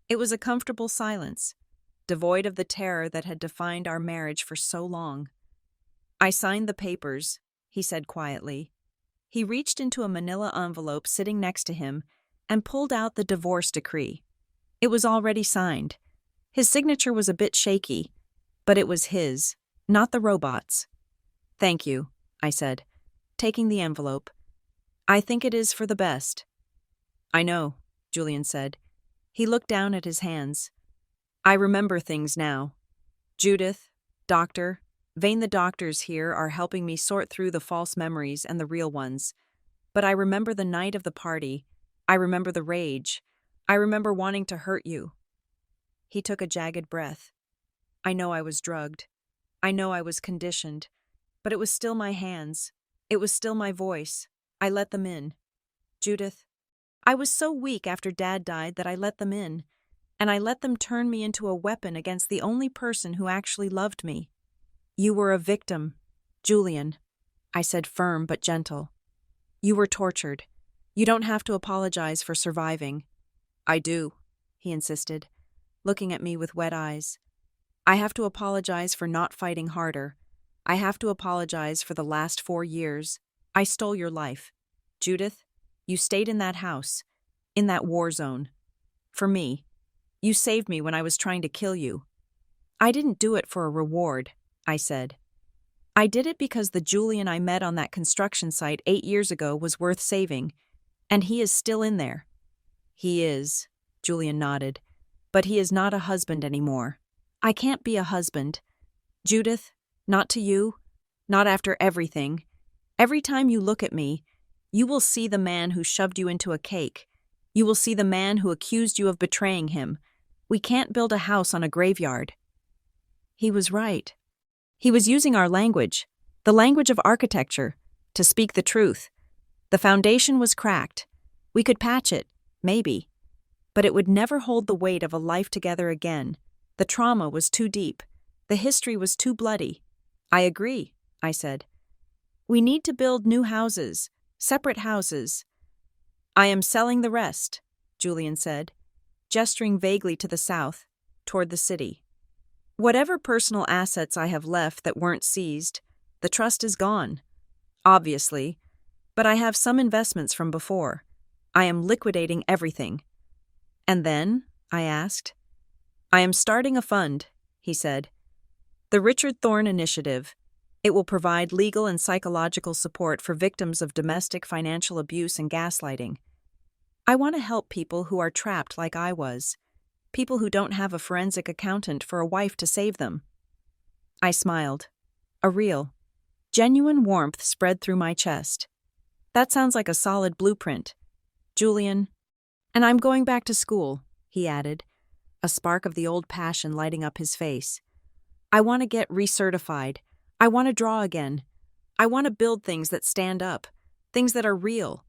[SPEAKER 1] It was a comfortable silence, devoid of the terror that had defined our marriage for so long. I signed the papers, he said quietly. He reached into a manila envelope sitting next to him and pulled out the divorce decree. It was already signed. His signature was a bit shaky, but it was his, not the robot's. "Thank you," I said, taking the envelope. "I think it is for the best." "I know," Julian said. He looked down at his hands. "I remember things now. Judith, Doctor, Vane, the doctors here are helping me sort through the false memories and the real ones. But I remember the night of the party. I remember the rage. I remember wanting to hurt you." He took a jagged breath. "I know I was drugged. I know I was conditioned. But it was still my hands. It was still my voice. I let them in. Judith, I was so weak after Dad died that I let them in. And I let them turn me into a weapon against the only person who actually loved me. You were a victim, Julian," I said, firm but gentle. "You were tortured. You don't have to apologize for surviving." "I do," he insisted, looking at me with wet eyes. "I have to apologize for not fighting harder. I have to apologize for the last 4 years. I stole your life. Judith, you stayed in that house, in that war zone. For me. You saved me when I was trying to kill you. I didn't do it for a reward," I said. "I did it because the Julian I met on that construction site 8 years ago was worth saving, and he is still in there." "He is," Julian nodded, "but he is not a husband anymore. I can't be a husband. Judith, not to you, not after everything. Every time you look at me, you will see the man who shoved you into a cake. You will see the man who accused you of betraying him. We can't build a house on a graveyard." He was right. He was using our language, the language of architecture, to speak the truth. The foundation was cracked. We could patch it, maybe. But it would never hold the weight of a life together again. The trauma was too deep. The history was too bloody. "I agree," I said. "We need to build new houses, separate houses." "I am selling the rest," Julian said, gesturing vaguely to the south, toward the city. "Whatever personal assets I have left that weren't seized, the trust is gone. Obviously, but I have some investments from before. I am liquidating everything." "And then?" I asked. "I am starting a fund," he said. "The Richard Thorne Initiative. It will provide legal and psychological support for victims of domestic financial abuse and gaslighting. I want to help people who are trapped like I was, people who don't have a forensic accountant for a wife to save them." I smiled. A real, genuine warmth spread through my chest. "That sounds like a solid blueprint. Julian, and I'm going back to school," he added, a spark of the old passion lighting up his face. "I want to get recertified. I want to draw again. I want to build things that stand up, things that are real."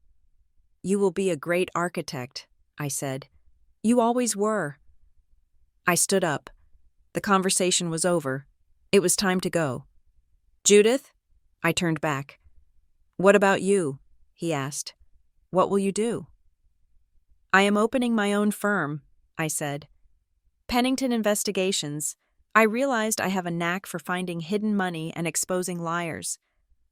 [SPEAKER 1] "You will be a great architect," I said. "You always were." I stood up. The conversation was over. It was time to go. "Judith?" I turned back. "What about you?" he asked. "What will you do?" "I am opening my own firm," I said. "Pennington Investigations. I realized I have a knack for finding hidden money and exposing liars.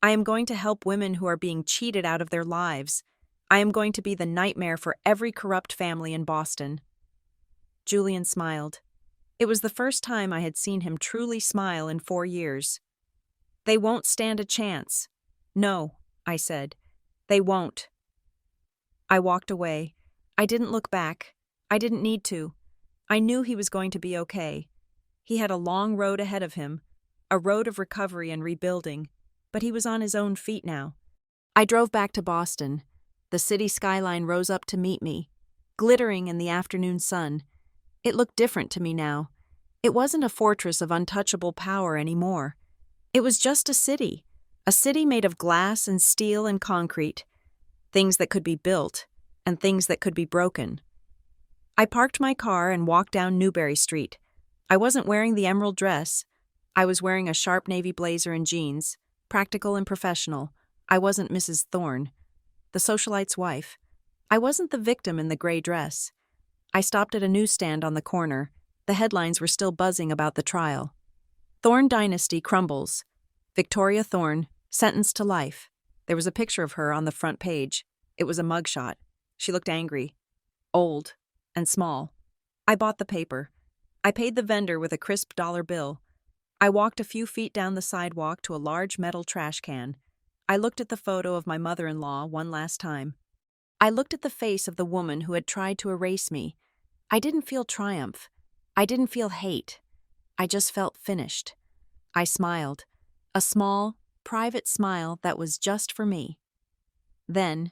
[SPEAKER 1] I am going to help women who are being cheated out of their lives. I am going to be the nightmare for every corrupt family in Boston." Julian smiled. It was the first time I had seen him truly smile in 4 years. "They won't stand a chance." "No," I said. "They won't." I walked away. I didn't look back. I didn't need to. I knew he was going to be okay. He had a long road ahead of him, a road of recovery and rebuilding, but he was on his own feet now. I drove back to Boston. The city skyline rose up to meet me, glittering in the afternoon sun. It looked different to me now. It wasn't a fortress of untouchable power anymore. It was just a city made of glass and steel and concrete, things that could be built and things that could be broken. I parked my car and walked down Newberry Street. I wasn't wearing the emerald dress. I was wearing a sharp navy blazer and jeans, practical and professional. I wasn't Mrs. Thorne, the socialite's wife. I wasn't the victim in the gray dress. I stopped at a newsstand on the corner. The headlines were still buzzing about the trial. Thorne dynasty crumbles. Victoria Thorne, sentenced to life. There was a picture of her on the front page. It was a mugshot. She looked angry, old, and small. I bought the paper. I paid the vendor with a crisp dollar bill. I walked a few feet down the sidewalk to a large metal trash can. I looked at the photo of my mother-in-law one last time. I looked at the face of the woman who had tried to erase me. I didn't feel triumph. I didn't feel hate. I just felt finished. I smiled, a small, private smile that was just for me. Then,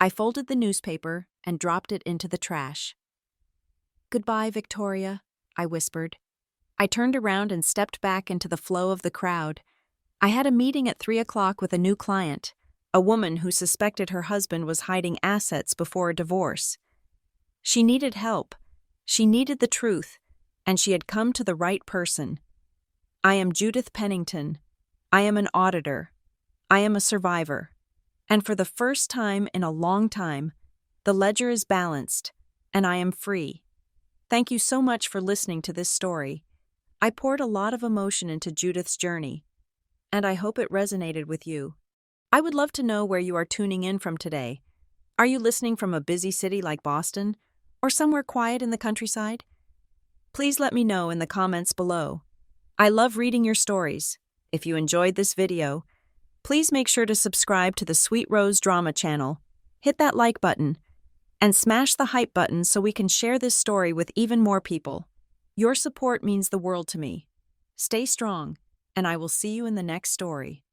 [SPEAKER 1] I folded the newspaper and dropped it into the trash. "Goodbye, Victoria," I whispered. I turned around and stepped back into the flow of the crowd. I had a meeting at 3 o'clock with a new client, a woman who suspected her husband was hiding assets before a divorce. She needed help. She needed the truth, and she had come to the right person. I am Judith Pennington. I am an auditor. I am a survivor. And for the first time in a long time, the ledger is balanced, and I am free. Thank you so much for listening to this story. I poured a lot of emotion into Judith's journey, and I hope it resonated with you. I would love to know where you are tuning in from today. Are you listening from a busy city like Boston, or somewhere quiet in the countryside? Please let me know in the comments below. I love reading your stories. If you enjoyed this video, please make sure to subscribe to the Sweet Rose Drama channel, hit that like button, and smash the hype button so we can share this story with even more people. Your support means the world to me. Stay strong, and I will see you in the next story.